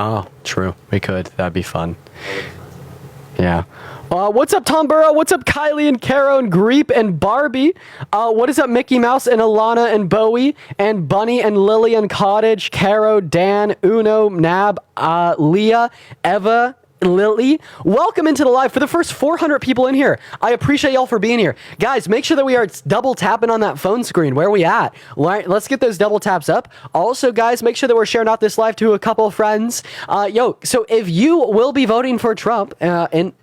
Oh, true. We could. That'd be fun. Yeah. What's up, Tom Burrow? What's up, Kylie and Caro and Greep and Barbie? What is up, Mickey Mouse and Alana and Bowie and Bunny and Lily and Cottage, Caro, Dan, Uno, Nab, Leah, Eva, Lily? Welcome into the live for the first 400 people in here. I appreciate y'all for being here. Guys, make sure that we are double tapping on that phone screen. Where are we at? Let's get those double taps up. Also, guys, make sure that we're sharing out this live to a couple of friends. So if you will be voting for Trump, and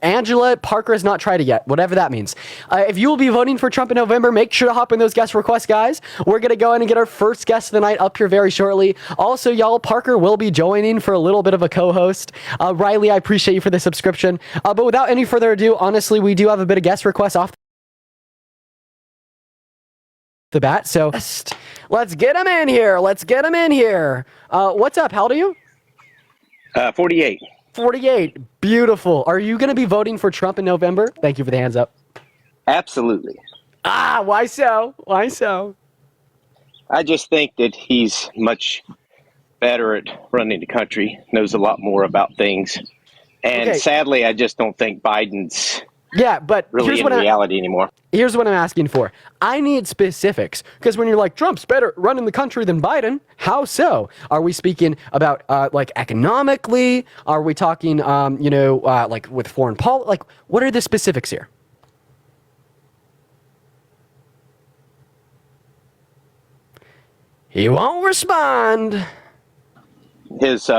Angela Parker has not tried it yet, whatever that means. If you will be voting for Trump in November, make sure to hop in those guest requests, guys. We're going to go in and get our first guest of the night up here very shortly. Also, y'all, Parker will be joining for a little bit of a co-host. Riley, I appreciate you for the subscription. But without any further ado, honestly, we do have a bit of guest requests off the bat. So let's get him in here. What's up? How old are you? 48. 48. Beautiful. Are you going to be voting for Trump in November? Thank you for the hands up. Absolutely. Why so? I just think that he's much better at running the country, knows a lot more about things. And sadly, I just don't think Biden's but really in reality anymore. Here's what I'm asking for. I need specifics, because when you're like, Trump's better running the country than Biden, how so? Are we speaking about like economically? Are we talking, like with foreign policy? Like, what are the specifics here? He won't respond. His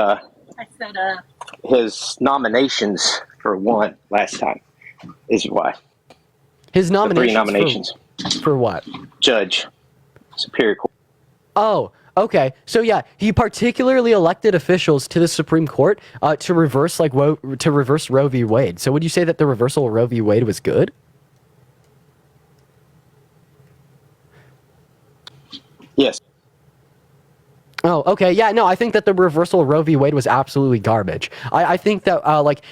nominations for one last time is why. His nominations? 3 nominations. For what? Judge. Superior Court. Oh, okay. So yeah, he particularly elected officials to the Supreme Court to reverse Roe v. Wade. So would you say that the reversal of Roe v. Wade was good? Yes. Oh, okay. Yeah, no, I think that the reversal of Roe v. Wade was absolutely garbage. I think that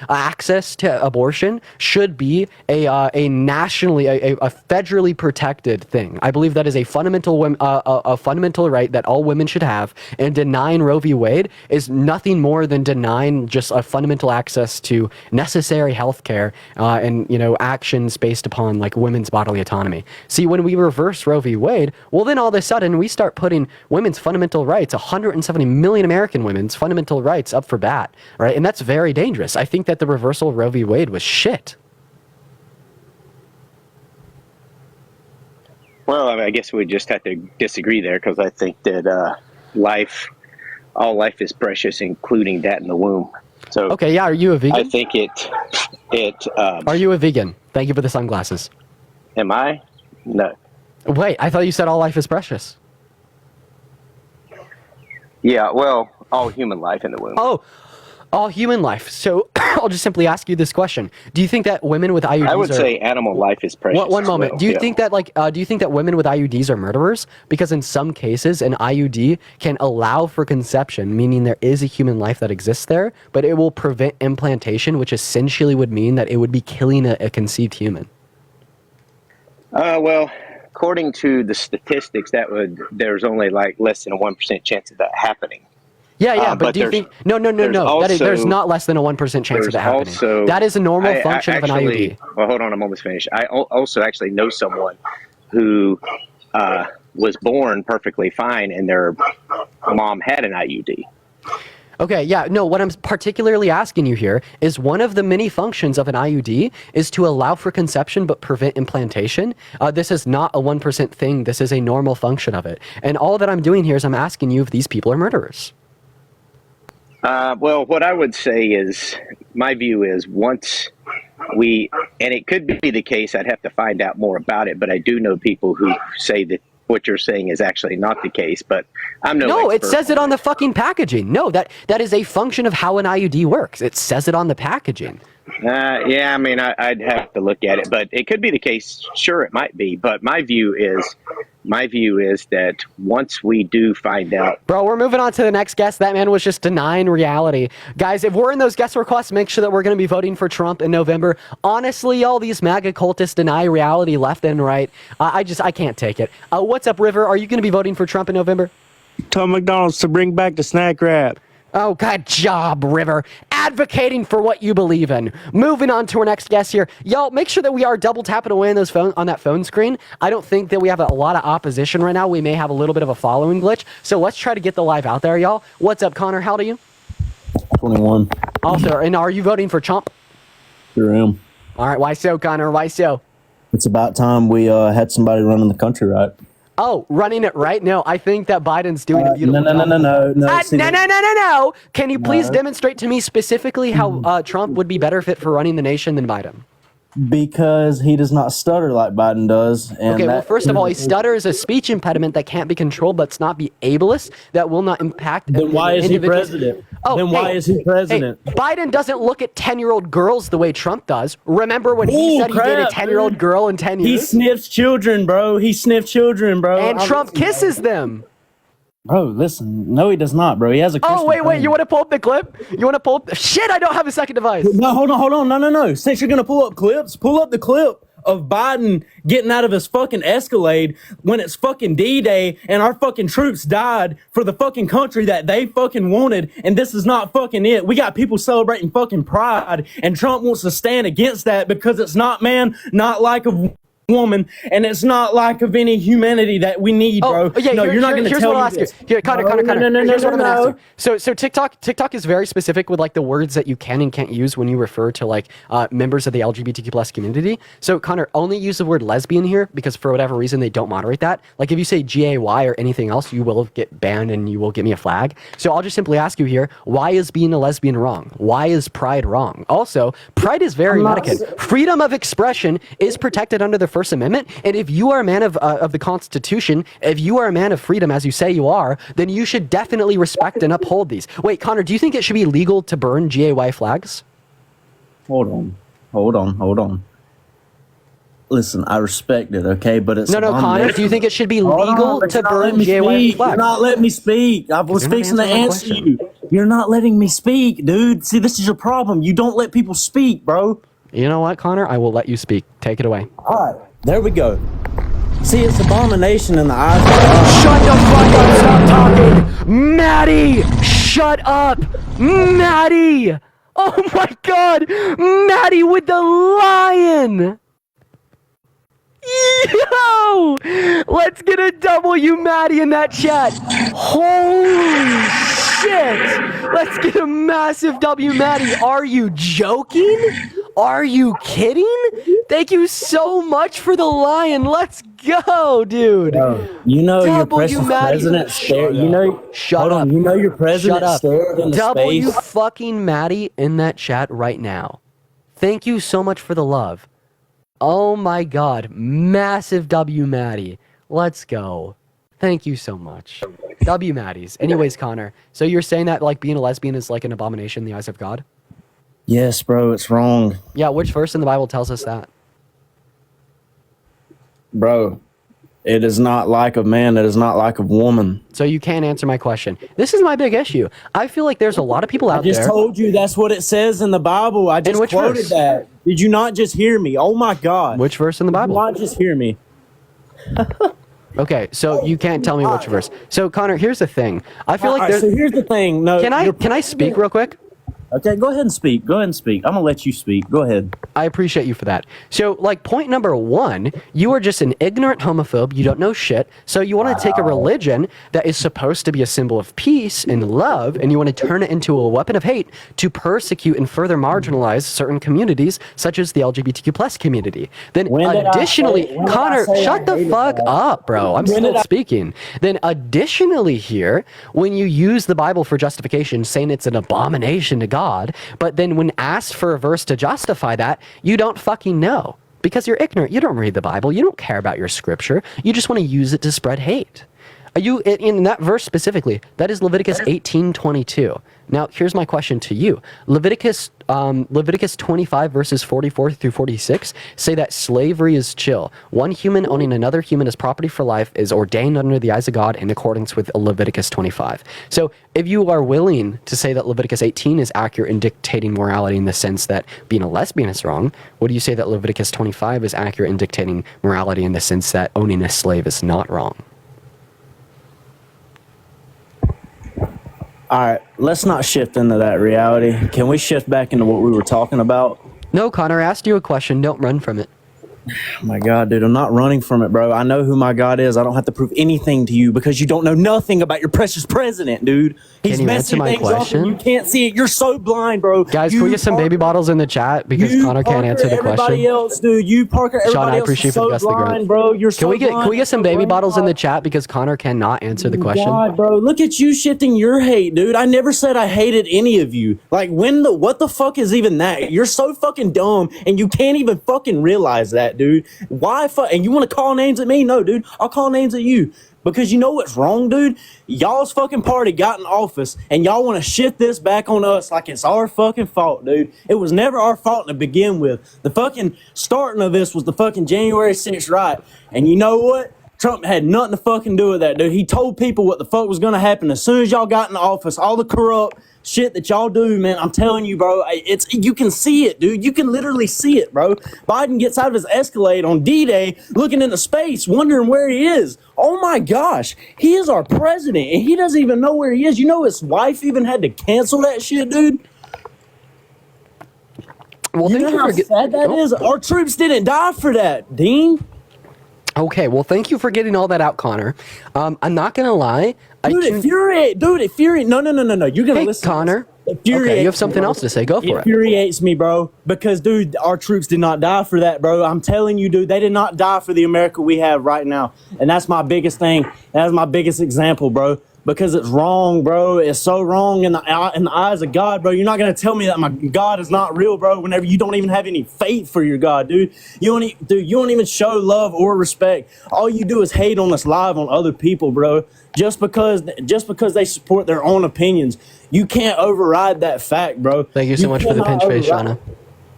access to abortion should be a nationally, a federally protected thing. I believe that is a fundamental right that all women should have. And denying Roe v. Wade is nothing more than denying just a fundamental access to necessary health care and actions based upon like women's bodily autonomy. See, when we reverse Roe v. Wade, well, then all of a sudden we start putting women's fundamental rights, 170 million American women's fundamental rights up for bat, right? And that's very dangerous. I think that the reversal of Roe v. Wade was shit. Well, I guess we just have to disagree there, because I think that all life is precious, including that in the womb. So okay, yeah. Are you a vegan? I think it. Are you a vegan? Thank you for the sunglasses. Am I? No. Wait, I thought you said all life is precious. Yeah, well, all human life in the womb. Oh, all human life. So I'll just simply ask you this question: do you think that women with IUDs? I would say animal life is precious. One moment. Well, do you think that women with IUDs are murderers? Because in some cases, an IUD can allow for conception, meaning there is a human life that exists there, but it will prevent implantation, which essentially would mean that it would be killing a conceived human. Well, according to the statistics, there's only like less than a 1% chance of that happening. Yeah, but do you think? No. There's not less than a 1% chance of that happening. That is a normal function of an IUD. Well, hold on, I'm almost finished. I also actually know someone who was born perfectly fine, and their mom had an IUD. Okay, yeah, no, what I'm particularly asking you here is one of the many functions of an IUD is to allow for conception but prevent implantation. This is not a 1% thing. This is a normal function of it. And all that I'm doing here is I'm asking you if these people are murderers. Well, what I would say is, my view is once and it could be the case, I'd have to find out more about it, but I do know people who say that what you're saying is actually not the case, but I'm no it says it on the fucking packaging. No, that is a function of how an IUD works. It says it on the packaging. Yeah, I mean, I'd have to look at it, but it could be the case. Sure, it might be, but my view is that once we do find out... Bro, we're moving on to the next guest. That man was just denying reality. Guys, if we're in those guest requests, make sure that we're going to be voting for Trump in November. Honestly, all these MAGA cultists deny reality left and right. I can't take it. What's up, River? Are you going to be voting for Trump in November? Tell McDonald's to bring back the snack wrap. Oh, good job, River. Advocating for what you believe in. Moving on to our next guest here. Y'all, make sure that we are double tapping away on on that phone screen. I don't think that we have a lot of opposition right now. We may have a little bit of a following glitch. So let's try to get the live out there, y'all. What's up, Connor? How old are you? 21. Also, and are you voting for Trump? Sure am. All right, why so, Connor? Why so? It's about time we had somebody running the country right. Oh, running it right? No, I think that Biden's doing a beautiful job. No. No. Can you please demonstrate to me specifically how Trump would be better fit for running the nation than Biden? Because he does not stutter like Biden does. And okay, well, first of all, he stutters a speech impediment that can't be controlled, but it's not be ableist, that will not impact. Then why is he president? Why is he president? Hey, Biden doesn't look at 10-year-old girls the way Trump does. Remember when he said he dated a 10-year-old girl in 10 years? He sniffs children, bro. And Trump kisses them. Bro, listen. No, he does not, bro. He has a Oh, wait. You want to pull up the clip? You want to pull up? Shit, I don't have a second device. No, hold on. No. Since you're going to pull up clips, pull up the clip of Biden getting out of his fucking Escalade when it's fucking D-Day and our fucking troops died for the fucking country that they fucking wanted, and this is not fucking it. We got people celebrating fucking pride, and Trump wants to stand against that because it's not like a woman, and it's not like of any humanity that we need, bro. Yeah, no, you're not going to tell me this. Here, Connor. Here's what I'm gonna ask you. So TikTok is very specific with like the words that you can and can't use when you refer to like members of the LGBTQ plus community. So Connor, only use the word lesbian here because for whatever reason they don't moderate that. Like if you say GAY or anything else, you will get banned and you will give me a flag. So I'll just simply ask you here: why is being a lesbian wrong? Why is pride wrong? Also, pride is very American. Freedom of expression is protected under the First Amendment, and if you are a man of the Constitution, if you are a man of freedom, as you say you are, then you should definitely respect and uphold these. Wait, Connor, do you think it should be legal to burn GAY flags? Hold on. Listen, I respect it, okay, but it's no, Connor. Do you think it should be legal to burn GAY flags? You're not letting me speak. I was fixing to answer you. You're not letting me speak, dude. See, this is your problem. You don't let people speak, bro. You know what, Connor? I will let you speak. Take it away. All right, there we go. See, it's abomination in the eyes of God. Shut the fuck up! Stop talking! Maddie! Shut up! Maddie! Oh my god! Maddie with the lion! Yo! Let's get a W, Maddie, in that chat. Holy shit! Let's get a massive W, Maddie. Are you joking? Are you kidding? Thank you so much for the lion. Let's go, dude. Bro, you know your president stared. You know. Shut up. You know your president stared into W space. fucking Maddie in that chat right now. Thank you so much for the love. Oh my god, massive W Maddie. Let's go. Thank you so much. W Maddies. Anyways, Connor, so you're saying that like being a lesbian is like an abomination in the eyes of God? Yes, bro, it's wrong. Yeah, which verse in the Bible tells us that? Bro, it is not like of man, it is not like of woman. So you can't answer my question. This is my big issue. I feel like there's a lot of people out there. I just told you that's what it says in the Bible. I just quoted verse? that. Did you not just hear me? Oh my God. Which verse in the Bible? Did you not just hear me? Okay, so you can't tell me which verse. So Connor, here's the thing. I feel like there's... So here's the thing. No, can I speak real quick? Okay, go ahead and speak. I'm gonna let you speak. Go ahead. I appreciate you for that. So, like, point number one, you are just an ignorant homophobe. You don't know shit. So you want to take a religion that is supposed to be a symbol of peace and love, and you want to turn it into a weapon of hate to persecute and further marginalize certain communities, such as the LGBTQ plus community. Then additionally, Connor, shut the fuck up, bro. I'm still speaking. Then additionally here, when you use the Bible for justification, saying it's an abomination to God, but then when asked for a verse to justify that, you don't fucking know because you're ignorant. You don't read the Bible. You don't care about your scripture. You just want to use it to spread hate. Are you in that verse specifically? That is Leviticus 18:22. Now, here's my question to you. Leviticus 25 verses 44 through 46 say that slavery is chill. One human owning another human as property for life is ordained under the eyes of God in accordance with Leviticus 25. So if you are willing to say that Leviticus 18 is accurate in dictating morality in the sense that being a lesbian is wrong, would you say that Leviticus 25 is accurate in dictating morality in the sense that owning a slave is not wrong? All right, let's not shift into that reality. Can we shift back into what we were talking about? No, Connor, I asked you a question. Don't run from it. Oh my God, dude, I'm not running from it, bro. I know who my God is. I don't have to prove anything to you because you don't know nothing about your precious president, dude. He's Can you answer messing my things up question? and you can't see it. You're so blind, bro. Guys, you can we get some baby bottles in the chat because Connor can't answer the everybody question? else, dude. You, Parker, everybody Sean, I else appreciate is you for so the guest of the blind, group. bro. You're so Can blind. we get some baby bottles in the chat because Connor cannot answer the question? God, bro, look at you shifting your hate, dude. I never said I hated any of you. Like, what the fuck is even that? You're so fucking dumb, and you can't even fucking realize that, dude. Why and you want to call names at me? No, dude. I'll call names at you. Because you know what's wrong, dude? Y'all's fucking party got in office, and y'all want to shift this back on us like it's our fucking fault, dude. It was never our fault to begin with. The fucking starting of this was the fucking January 6th riot. And you know what? Trump had nothing to fucking do with that, dude. He told people what the fuck was going to happen as soon as y'all got in office. All the corrupt shit that y'all do, man. I'm telling you, bro. You can see it, dude. You can literally see it, bro. Biden gets out of his Escalade on D-Day, looking into space, wondering where he is. Oh my gosh, he is our president, and he doesn't even know where he is. You know his wife even had to cancel that shit, dude. Well, You know how sad that is? Our troops didn't die for that, Dean. Okay, well, thank you for getting all that out, Connor. I'm not gonna lie. Dude, infuriate. No. You're gonna Hey, listen. Connor. Infuriates Okay, you have something me, bro. else to say. Go for it. Infuriates me, bro. Because, dude, our troops did not die for that, bro. I'm telling you, dude, they did not die for the America we have right now. And that's my biggest thing. That's my biggest example, bro. Because it's wrong, bro. It's so wrong in the eyes of God, bro. You're not gonna tell me that my God is not real, bro. Whenever you don't even have any faith for your God, dude. You don't even show love or respect. All you do is hate on us live on other people, bro. Just because they support their own opinions, you can't override that fact, bro. Thank you so much for the pinch face, Shauna.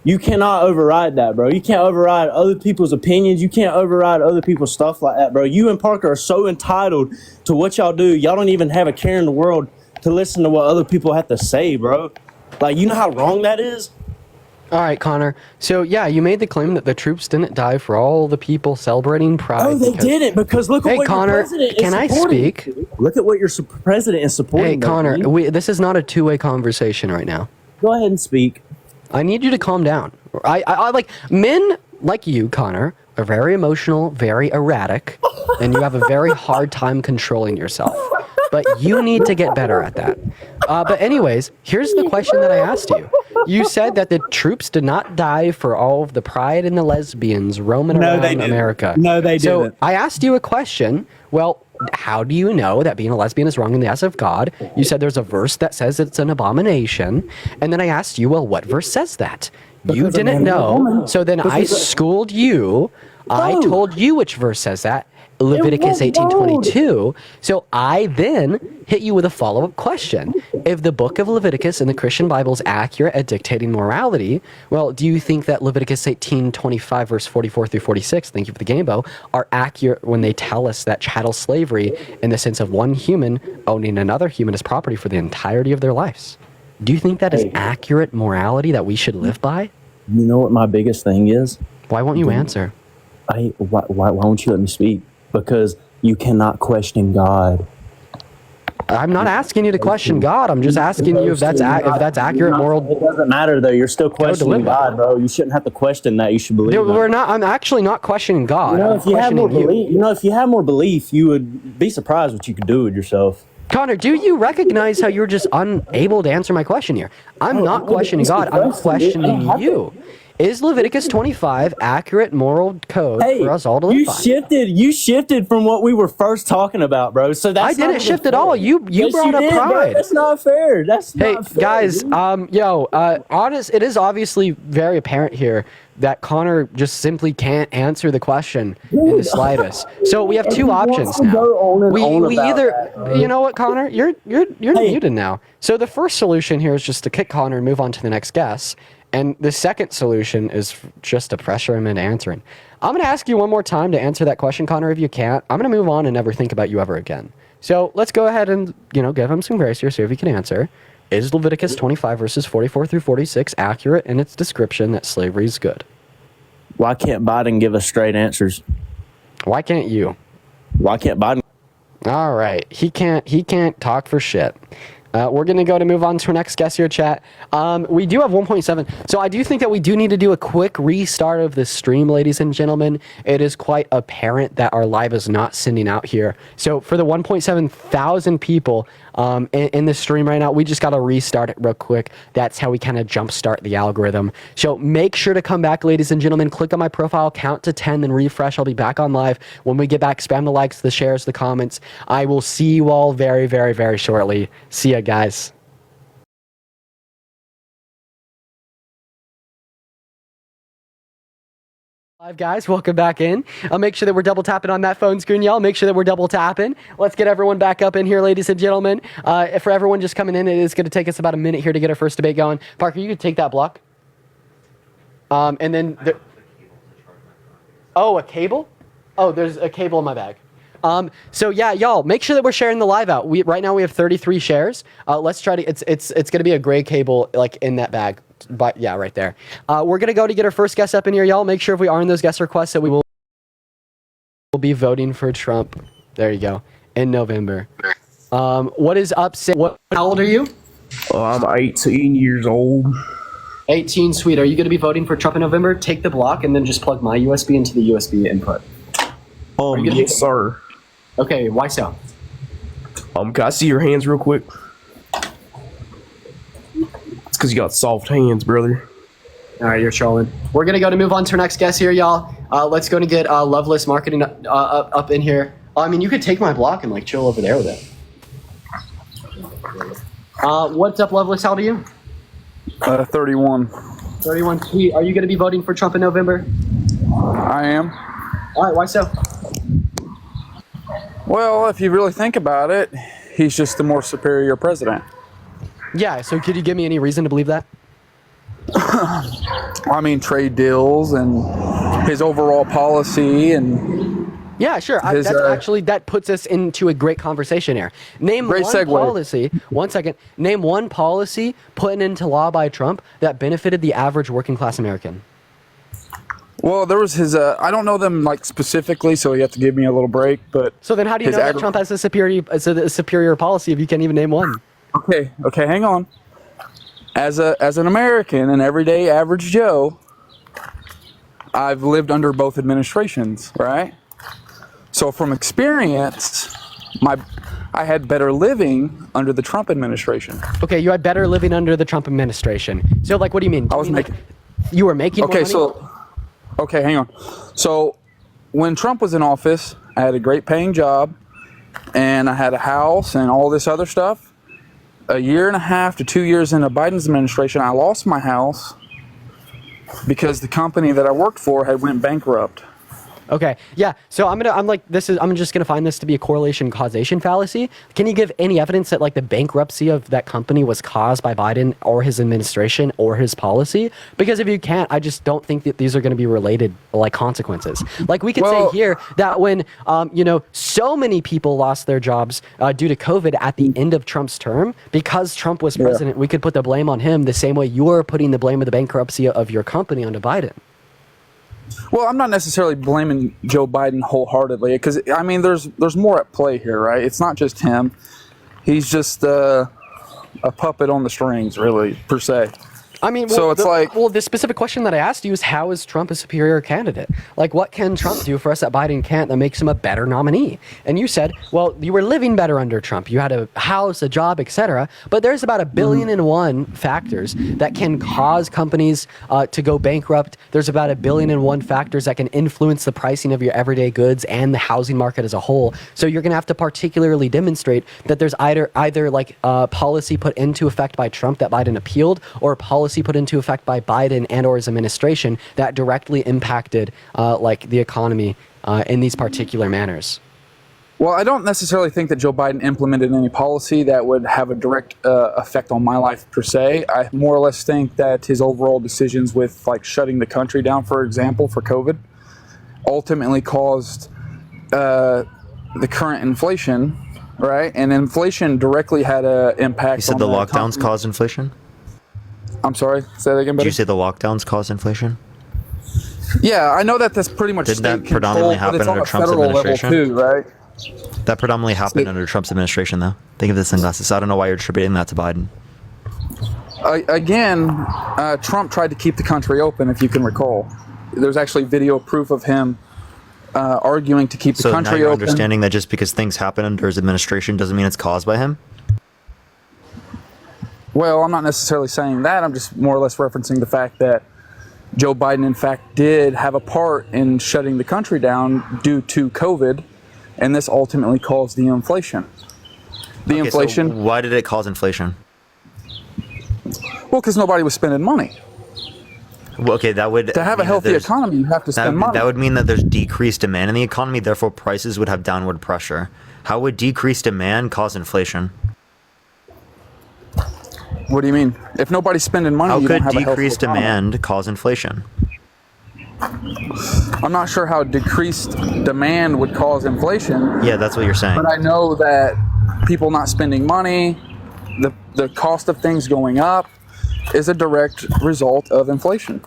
You cannot override that, bro. You can't override other people's opinions. You can't override other people's stuff like that, bro. You and Parker are so entitled to what y'all do. Y'all don't even have a care in the world to listen to what other people have to say, bro. Like, you know how wrong that is? All right, Connor. So, yeah, you made the claim that the troops didn't die for all the people celebrating Pride. No, they didn't, because look at what Connor, your president is can I supporting. speak? Look at what your president is supporting. Hey, Connor, this is not a two-way conversation right now. Go ahead and speak. I need you to calm down. I like men like you, Connor, are very emotional, very erratic, and you have a very hard time controlling yourself. But you need to get better at that. But anyways, here's the question that I asked you. You said that the troops did not die for all of the pride and the lesbians roaming around America. No, they didn't. So I asked you a question. Well, how do you know that being a lesbian is wrong in the eyes of God? You said there's a verse that says it's an abomination. And then I asked you, well, what verse says that? You didn't know. So then I schooled you. I told you which verse says that. Leviticus 18:22. So I then hit you with a follow-up question. If the book of Leviticus in the Christian Bible is accurate at dictating morality, well, do you think that Leviticus 18:25 verse 44 through 46, thank you for the game bow, are accurate when they tell us that chattel slavery in the sense of one human owning another human as property for the entirety of their lives? Do you think that is accurate morality that we should live by? You know what my biggest thing is? Why won't you answer? Why won't you let me speak? Because you cannot question God. I'm not asking you to question God. I'm just asking you if that's accurate moral. It doesn't matter though. You're still questioning God, bro. You shouldn't have to question that. You should believe. Dude, we're not. I'm actually not questioning God. If you had more belief, if you had more belief, you would be surprised what you could do with yourself. Connor, do you recognize how you're just unable to answer my question here? I'm not questioning God. I'm questioning you. Is Leviticus 25 accurate moral code for us all to live by? You shifted from what we were first talking about, bro. So that's I didn't shift at all. You brought up pride. Bro. That's not fair. That's hey not fair, guys, dude. it is obviously very apparent here that Connor just simply can't answer the question in the slightest. So we have two options now. We either, you know what, Connor, you're muted now. So the first solution here is just to kick Connor and move on to the next guest. And the second solution is just to pressure him into answering. I'm going to ask you one more time to answer that question, Connor. If you can't, I'm going to move on and never think about you ever again. So let's go ahead and, give him some grace here, see if he can answer. Is Leviticus 25 verses 44 through 46 accurate in its description that slavery is good? Why can't Biden give us straight answers? Why can't you? Why can't Biden? All right. He can't talk for shit. We're going to go to move on to our next guest here, chat. We do have 1.7. So I do think that we do need to do a quick restart of the stream, ladies and gentlemen. It is quite apparent that our live is not sending out here. So for the 1.7 thousand people in the stream right now, we just got to restart it real quick. That's how we kind of jumpstart the algorithm. So make sure to come back, ladies and gentlemen. Click on my profile, count to 10, then refresh. I'll be back on live. When we get back, spam the likes, the shares, the comments. I will see you all very, very, very shortly. See ya, guys. Live guys, welcome back in. I'll make sure that we're double tapping on that phone screen, y'all. Make sure that we're double tapping. Let's get everyone back up in here, ladies and gentlemen. For everyone just coming in, it is going to take us about a minute here to get our first debate going. Parker, you could take that block. And then, oh, a cable? Oh, there's a cable in my bag. So yeah, y'all, make sure that we're sharing the live out. Right now we have 33 shares. Let's try to, it's going to be a gray cable like in that bag. But yeah, right there. We're going to go to get our first guest up in here, y'all. Make sure if we are in those guest requests that we will be voting for Trump. There you go. In November. What is up? How old are you? I'm 18 years old. 18, sweet. Are you going to be voting for Trump in November? Take the block and then just plug my USB into the USB input. Yes, sir. Okay, why so? Can I see your hands real quick? It's because you got soft hands, brother. All right, you're trolling. We're going to go to move on to our next guest here, y'all. Let's go to get Loveless Marketing up in here. I mean, you could take my block and like chill over there with it. What's up, Loveless? How old are you? 31. 31, sweet. Are you going to be voting for Trump in November? I am. All right, why so? Well, if you really think about it, he's just the more superior president. Yeah, so could you give me any reason to believe that? I mean, trade deals and his overall policy and... Yeah, sure. That puts us into a great conversation here. Name great one segue. policy. 1 second. Name one policy put into law by Trump that benefited the average working class American. Well, there was his... I don't know them like specifically, so you have to give me a little break. But so then, how do you know that Trump has a superior policy if you can't even name one? Okay, hang on. As an American, an everyday average Joe, I've lived under both administrations, right? So from experience, I had better living under the Trump administration. Okay, you had better living under the Trump administration. So, like, what do you mean? You were making more money? Okay, hang on. So when Trump was in office, I had a great paying job, and I had a house and all this other stuff. A year and a half to 2 years into Biden's administration, I lost my house because the company that I worked for had went bankrupt. Okay, yeah. So I'm just gonna find this to be a correlation causation fallacy. Can you give any evidence that like the bankruptcy of that company was caused by Biden or his administration or his policy? Because if you can't, I just don't think that these are going to be related like consequences. Like we could say here that when so many people lost their jobs due to COVID at the end of Trump's term, because Trump was president, we could put the blame on him the same way you're putting the blame of the bankruptcy of your company onto Biden. Well, I'm not necessarily blaming Joe Biden wholeheartedly because, I mean, there's more at play here, right? It's not just him. He's just a puppet on the strings, really, per se. I mean, the specific question that I asked you is how is Trump a superior candidate? Like, what can Trump do for us that Biden can't that makes him a better nominee? And you said, well, you were living better under Trump. You had a house, a job, etc. But there's about 1,000,000,001 factors that can cause companies to go bankrupt. There's about 1,000,000,001 factors that can influence the pricing of your everyday goods and the housing market as a whole. So you're going to have to particularly demonstrate that there's either like policy put into effect by Trump that Biden appealed, or policy put into effect by Biden and or his administration that directly impacted like the economy in these particular manners. Well, I don't necessarily think that Joe Biden implemented any policy that would have a direct effect on my life per se. I more or less think that his overall decisions with like shutting the country down, for example, for COVID, ultimately caused the current inflation, right? And inflation directly had an impact. You said on the lockdowns caused inflation? I'm sorry, say that again, buddy. Did you say the lockdowns caused inflation? Yeah, I know that that's pretty much Didn't that state predominantly control, but happen it's on under a Trump's federal administration? level too, right? That predominantly happened under Trump's administration, though. Think of the sunglasses. I don't know why you're attributing that to Biden. Again, Trump tried to keep the country open, if you can recall. There's actually video proof of him arguing to keep the So now country you're open. understanding that just because things happen under his administration doesn't mean it's caused by him? Well, I'm not necessarily saying that. I'm just more or less referencing the fact that Joe Biden, in fact, did have a part in shutting the country down due to COVID, and this ultimately caused the inflation. The inflation. So why did it cause inflation? Well, because nobody was spending money. Well, okay, that would To have a mean that healthy there's- economy, you have to spend money. That would mean that there's decreased demand in the economy, therefore prices would have downward pressure. How would decreased demand cause inflation? What do you mean? If nobody's spending money, How you could don't have a healthy decreased economy. demand cause inflation? I'm not sure how decreased demand would cause inflation, Yeah, that's what you're saying. but I know that people not spending money, the cost of things going up, is a direct result of inflation.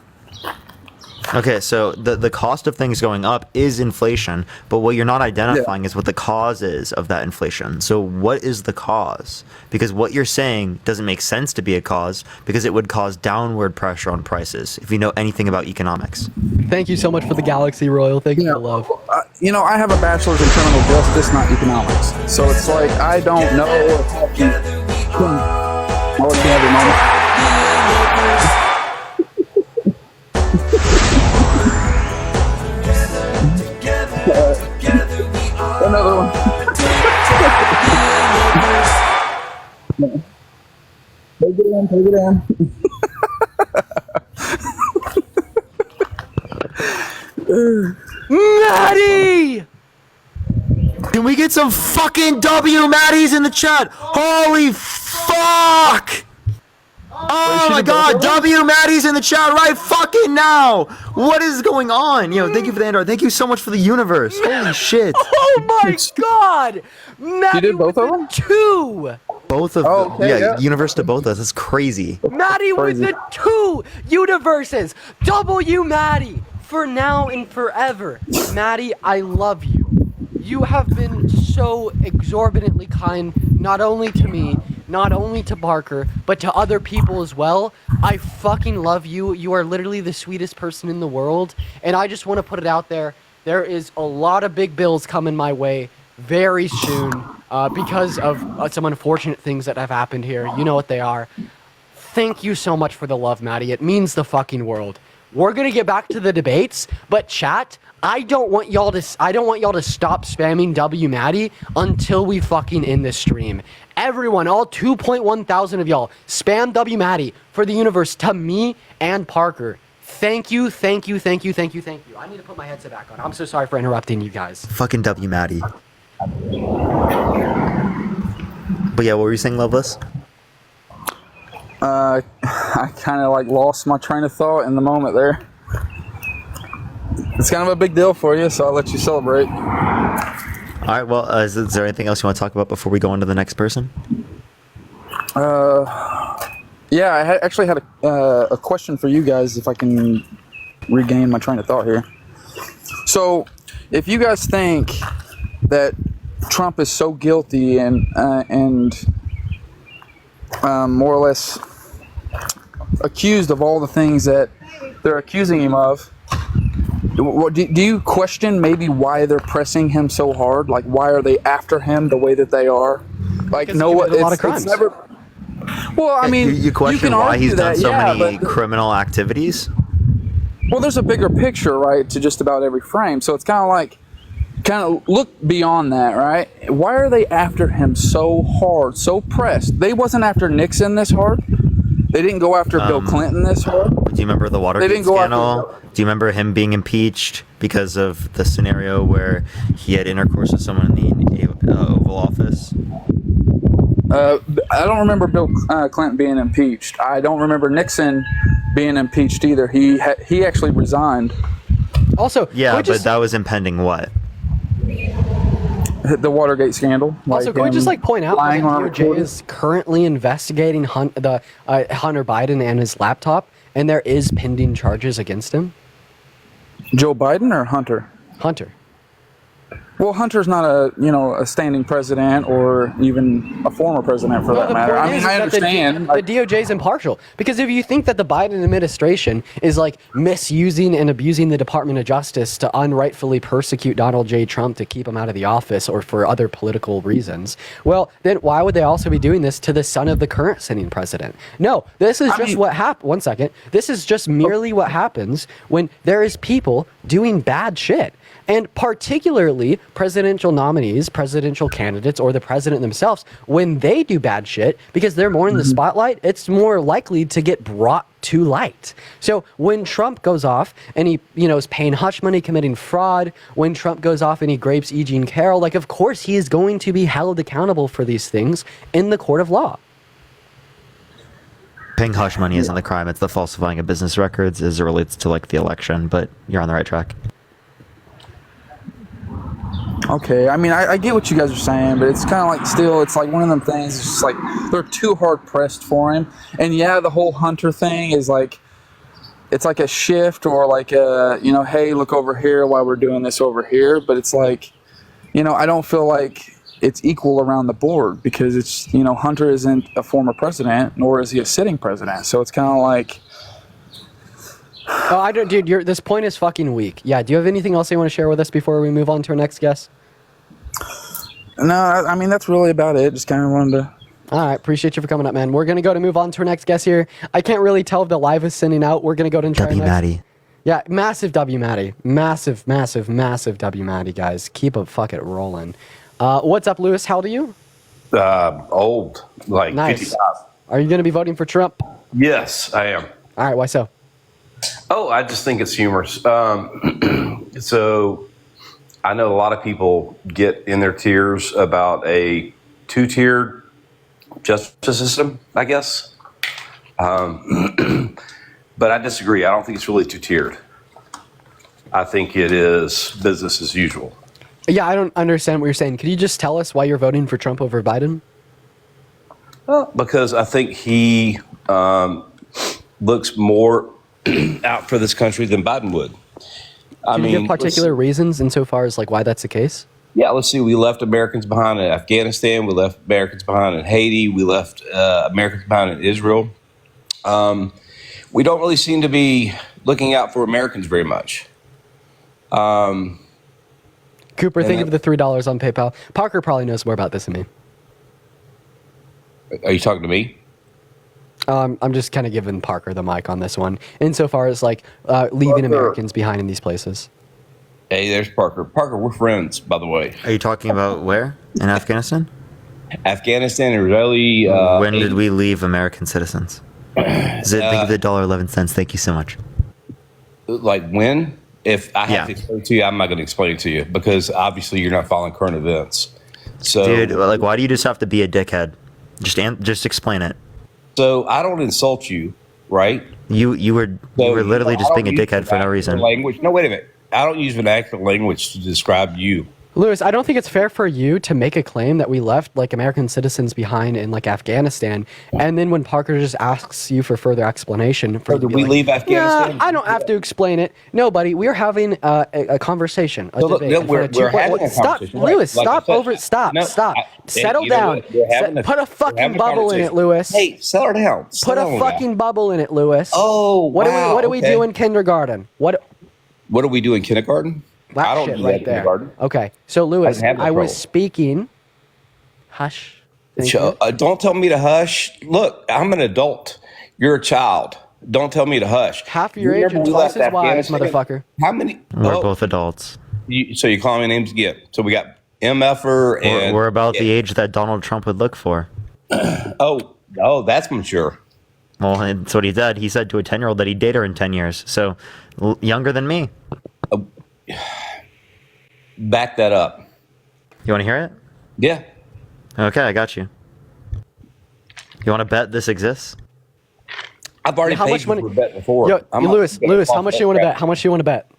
Okay, so the cost of things going up is inflation, but what you're not identifying is what the cause is of that inflation. So what is the cause? Because what you're saying doesn't make sense to be a cause, because it would cause downward pressure on prices, if you know anything about economics. Thank you so much for the Galaxy Royal. Thank you for the love. I have a bachelor's in criminal justice, not economics. So it's like, I don't know if I'll let you have your moment. Another one. Take it in. Maddie! Can we get some fucking W Maddies in the chat? Holy fuck! Oh my god, W Maddies in the chat right fucking now! What is going on? Thank you for the Android. Thank you so much for the universe. Holy shit. Oh my god! Maddie did both with of them? the 2! Both of Oh, them. okay, yeah. Universe to both of us. That's crazy. Maddie with Crazy. the 2 universes! W Maddie! For now and forever. Maddie, I love you. You have been so exorbitantly kind, not only to me, not only to Barker, but to other people as well. I fucking love you. You are literally the sweetest person in the world. And I just want to put it out there. There is a lot of big bills coming my way very soon because of some unfortunate things that have happened here. You know what they are. Thank you so much for the love, Maddie. It means the fucking world. We're gonna get back to the debates, but chat, I don't want y'all to stop spamming W Maddie until we fucking end this stream. Everyone, all 2.1 thousand of y'all, spam W Maddie for the universe to me and Parker. Thank you, thank you, thank you, thank you, thank you. I need to put my headset back on. I'm so sorry for interrupting you guys. Fucking W Maddie. But yeah, what were you saying, Loveless? I kind of lost my train of thought in the moment there. It's kind of a big deal for you, so I'll let you celebrate. All right, well, is there anything else you want to talk about before we go on to the next person? Yeah, I actually had a question for you guys, if I can regain my train of thought here. So, if you guys think that Trump is so guilty and more or less accused of all the things that they're accusing him of, do you question maybe why they're pressing him so hard? Like, why are they after him the way that they are? Like, Because no, he committed a lot of it's crimes. never. Well, I mean, you question can why argue he's done that, so yeah, many but- criminal activities? Well, there's a bigger picture, right, to just about every frame. So it's kind of look beyond that, right? Why are they after him so hard, so pressed? They wasn't after Nixon this hard. They didn't go after Bill Clinton this hard. Do you remember the Watergate didn't go after- scandal? Do you remember him being impeached because of the scenario where he had intercourse with someone in the Oval Office? I don't remember Bill Clinton being impeached. I don't remember Nixon being impeached either. He actually resigned. Also, Yeah, can we but that was impending what? The Watergate scandal. Also, can we him just point out that lying the on a DOJ recorder. is currently investigating Hunter Biden and his laptop, and there is pending charges against him? Joe Biden or Hunter? Hunter. Well, Hunter's not a standing president or even a former president for No, that the matter. point I mean, is I that understand. the DOJ is impartial, because if you think that the Biden administration is like misusing and abusing the Department of Justice to unrightfully persecute Donald J. Trump to keep him out of the office or for other political reasons, well, then why would they also be doing this to the son of the current sitting president? No, this is just what happened. One second. This is just merely what happens when there is people doing bad shit. And particularly presidential nominees, presidential candidates, or the president themselves, when they do bad shit, because they're more in the spotlight, it's more likely to get brought to light. So when Trump goes off and he, is paying hush money, committing fraud, when Trump goes off and he grapes E. Jean Carroll, like, of course he is going to be held accountable for these things in the court of law. Paying hush money isn't the crime. It's the falsifying of business records as it relates to, like, the election, but you're on the right track. Okay, I mean, I get what you guys are saying, but it's kind of like still, it's like one of them things. It's just like they're too hard pressed for him. And yeah, the whole Hunter thing is like, it's like a shift or like a, hey, look over here while we're doing this over here. But it's like, I don't feel like it's equal around the board because it's, Hunter isn't a former president, nor is he a sitting president. So it's kind of like. Oh, I don't, dude. This point is fucking weak. Yeah. Do you have anything else you want to share with us before we move on to our next guest? No, I mean that's really about it. Just kind of wanted to. All right, appreciate you for coming up, man. We're gonna move on to our next guest here. I can't really tell if the live is sending out. We're gonna go and try W. next. Maddie. Yeah, massive W, Maddie. Massive, massive, massive W, Maddie, guys. Keep it fucking rolling. What's up, Lewis? How old are you? Old, like Nice. 55. Are you gonna be voting for Trump? Yes, I am. All right, why so? Oh, I just think it's humorous. So I know a lot of people get in their tears about a two-tiered justice system, I guess. But I disagree. I don't think it's really two-tiered. I think it is business as usual. Yeah, I don't understand what you're saying. Could you just tell us why you're voting for Trump over Biden? Because I think he looks more out for this country than Biden would. Can you give particular reasons insofar as like why that's the case? Yeah, let's see. We left Americans behind in Afghanistan. We left Americans behind in Haiti. We left Americans behind in Israel. We don't really seem to be looking out for Americans very much. Cooper, thank you for the $3 on PayPal. Parker probably knows more about this than me. Are you talking to me? I'm just kind of giving Parker the mic on this one, insofar as like leaving Americans behind in these places. Hey, there's Parker. Parker, we're friends, by the way. Are you talking about where? In Afghanistan? Afghanistan, Israeli. When did we leave American citizens? Thank you for the $1.11. Thank you so much. Like when? If I have Yeah. to explain it to you, I'm not going to explain it to you because obviously you're not following current events. So, Dude, like, why do you just have to be a dickhead? Just explain it. So I don't insult you, right? You were literally just being a dickhead for no reason. Language. No, wait a minute. I don't use vernacular language to describe you. Lewis, I don't think it's fair for you to make a claim that we left like American citizens behind in like Afghanistan, and then when Parker just asks you for further explanation, for Did we leave Afghanistan? Yeah, I don't have to explain it. No, buddy, we're having a conversation, a So look, debate. no, in front of we're two- having a stop, conversation. Lewis. Like I Stop said, over. Stop. no, Stop. I- Settle you know down. what? We're having a- Put a we're fucking having a bubble in it, conversation. Lewis. Hey, settle her down. Put Settle a her fucking down. bubble in it, Lewis. Oh, what wow, do we okay. do in kindergarten? What do we do in kindergarten? that I don't shit do right that in there? kindergarten. Okay, so Lewis, I didn't have that I was trouble. speaking. Hush. Thank you. Don't tell me to hush. Look, I'm an adult. You're a child. Don't tell me to hush. Half your You age and remember we twice left as wise, Afghanistan? motherfucker. How many? We're both adults. So you call me names again. So we got MFer and We're about the age that Donald Trump would look for. Oh, that's mature. Well, that's what he said. He said to a 10-year-old that he'd date her in 10 years. So younger than me. Back that up. You want to hear it? Yeah. Okay, I got you. You want to bet this exists? I've already How paid much you money? for a bet before. Yo, I'm not Lewis, gonna how fall much for do you want to that bet? crap. How much do you want to bet?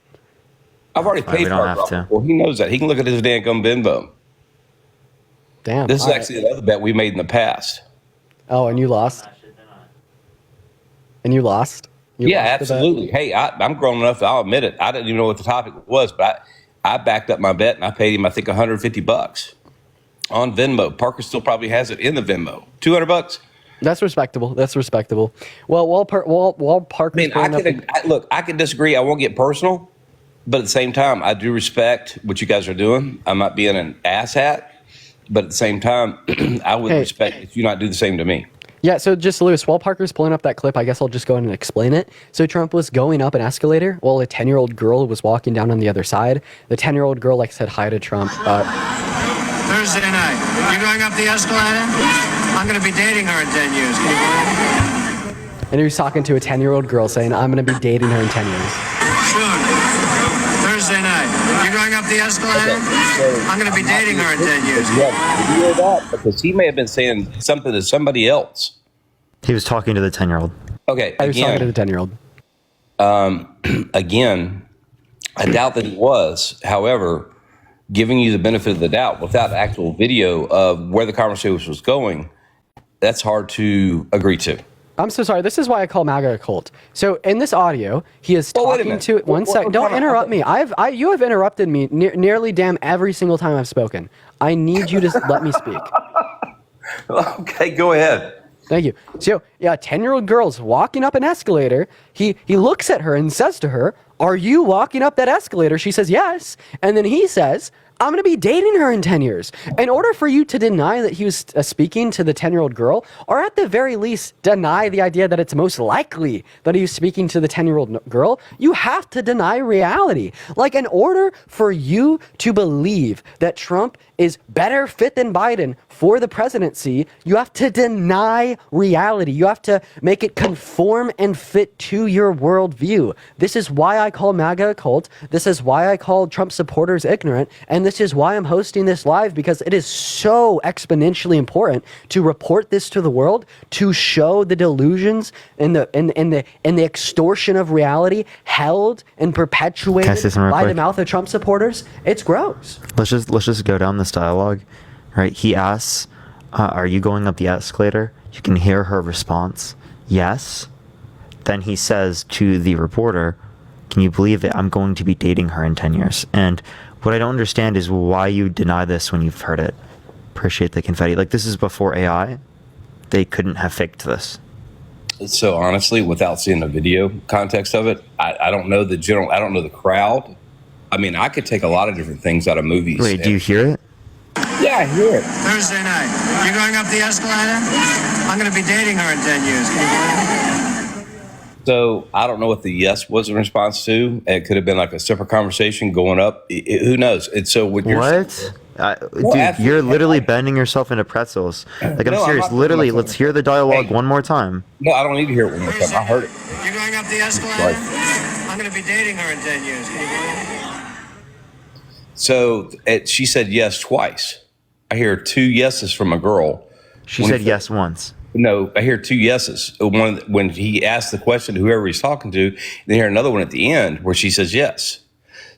I've already Fine, paid we don't for have it to. before. He knows that. He can look at his damn Venmo. Damn. This is all right. actually another bet we made in the past. Oh, and you lost. And you lost. You Yeah, lost the bet? absolutely. Hey, I'm grown enough. I'll admit it. I didn't even know what the topic was, but I backed up my bet and I paid him, I think, $150 on Venmo. Parker still probably has it in the Venmo. $200. That's respectable. That's respectable. Well, while Parker's I mean, I can disagree. I won't get personal, but at the same time, I do respect what you guys are doing. I'm not being an asshat, but at the same time, I would respect if you not do the same to me. Yeah, so just Lewis, while Parker's pulling up that clip, I guess I'll just go in and explain it. So Trump was going up an escalator while a 10-year-old girl was walking down on the other side. The 10-year-old girl said hi to Trump. Thursday night, you going up the escalator? I'm going to be dating her in 10 years. Can you believe it? And he was talking to a 10-year-old girl saying, I'm going to be dating her in 10 years. Soon. Thursday night, you going up the escalator? I'm going to be dating her in 10 years. Yeah, did you hear that? Because he may have been saying something to somebody else. He was talking to the 10-year-old. Okay, I was talking to the 10-year-old. Again, I doubt that he was. However, giving you the benefit of the doubt without actual video of where the conversation was going, that's hard to agree to. I'm so sorry. This is why I call MAGA a cult. So in this audio, he is talking to one second. Don't interrupt me. You have interrupted me nearly damn every single time I've spoken. I need you to let me speak. Okay, go ahead. Thank you. So yeah, 10-year-old girl's walking up an escalator. He looks at her and says to her, "Are you walking up that escalator?" She says yes, and then he says, I'm going to be dating her in 10 years. In order for you to deny that he was speaking to the 10-year-old girl, or at the very least deny the idea that it's most likely that he was speaking to the 10-year-old girl, you have to deny reality. Like, in order for you to believe that Trump is better fit than Biden for the presidency, you have to deny reality. You have to make it conform and fit to your worldview. This is why I call MAGA a cult. This is why I call Trump supporters ignorant. And this is why I'm hosting this live, because it is so exponentially important to report this to the world, to show the delusions and the extortion of reality held and perpetuated by the mouth of Trump supporters. It's gross. Let's just go down this dialogue, right? He asks, "Are you going up the escalator?" You can hear her response, "Yes." Then he says to the reporter, "Can you believe it? I'm going to be dating her in 10 years." And what I don't understand is why you deny this when you've heard it. Appreciate the confetti. Like, this is before AI. They couldn't have faked this. So honestly, without seeing the video context of it, I don't know the general, I don't know the crowd. I mean, I could take a lot of different things out of movies. Wait, do you hear it? Yeah, I hear it. Thursday night, you going up the escalator? I'm going to be dating her in 10 years. Can you believe it? So I don't know what the yes was in response to. It could have been like a separate conversation going up. Who knows? And so what you're What? Dude, you're literally bending yourself into pretzels. Like, I'm serious. Literally, let's hear the dialogue one more time. No, I don't need to hear it one more time. I heard it. You going up the escalator? I'm going to be dating her in 10 years. Can you believe it? So she said yes twice. I hear 2 yeses from a girl. She said yes once. No, I hear 2 yeses. One when he asked the question to whoever he's talking to, then hear another one at the end where she says yes.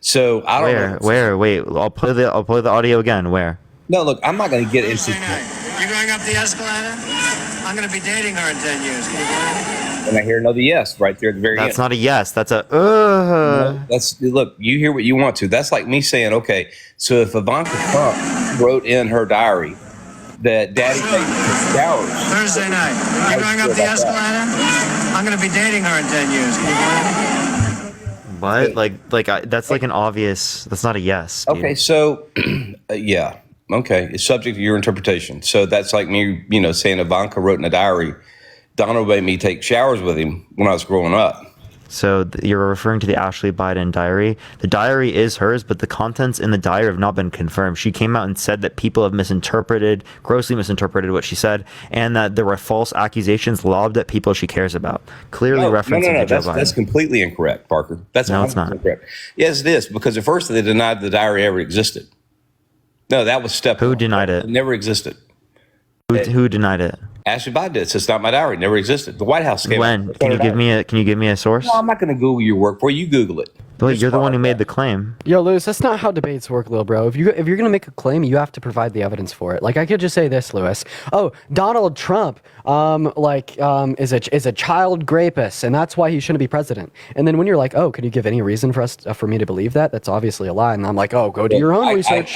So I don't know. Where? Wait, I'll play the audio again. Where? No, look, I'm not going to get into. Thursday night, you going up the escalator? I'm going to be dating her in 10 years. Can you believe it? And I hear another yes right there at the very end. That's not a yes. That's a. No, that's look. You hear what you want to. That's like me saying, okay, so if Ivanka Trump wrote in her diary that Daddy takes showers. Thursday night, you going up the escalator? I'm going to be dating her in 10 years. Can you believe it? What? That's like an obvious. That's not a yes. Dude. Okay, so yeah, okay, it's subject to your interpretation. So that's like me, saying Ivanka wrote in a diary, Donald made me take showers with him when I was growing up. So you're referring to the Ashley Biden diary. The diary is hers, but the contents in the diary have not been confirmed. She came out and said that people have grossly misinterpreted what she said, and that there were false accusations lobbed at people she cares about. Clearly referencing to Joe Biden. That's completely incorrect, Parker. That's no, it's not. Incorrect. Yes, it is, because at first they denied the diary ever existed. No, that was step Who one. denied it? It never existed. Who denied it? Ashley Biden did. So it's not my diary. It never existed. The White House came When? out. Can you give me a source? No, I'm not going to Google your work for you. Google it. Wait, you're the one who made the claim. Yo, Lewis, that's not how debates work, little bro. If you're gonna make a claim, you have to provide the evidence for it. Like, I could just say this, Lewis. Oh, Donald Trump, is a child rapist, and that's why he shouldn't be president. And then when you're like, oh, can you give any reason for me to believe that? That's obviously a lie. And I'm like, oh, go do your own research.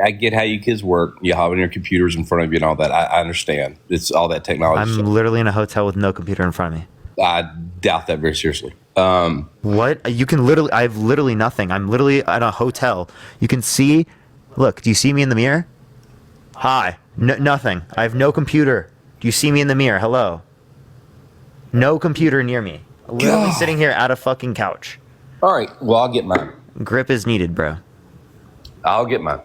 I get how you kids work. You have your computers in front of you and all that. I understand. It's all that technology. I'm literally in a hotel with no computer in front of me. I doubt that very seriously. What? You can literally, I have literally nothing. I'm literally at a hotel. You can see, look, do you see me in the mirror? Hi. Nothing. I have no computer. Do you see me in the mirror? Hello. No computer near me. Literally sitting here at a fucking couch. All right. Well, I'll get mine. Grip is needed, bro. I'll get mine.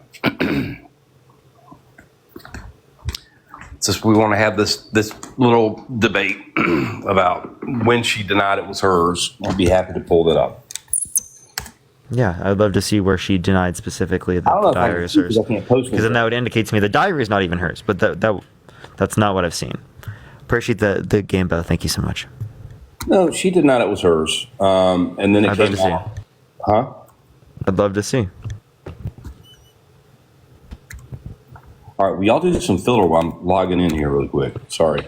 It's just we want to have this little debate about when she denied it was hers. I'll be happy to pull that up. Yeah, I'd love to see where she denied specifically that the diary is hers. Because then that would indicate to me the diary is not even hers. But that's not what I've seen. Appreciate the game, Beth. Thank you so much. No, she denied it was hers. And then it I'd love came to see. out. Huh? I'd love to see. All right, well, y'all do some filler while I'm logging in here really quick. Sorry.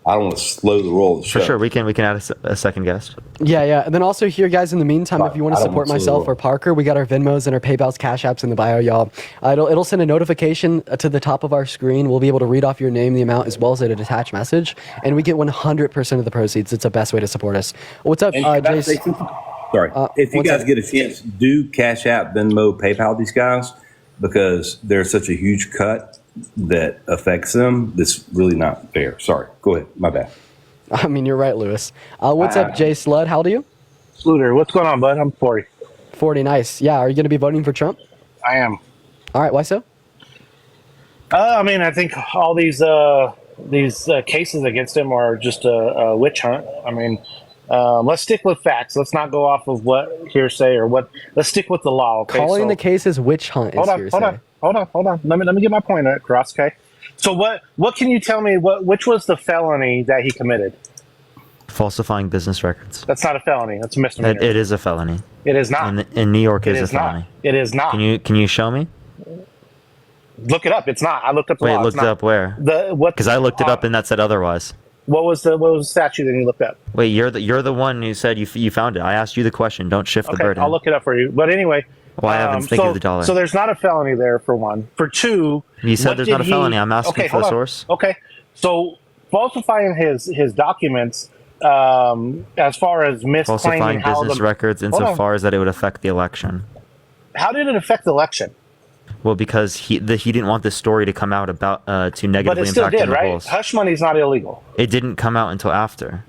I don't want to slow the roll of the show. For sure, we can add a second guest. Yeah. And then also here, guys, in the meantime, if you want to support myself or Parker, we got our Venmos and our PayPal's, Cash Apps in the bio, y'all. It'll send a notification to the top of our screen. We'll be able to read off your name, the amount, as well as a detached message. And we get 100% of the proceeds. It's the best way to support us. What's up, Jace? Sorry. If you guys get a chance, do Cash App, Venmo, PayPal these guys, because there's such a huge cut that affects them. That's really not fair. Sorry. Go ahead. My bad. I mean, you're right, Lewis. What's up, Jay Slud? How old are you? Sluder, what's going on, bud? I'm 40. 40, nice. Yeah, are you going to be voting for Trump? I am. All right, why so? I mean, I think all these cases against him are just a witch hunt. I mean, let's stick with facts. Let's not go off of what hearsay or what. Let's stick with the law. Okay? Calling the cases witch hunt is hearsay. Hold on. Let me get my point across. Okay. So what can you tell me? Which was the felony that he committed? Falsifying business records. That's not a felony. That's a misdemeanor. It is a felony. It is not. In New York, it is a felony. It is not. Can you show me? Look it up. It's not. I looked up the law. Wait, looked it up where? Because I looked it up and that said otherwise. What was the statute that you looked up? Wait, you're the one who said you found it. I asked you the question. Don't shift the burden. I'll look it up for you. But anyway. Well, I haven't thinking of the dollar. So there's not a felony there, for one. For two, you said there's not a felony. I'm asking for the source. Okay, so falsifying his documents, as far as misclaiming falsifying business records insofar as that it would affect the election. How did it affect the election? Well, because he didn't want this story to come out about to negatively impact the polls. Hush money is not illegal. It didn't come out until after.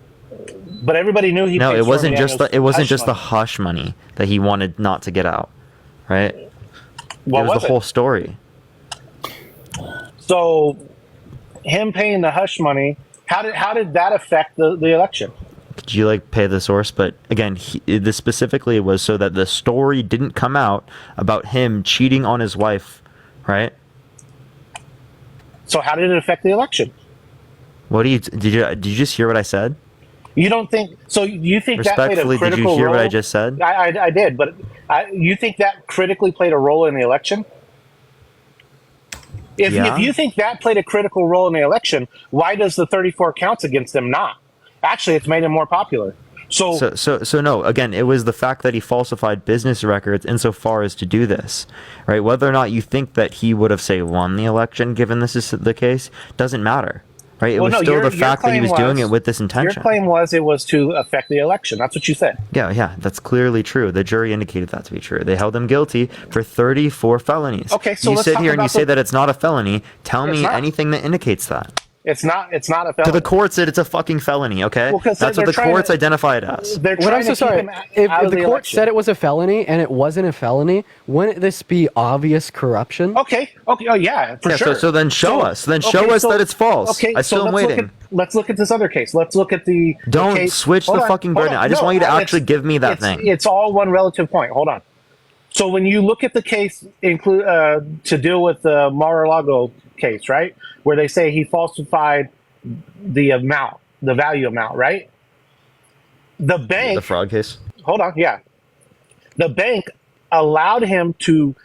But everybody knew he. No, it wasn't just the hush money that he wanted not to get out. Right? It was the whole story. So, him paying the hush money, how did that affect the election? Could you pay the source? But again, this specifically was so that the story didn't come out about him cheating on his wife, right? So how did it affect the election? What did you just hear what I said? You don't think so? You think that played a critical role? Did you hear what I just said? I did, but you think that critically played a role in the election? If you think that played a critical role in the election, why does the 34 counts against him not? Actually, it's made him more popular. So no. Again, it was the fact that he falsified business records insofar as to do this, right? Whether or not you think that he would have won the election, given this is the case, doesn't matter. Right? It was still the fact that he was doing it with this intention. Your claim was it was to affect the election. That's what you said. Yeah, that's clearly true. The jury indicated that to be true. They held him guilty for 34 felonies. Okay, so you sit here and you say that it's not a felony. Tell me anything that indicates that. It's not a felony. To the court said it's a fucking felony, okay? Well, that's what the courts identify it as. What I'm so sorry. If the court said it was a felony and it wasn't a felony, wouldn't this be obvious corruption? Okay. Oh, yeah, for sure. So then show us. Then show us that it's false. Okay, I still am waiting. Let's look at this other case. Let's look at the Don't case. switch the fucking burden. I just want you to actually give me that thing. It's all one relative point. Hold on. So when you look at the case to deal with the Mar-a-Lago case, right, where they say he falsified the value amount, right? The bank. The fraud case. Hold on, yeah. The bank allowed him to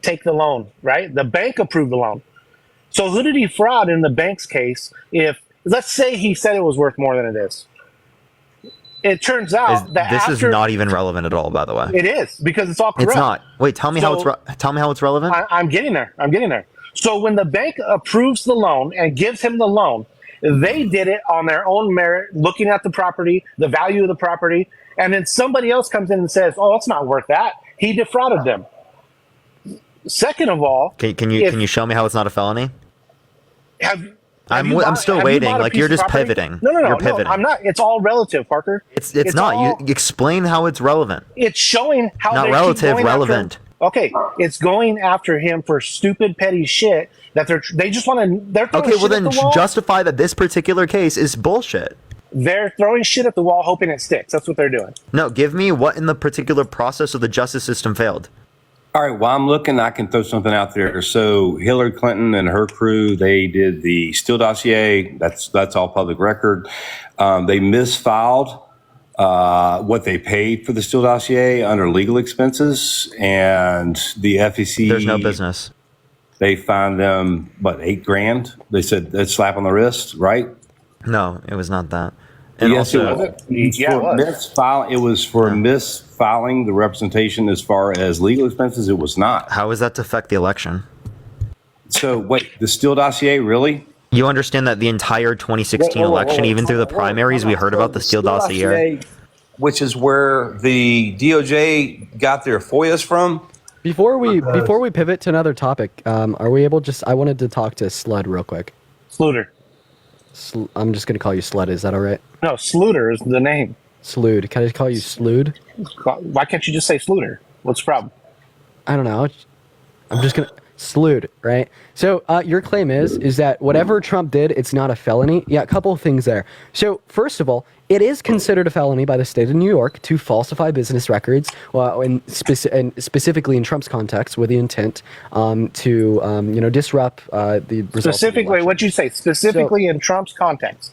take the loan, right? The bank approved the loan. So who did he fraud in the bank's case? If let's say he said it was worth more than it is. It turns out that this is not even relevant at all, by the way. It is because it's all corrupt. It's not. Wait, tell me how it's relevant. I'm getting there. So when the bank approves the loan and gives him the loan, they did it on their own merit, looking at the property, the value of the property, and then somebody else comes in and says, "Oh, it's not worth that." He defrauded them. Second of all, can you show me how it's not a felony? I'm still waiting. Like you're just pivoting. No. You're pivoting. No, I'm not. It's all relative, Parker. It's not. You explain how it's relevant. It's showing how not they relative, keep going relevant. Okay, it's going after him for stupid, petty shit that they just want to. They're throwing okay. Well, shit then at the wall. justify that this particular case is bullshit. They're throwing shit at the wall, hoping it sticks. That's what they're doing. No, give me what in the particular process of the justice system failed. All right, while I'm looking, I can throw something out there. So Hillary Clinton and her crew, they did the Steele dossier. That's all public record. They misfiled what they paid for the Steele dossier under legal expenses, and the FEC. There's no business. They fined them, $8,000? They said that's slap on the wrist, right? No, it was not that. And yes, also, it was for misfiling the representation as far as legal expenses. It was not. How is that to affect the election? So wait, the Steele dossier, really? You understand that the entire 2016 election, even through the primaries, we heard about the Steele dossier, which is where the DOJ got their FOIAs from. Before we pivot to another topic, are we able? I wanted to talk to Slud real quick. Sluder. I'm just gonna call you Slud. Is that all right? No, Sluder is the name. Slude. Can I call you Slude? Why can't you just say Sluder? What's the problem? I don't know. I'm just gonna Slude, right? So your claim is that whatever Trump did, it's not a felony. Yeah, a couple of things there. So first of all, it is considered a felony by the state of New York to falsify business records, and specifically in Trump's context, with the intent to disrupt the results. Specifically, what'd you say? Specifically in Trump's context.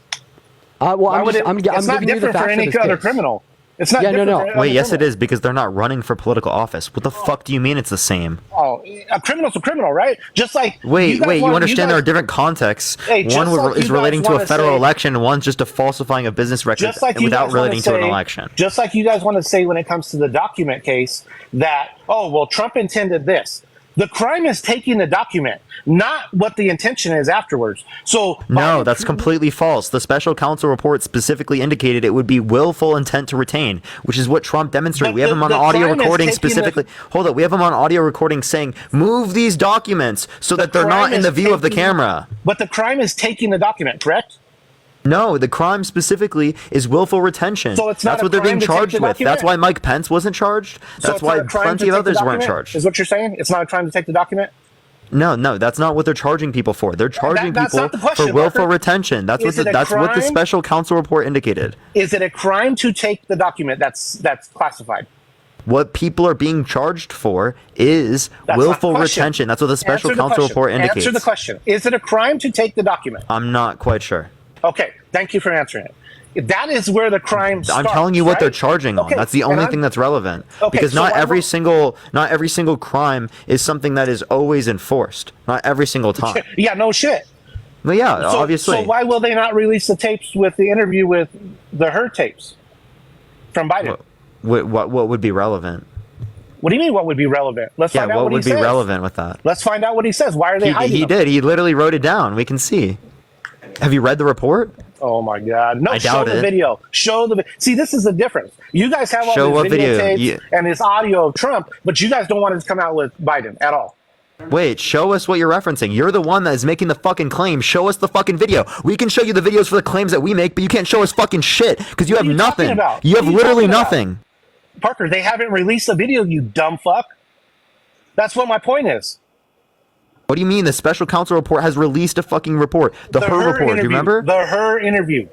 It's not different for any other criminal. It's not. Yeah, no. Wait, yes, it is, because they're not running for political office. What the fuck do you mean it's the same? Oh, a criminal's a criminal, right? Just like you understand there are different contexts. One is relating to a federal election, and one's just a falsifying of business records without relating to an election. Just like you guys want to say when it comes to the document case that, Trump intended this. The crime is taking the document, not what the intention is afterwards. So no, that's completely false. The special counsel report specifically indicated it would be willful intent to retain, which is what Trump demonstrated. We have him on audio recording specifically. Hold up, we have him on audio recording saying, "Move these documents so that they're not in the view of the camera." But the crime is taking the document, correct? No, the crime specifically is willful retention. So it's not That's what they're being charged with. That's why Mike Pence wasn't charged. That's why plenty of others weren't charged. Is what you're saying? It's not a crime to take the document? No, that's not what they're charging people for. They're charging people for willful retention. That's what the special counsel report indicated. Is it a crime to take the document that's classified? What people are being charged for is willful retention. That's what the special counsel report indicates. Answer the question. Is it a crime to take the document? I'm not quite sure. Okay, thank you for answering it. That is where the crime starts. I'm telling you what they're charging on. That's the only thing that's relevant. Because not every single crime is something that is always enforced. Not every single time. Yeah, no shit. Well, yeah, obviously. So why will they not release the tapes with the interview with her tapes from Biden? What would be relevant? What do you mean? What would be relevant? Let's find out what he says. What would be relevant with that? Let's find out what he says. Why are they hiding? He did. He literally wrote it down. We can see. Have you read the report? Oh my God! No, I doubt show the video. See, this is the difference. You guys have all these videotapes and this audio of Trump, but you guys don't want it to come out with Biden at all. Wait, show us what you're referencing. You're the one that is making the fucking claim. Show us the fucking video. We can show you the videos for the claims that we make, but you can't show us fucking shit because you have nothing. You have literally nothing. Parker, they haven't released the video, you dumb fuck. That's what my point is. What do you mean? The special counsel report has released a fucking report. The her report, interview. Do you remember? The her interview.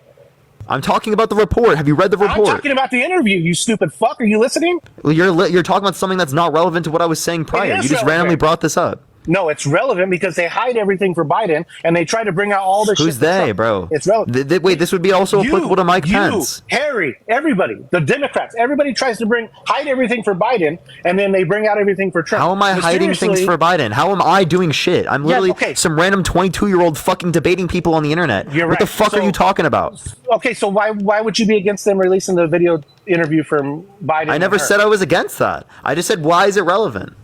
I'm talking about the report. Have you read the report? I'm talking about the interview, you stupid fuck. Are you listening? Well, you're talking about something that's not relevant to what I was saying prior. You just randomly brought this up. No, it's relevant because they hide everything for Biden and they try to bring out all the shit. Who's they, bro? It's relevant. Wait, this would be also applicable to Mike Pence. Harry, everybody, the Democrats, everybody tries to hide everything for Biden, and then they bring out everything for Trump. How am I hiding things for Biden? How am I doing shit? I'm literally some random 22-year-old fucking debating people on the internet. You're what the fuck are you talking about? Okay, so why would you be against them releasing the video interview from Biden? I never said I was against that. I just said, why is it relevant?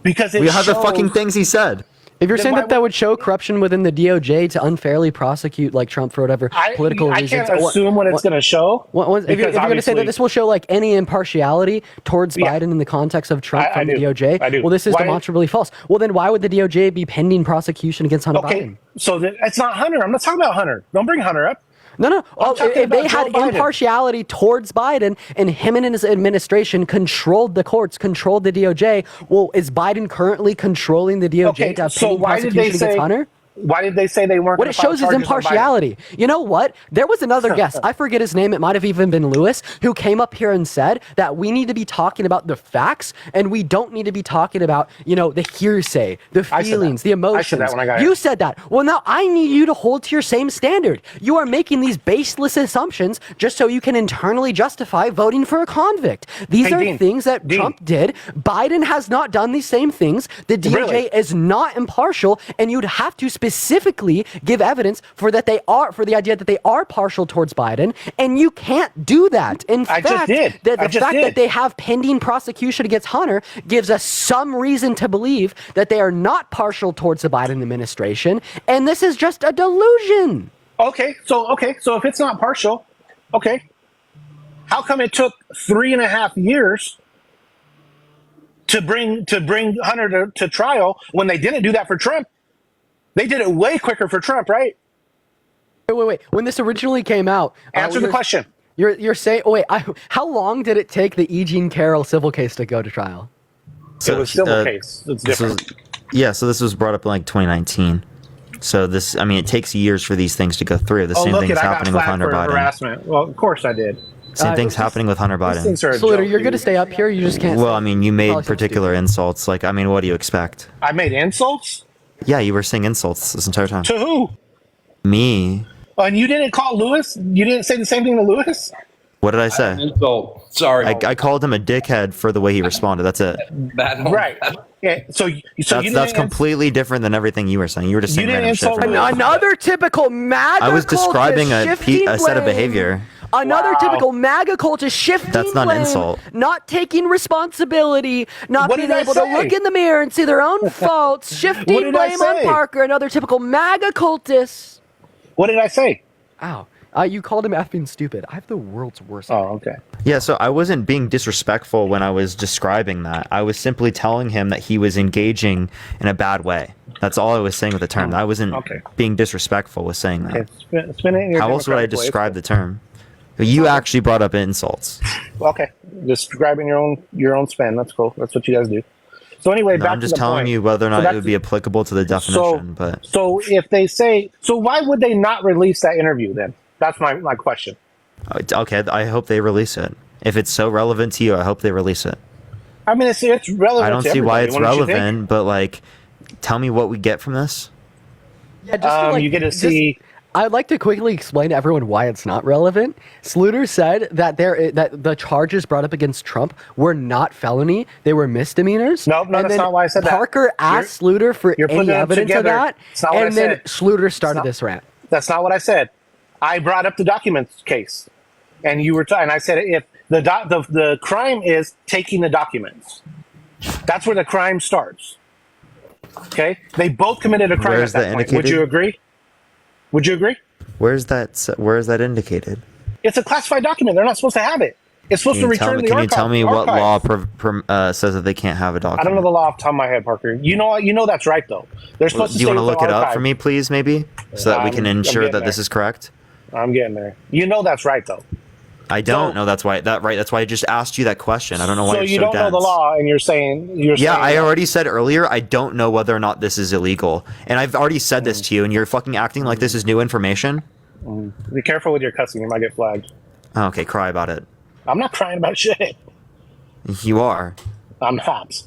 Because we have the fucking things he said. If you're saying that would show corruption within the DOJ to unfairly prosecute like Trump for whatever political reasons, I can't assume what it's going to show. If you're going to say that this will show like any impartiality towards Biden in the context of Trump from the DOJ, well, this is demonstrably false. Well, then why would the DOJ be pending prosecution against Hunter Biden? So it's not Hunter. I'm not talking about Hunter. Don't bring Hunter up. No. If they had impartiality towards Biden and him and his administration controlled the courts, controlled the DOJ, well, is Biden currently controlling the DOJ to have pending prosecution against Hunter? Why did they say they weren't? What it shows is impartiality. You know what? There was another guest. I forget his name. It might have even been Lewis, who came up here and said that we need to be talking about the facts and we don't need to be talking about, the hearsay, the feelings, the emotions. I said that when I got You said that. Well, now I need you to hold to your same standard. You are making these baseless assumptions just so you can internally justify voting for a convict. These are things that Trump did. Biden has not done these same things. The DOJ is not impartial, and you'd have to specifically give evidence for the idea that they are partial towards Biden, and you can't do that. In fact, the fact that they have pending prosecution against Hunter gives us some reason to believe that they are not partial towards the Biden administration, and this is just a delusion. Okay, so if it's not partial, how come it took 3.5 years to bring Hunter to trial when they didn't do that for Trump? They did it way quicker for Trump, right? Wait. When this originally came out, answer the question. You're saying, how long did it take the E. Jean Carroll civil case to go to trial? So it was civil case. It's different. So this was brought up in like 2019. So it takes years for these things to go through. The same thing's happening with Hunter Biden. Harassment. Well, of course I did. Same thing's happening with Hunter Biden. Sluter, you're going to stay up here. You just can't. Well, you made particular insults. What do you expect? I made insults? Yeah, you were saying insults this entire time. To who? Me. Oh, and you didn't call Lewis? You didn't say the same thing to Lewis? What did I say? Insult. Sorry. I called him a dickhead for the way he responded. That's it. Right. Yeah. So that's completely different than everything you were saying. You were just saying random shit. Another typical MAGA. I was describing a set of behavior. Another typical MAGA culture shifting. That's not an insult. Not taking responsibility, not being able to look in the mirror and see their own faults, shifting blame on Parker. Another typical MAGA cultist. What did I say? Ow. You called him effing stupid. I have the world's worst. Oh, okay. Yeah, so I wasn't being disrespectful when I was describing that. I was simply telling him that he was engaging in a bad way. That's all I was saying with the term. I wasn't being disrespectful with saying that. Okay. How else would I describe the term? You actually brought up insults. Okay, describing your own spin. That's cool. That's what you guys do. So anyway, back I'm just to the telling point. you whether or not it would be applicable to the definition. So if they say, so why would they not release that interview then? That's my question. Okay, I hope they release it. If it's so relevant to you, I hope they release it. It's relevant. I don't see why it's relevant, but tell me what we get from this. Yeah, you get to see. I'd like to quickly explain to everyone why it's not relevant. Sluter said that that the charges brought up against Trump were not felony; they were misdemeanors. No, that's not why I said that. Parker asked Sluter for any evidence of that, and then Sluter started this rant. That's not what I said. I brought up the documents case, and you were and I said if the crime is taking the documents, that's where the crime starts. Okay, they both committed a crime at that point. Would you agree? Would you agree? Where is that indicated? It's a classified document. They're not supposed to have it. It's supposed to return to the archive. Can you tell me what law says that they can't have a document? I don't know the law off the top of my head, Parker. You know that's right though. They're supposed to. Do you want to look it up for me, please, maybe, so that we can ensure that this is correct? I'm getting there. You know that's right though. I don't know that's why I just asked you that question. I don't know why you're so you don't know the law, and you're saying. I already said earlier I don't know whether or not this is illegal, and I've already said this to you, and you're fucking acting like this is new information. Be careful with your cussing; you might get flagged. Okay, cry about it. I'm not crying about shit. You are. I'm not.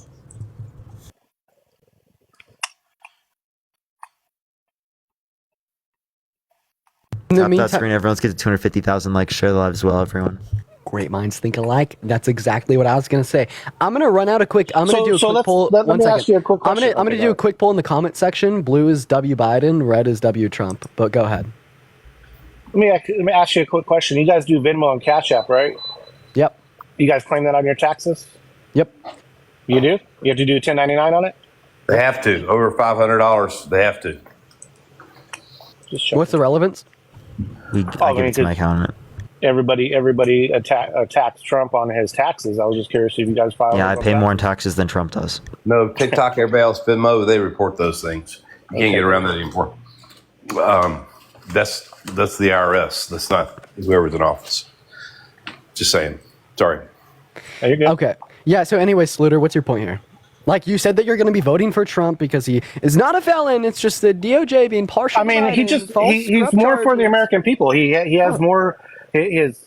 In the Tap that meantime, screen. Everyone's get to 250,000 likes. Share the live as well, everyone. great minds think alike. That's exactly what I was gonna say. I'm gonna run out a quick. I'm gonna do a quick let's- poll. let One me second. ask you a quick question. I'm gonna Okay, do go a quick poll in the comment section. Blue is W Biden, red is W Trump. But go ahead. Let me ask you a quick question. You guys do Venmo and Cash App, right? Yep. You guys claim that on your taxes? Yep. You do? You have to do 1099 on it? They have to. Over $500, they have to. Just checking. What's the relevance? I give it to my accountant. Everybody attacks Trump on his taxes. I was just curious if you guys file. Yeah, I on pay that. more in taxes than Trump does. No, TikTok, everybody else, Venmo, they report those things. You can't get around that anymore. That's the IRS. That's not whoever's in office. Just saying. Sorry. Are you good? Okay. Yeah. So anyway, Sluter, what's your point here? Like you said that you're going to be voting for Trump because he is not a felon. It's just the DOJ being partial. I mean, he's more for the American people. He has more his.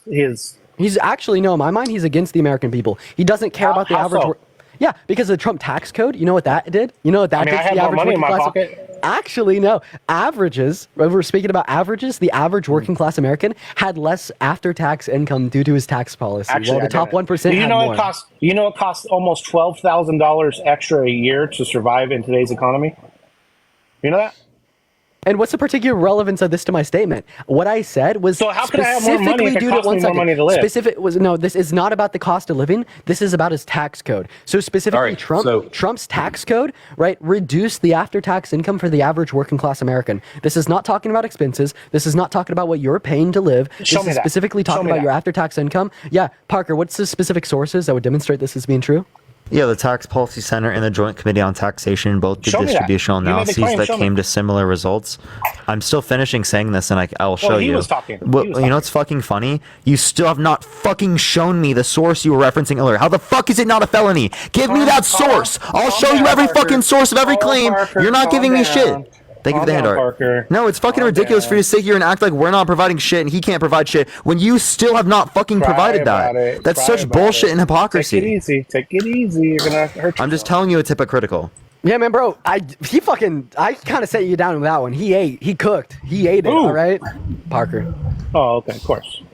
He's actually, no, in my mind, he's against the American people. He doesn't care about the how average. so? Yeah, because of the Trump tax code. You know what that did? You know what that I mean, did I to have the more average money in working my class? pocket. Actually, no. Averages. We're speaking about averages. The average working class American had less after-tax income due to his tax policy. Actually, while the top 1% You had know more. it costs almost $12,000 extra a year to survive in today's economy. You know that? And what's the particular relevance of this to my statement? What I said was So how could I have more money if it due costs one me more second. money to live? This is not about the cost of living. This is about his tax code. So specifically, All right, Trump's tax code, right, reduced the after-tax income for the average working class American. This is not talking about expenses. This is not talking about what you're paying to live. Show This me is that. specifically Show talking me about that. your after-tax income. Yeah, Parker, what's the specific sources that would demonstrate this as being true? Yeah, the Tax Policy Center and the Joint Committee on Taxation both did Show me that. distributional You made the analyses claim, that show me. came to similar results. I'm still finishing saying this, and I'll show he you. was talking. He Well, was you talking. know what's fucking funny? You still have not fucking shown me the source you were referencing earlier. How the fuck is it not a felony? Give me that source. I'll show you every fucking source of every claim. You're not giving me shit. Thank you for the hand art. Parker. No, it's fucking Calm ridiculous for down. you to sit here and act like we're not providing shit and he can't provide shit when you still have not fucking provided that. That's such bullshit and hypocrisy. Take it easy. Take it easy. You're gonna hurt yourself. I'm just telling you it's hypocritical. Yeah, man, bro. I kind of set you down with that one. He ate. He cooked. He ate it. Ooh. All right, Parker. Oh, okay, of course. You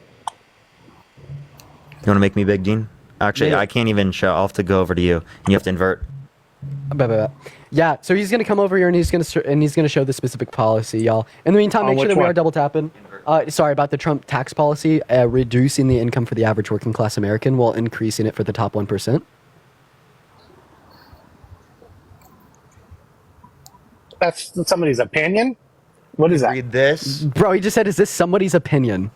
want to make me Big Dean? Actually, Yeah. I can't even show. I'll have to go over to you, and you have to invert. Yeah, so he's gonna come over here and he's gonna show the specific policy, y'all. In the meantime, make sure which that we one? are double tapping. Sorry about the Trump tax policy, reducing the income for the average working class American while increasing it for the top 1%. That's somebody's opinion. What is that? Read this. Bro, he just said, "Is this somebody's opinion?"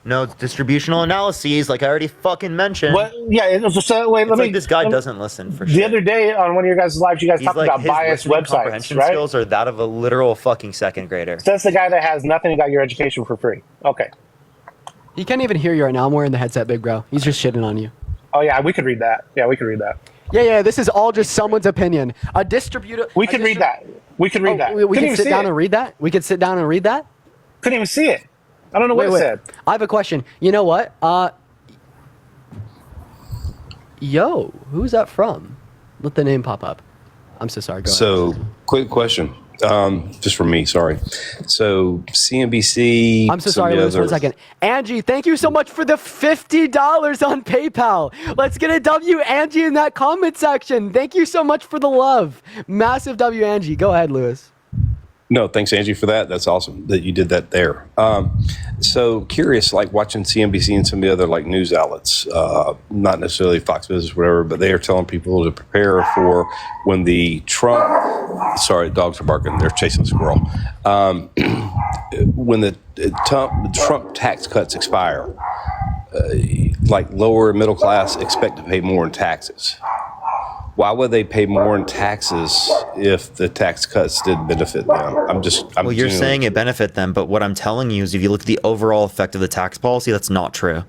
No, it's distributional analyses, like I already fucking mentioned. What? Yeah. So wait. It's Let like me. this guy let me- doesn't listen for The shit. other day on one of your guys' lives, you guys He's talked like about his biased listening websites, comprehension right? skills are that of a literal fucking second grader. So that's the guy that has nothing and got your education for free. Okay. He can't even hear you right now. I'm wearing the headset, big bro. He's just shitting on you. Oh yeah, we could read that. Yeah, we could read that. Yeah. This is all just someone's opinion. A distributor. We could read that. We could read that. We Couldn't can even sit see down it. and read that. We could sit down and read that. Couldn't even see it. I don't know what it said. I have a question. You know what? Yo, who's that from? Let the name pop up. I'm so sorry. Go ahead. So, quick question, just for me. Sorry. So, CNBC. I'm so some sorry, of the Lewis. 1 other- second. Angie, thank you so much for the $50 on PayPal. Let's get a W, Angie, in that comment section. Thank you so much for the love. Massive W, Angie. Go ahead, Lewis. No, thanks, Angie, for that. That's awesome that you did that there. So curious, like watching CNBC and some of the other like news outlets, not necessarily Fox Business, whatever, but they are telling people to prepare for when the Trump. Sorry, dogs are barking. They're chasing a squirrel. When the Trump tax cuts expire, like lower middle class expect to pay more in taxes. Why would they pay more in taxes if the tax cuts did benefit them? Well, you're saying it benefit them, but what I'm telling you is if you look at the overall effect of the tax policy, that's not true.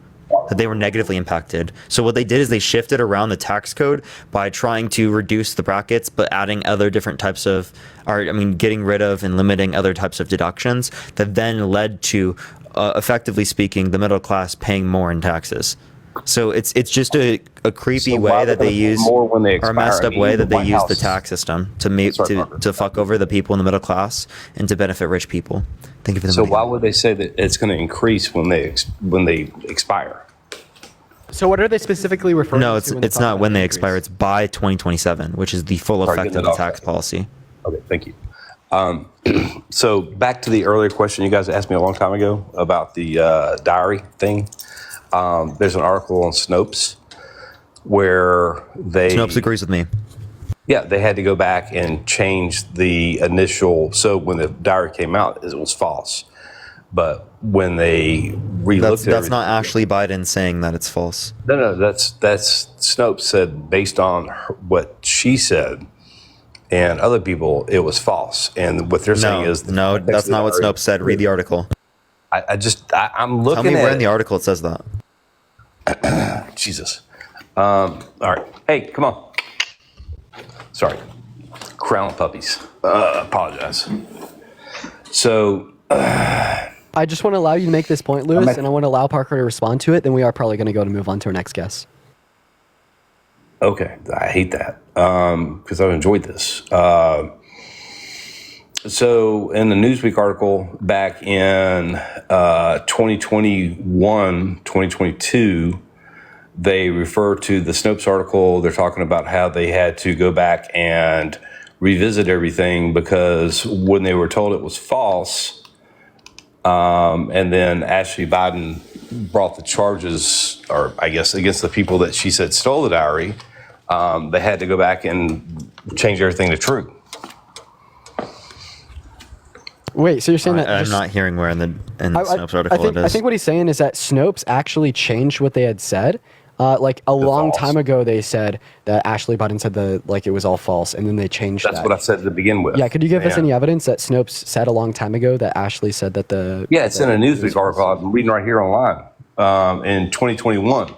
That they were negatively impacted. So what they did is they shifted around the tax code by trying to reduce the brackets, but adding other different types of, getting rid of and limiting other types of deductions that then led to, effectively speaking, the middle class paying more in taxes. So it's just a creepy So why way would that they they use, more when they or a expire? messed I up mean, way the that they White use the House- tax system to make Sorry, Parker. to fuck over the people in the middle class and to benefit rich people. Thank you for the So money. why would they say that it's going to increase when they expire? So what are they specifically referring No, to? it's not when they expire. It's by 2027, which is the full Sorry, effect getting of the it off tax that. policy. Okay, thank you. So back to the earlier question you guys asked me a long time ago about the diary thing. There's an article on Snopes where Snopes agrees with me. Yeah, they had to go back and change the initial. So when the diary came out, it was false. But when they relooked at That's not Ashley Biden saying that it's false. No, that's Snopes said based on what she said and other people, it was false. And what they're saying is no, that's not what Snopes said. Read the article. I'm looking Tell me at where in the article it says that. Jesus. All right. Hey, come on. Sorry. Crown puppies. Apologize. So I just want to allow you to make this point, Lewis, and I want to allow Parker to respond to it. Then we are probably going to go to move on to our next guest. okay, I hate that because I've enjoyed this. So in the Newsweek article back in 2021, 2022, they refer to the Snopes article. They're talking about how they had to go back and revisit everything because when they were told it was false, and then Ashley Biden brought the charges, or I guess against the people that she said stole the diary, they had to go back and change everything to true. Wait, so you're saying that I'm not hearing where in the Snopes article it is. I think what he's saying is that Snopes actually changed what they had said. Like a long time ago, they said that Ashley Biden said it was all false, and then they changed that. That's what I said to begin with. Yeah, could you give us any evidence that Snopes said a long time ago that Ashley said that the... Yeah, it's in a Newsweek article I'm reading right here online in 2021.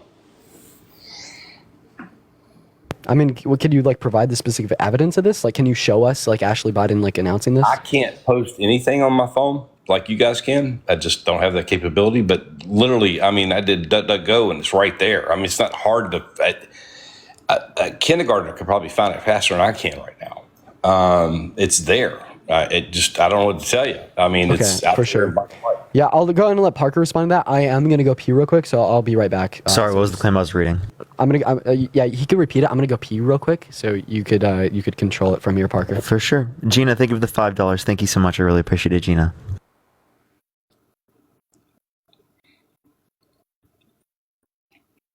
I mean, could you provide the specific evidence of this? Can you show us Ashley Biden announcing this? I can't post anything on my phone like you guys can. I just don't have that capability. But literally, I mean, I did DuckDuckGo and it's right there. I mean, it's not hard to. A kindergartner could probably find it faster than I can right now. It's there. I don't know what to tell you. I mean, it's out for there sure. in black and white. Yeah, I'll go ahead and let Parker respond to that. I am gonna go pee real quick, so I'll be right back. Sorry, what was the claim I was reading? Yeah, he could repeat it. I'm gonna go pee real quick, so you could control it from your Parker. For sure. Gina, thank you for the $5. Thank you so much. I really appreciate it, Gina.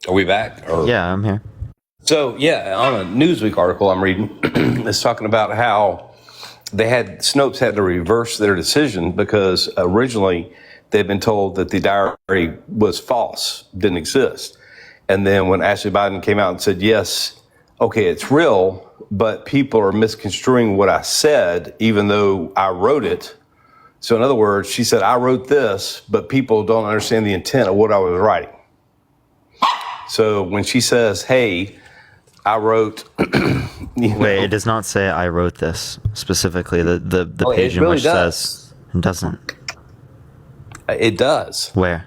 Are we back? Yeah, I'm here. So yeah, on a Newsweek article I'm reading, it's talking about how Snopes had to reverse their decision because originally they'd been told that the diary was false, didn't exist. And then when Ashley Biden came out and said, yes, okay, it's real, but people are misconstruing what I said, even though I wrote it. So in other words, she said, I wrote this, but people don't understand the intent of what I was writing. So when she says, hey, I wrote. Wait, it does not say I wrote this specifically. The page it really in which does. says it doesn't. It does. Where?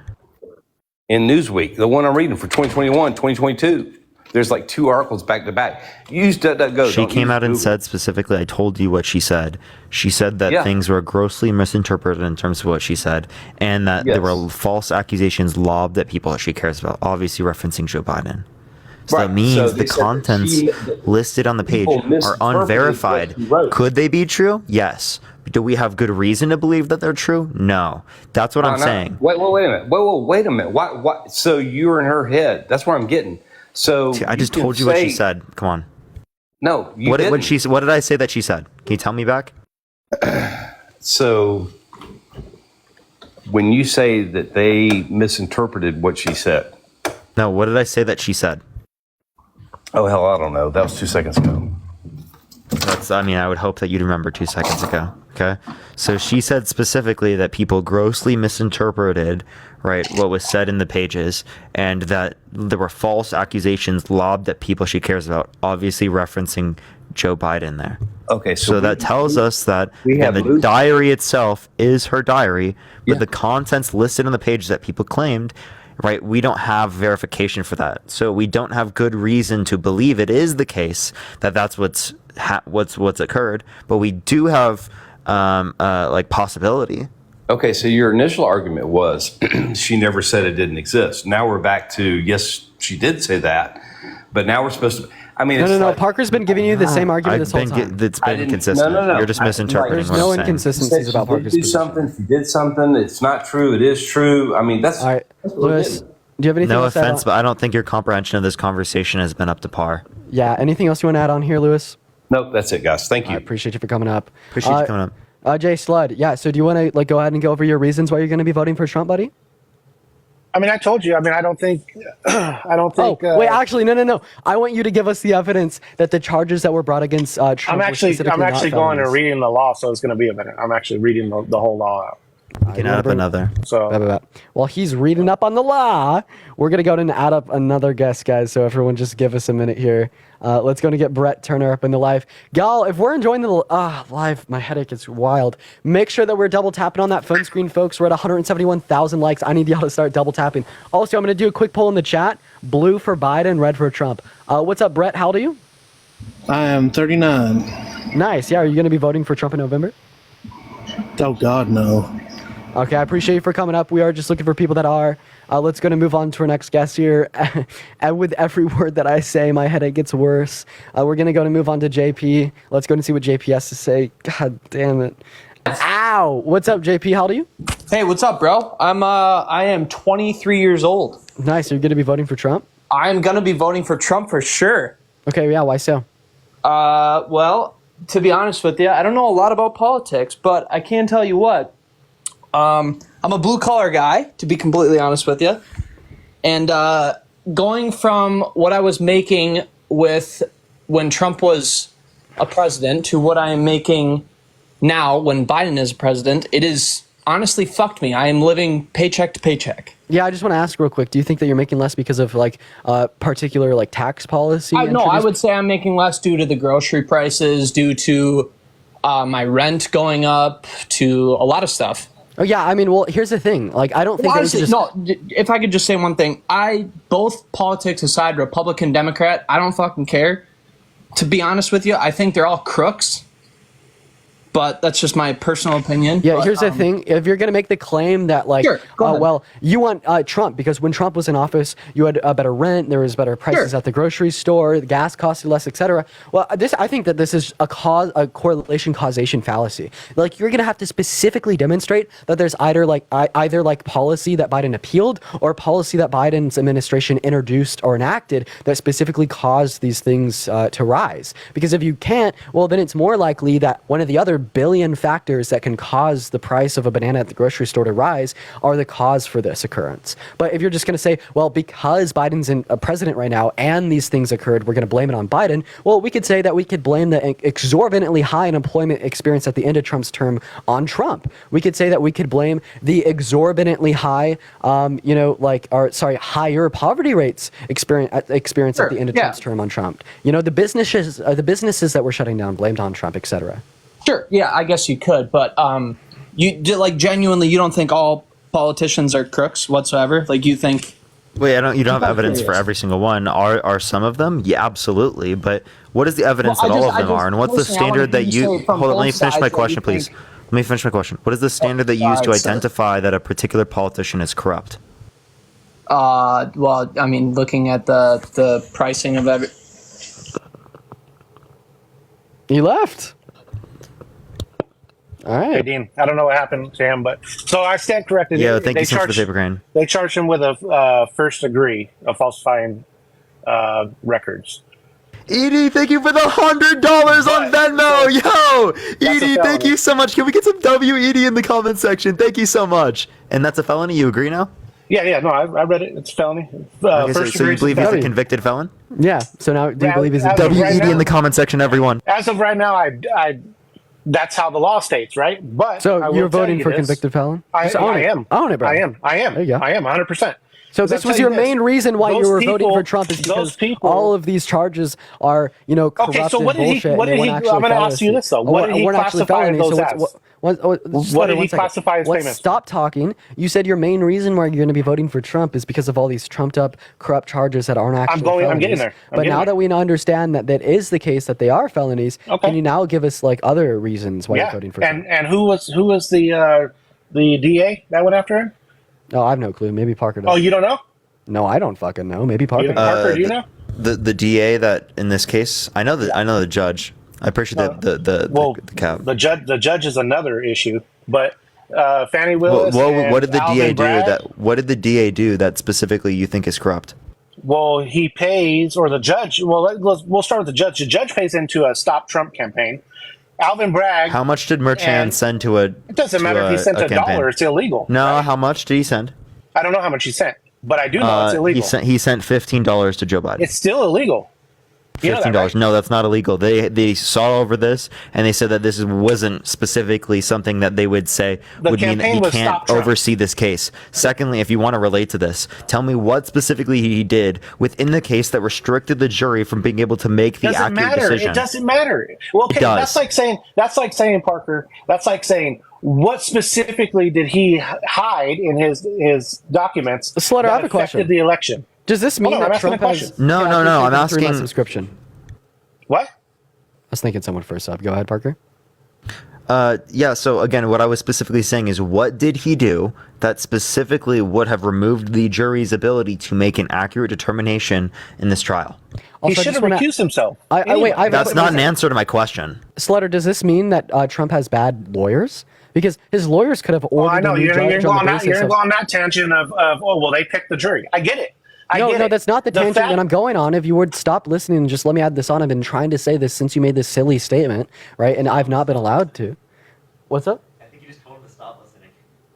In Newsweek, the one I'm reading for 2021, 2022. There's like two articles back to back. Use DuckDuckGo. She came out and said specifically, I told you what she said. She said that things were grossly misinterpreted in terms of what she said, and that there were false accusations lobbed at people that she cares about, obviously referencing Joe Biden. So that means the contents listed on the page are unverified. Could they be true? Yes. Do we have good reason to believe that they're true? No. That's what I'm saying. Wait a minute. Wait a minute. Why? So you're in her head. That's what I'm getting. So I just told you what she said. Come on. No, you what didn't. What did I say that she said? Can you tell me back? So when you say that they misinterpreted what she said. No, what did I say that she said? Oh, hell, I don't know. That was 2 seconds ago. I would hope that you'd remember 2 seconds ago. Okay. So she said specifically that people grossly misinterpreted, right, what was said in the pages, and that there were false accusations lobbed at people she cares about, obviously referencing Joe Biden there. Okay. So that tells us that the diary itself is her diary, but the contents listed on the page that people claimed right? We don't have verification for that, so we don't have good reason to believe it is the case that that's what's occurred. But we do have like possibility. Okay, so your initial argument was she never said it didn't exist. Now we're back to, yes, she did say that, but now we're supposed to. I mean, No. Parker's been giving you the same argument this whole time. It's been consistent. No. You're just misinterpreting. There's what no I'm saying. inconsistencies about Parker's do position. something. She did something. It's not true. It is true. I mean, that's All right, that's what we're Lewis, getting. do you have anything No else to add offense, on? but I don't think your comprehension of this conversation has been up to par. Yeah, anything else you want to add on here, Lewis? Nope, that's it, guys. Thank I you. appreciate you for coming up. Appreciate you coming up. Jay Slud, yeah, so do you want to like go ahead and go over your reasons why you're going to be voting for Trump, buddy? I mean, I told you. I mean, I don't think. Wait, actually, no. I want you to give us the evidence that the charges that were brought against Trump I'm were actually specifically not going and felonies. reading the law, so it's going to be a minute. I'm actually reading the whole law out. You can add up another. So While he's reading up on the law, we're going to go ahead and add up another guest, guys. So everyone just give us a minute here. Let's go and get Brett Turner up in the live. Gal, if we're enjoying the live, my headache is wild. Make sure that we're double tapping on that phone screen, folks. We're at 171,000 likes. I need y'all to start double tapping. Also, I'm going to do a quick poll in the chat. Blue for Biden, red for Trump. What's up, Brett? How old are you? I am 39. Nice. Yeah, are you going to be voting for Trump in November? Oh, God, no. Okay, I appreciate you for coming up. We are just looking for people that are. Let's go and move on to our next guest here. And with every word that I say, my headache gets worse. We're going to go and move on to JP. Let's go and see what JP has to say. God damn it. Ow! What's up, JP? How old are you? Hey, what's up, bro? I am 23 years old. Nice. You're going to be voting for Trump? I'm going to be voting for Trump for sure. Okay, yeah, why so? Well, to be honest with you, I don't know a lot about politics, but I can tell you what. I'm a blue-collar guy, to be completely honest with you. And going from what I was making with when Trump was a president to what I am making now when Biden is president, it is honestly fucked me. I am living paycheck to paycheck. Yeah, I just want to ask real quick. Do you think that you're making less because of like particular like tax policy? No, I would say I'm making less due to the grocery prices, due to my rent going up, to a lot of stuff. Oh yeah, I mean, well, here's the thing. Like, I don't think that we should just... No, if I could just say one thing, both politics aside, Republican, Democrat, I don't fucking care. To be honest with you, I think they're all crooks. But that's just my personal opinion. Yeah, but, here's the thing. If you're going to make the claim that, like, Sure, go ahead. well, you want Trump because when Trump was in office, you had better rent, there was better prices Sure. at the grocery store, the gas costed less, etc. Well, I think that this is a correlation causation fallacy. Like, you're going to have to specifically demonstrate that there's either like policy that Biden appealed or policy that Biden's administration introduced or enacted that specifically caused these things to rise. Because if you can't, well, then it's more likely that one of the other billion factors that can cause the price of a banana at the grocery store to rise are the cause for this occurrence. But if you're just going to say, well, because Biden's a president right now and these things occurred, we're going to blame it on Biden. Well, we could say that we could blame the exorbitantly high unemployment experience at the end of Trump's term on Trump. We could say that we could blame the exorbitantly high, higher poverty rates experience at the end of Trump's term on Trump. You know, the businesses that were shutting down blamed on Trump, etc. Sure, yeah, I guess you could, but genuinely, you don't think all politicians are crooks whatsoever? Like, you think? Wait, you don't have evidence for every single one. Are some of them? Yeah, absolutely. But what is the evidence that all of them are? And what's the standard that you? Hold on, let me finish my question, please. Let me finish my question. What is the standard that you use to identify that a particular politician is corrupt? Well, I mean, looking at the pricing of every. He left. All right. Hey, Dean, I don't know what happened to him, but so I stand corrected. Yeah, thank you so much for the paper crane. They charged him with a first degree of falsifying records. Edie, thank you for the $100 on Venmo. Yo, Edie, thank you so much. Can we get some Edie in the comment section? Thank you so much. And that's a felony. You agree now? Yeah. No, I read it. It's a felony. Okay, so you believe he's a convicted felon? Yeah. So now, do you believe he's a Edie in the comment section, everyone? As of right now, I that's how the law states, right? But so you're voting for convicted felon? I am. Own it, bro. I am. There you go. I am 100%. So 'Cause this I'll was tell your you this, main reason why you those were voting people- for Trump is those because people- all of these charges are, corrupt Okay, so what and did he? bullshit. What and did they he? weren't I'm actually going to ask you felonies. this though. Oh, What did he weren't actually classify felonies. those So as? what, What did he classify as payments? Stop talking. You said your main reason why you're going to be voting for Trump is because of all these trumped up, corrupt charges that aren't actually felonies. I'm getting there. But now that we understand that that is the case, that they are felonies, Okay. can you now give us like other reasons why you're voting for Trump? and who was the DA that went after him? No, I have no clue. Maybe Parker does. Oh, you don't know? No, I don't fucking know. Maybe Parker. You, does. Parker, do you know? The DA that in this case, I know the judge. I appreciate the cap. The judge is another issue, but Fannie Well, Willis. and what did the DA Alvin Bragg, do that? What did the DA do that specifically you think is corrupt? Well, he pays, or the judge. Well, we'll start with the judge. The judge pays into a Stop Trump campaign. Alvin Bragg. How much did Merchan and send to a? It doesn't matter if he sent a campaign? dollar; it's illegal. No, right? how much did he send? I don't know how much he sent, but I do know it's illegal. He sent $15 to Joe Biden. It's still illegal. You know that, $15. right? No, that's not illegal. They saw over this and they said that this wasn't specifically something that they would say The would mean that campaign he was can't Stop Trump. oversee this case. Secondly, if you want to relate to this, tell me what specifically he did within the case that restricted the jury from being able to make the Doesn't accurate matter. decision. It doesn't matter. Well, okay, It does. that's like saying Parker. That's like saying what specifically did he hide in his documents? Slutter, I have a that question. affected the election. Does this mean Hold on, I'm that asking Trump a question. has? No, no, no, I'm I appreciate the 3 month asking- subscription. What? I was thinking someone first up. Go ahead, Parker. Yeah, so again, what I was specifically saying is what did he do that specifically would have removed the jury's ability to make an accurate determination in this trial? He Also, I should just have wanna- recused himself. Wait, That's not an answer to my question. Slutter, does this mean that Trump has bad lawyers? Because his lawyers could have Well, ordered I know a new you're judge going on the on that. You're basis going of... on that tangent of oh well, they picked the jury. I get it. I get No, it. that's not the tangent fact- that I'm going on. If you would stop listening and just let me add this on, I've been trying to say this since you made this silly statement, right? And I've not been allowed to. What's up? I think you just told him to stop listening.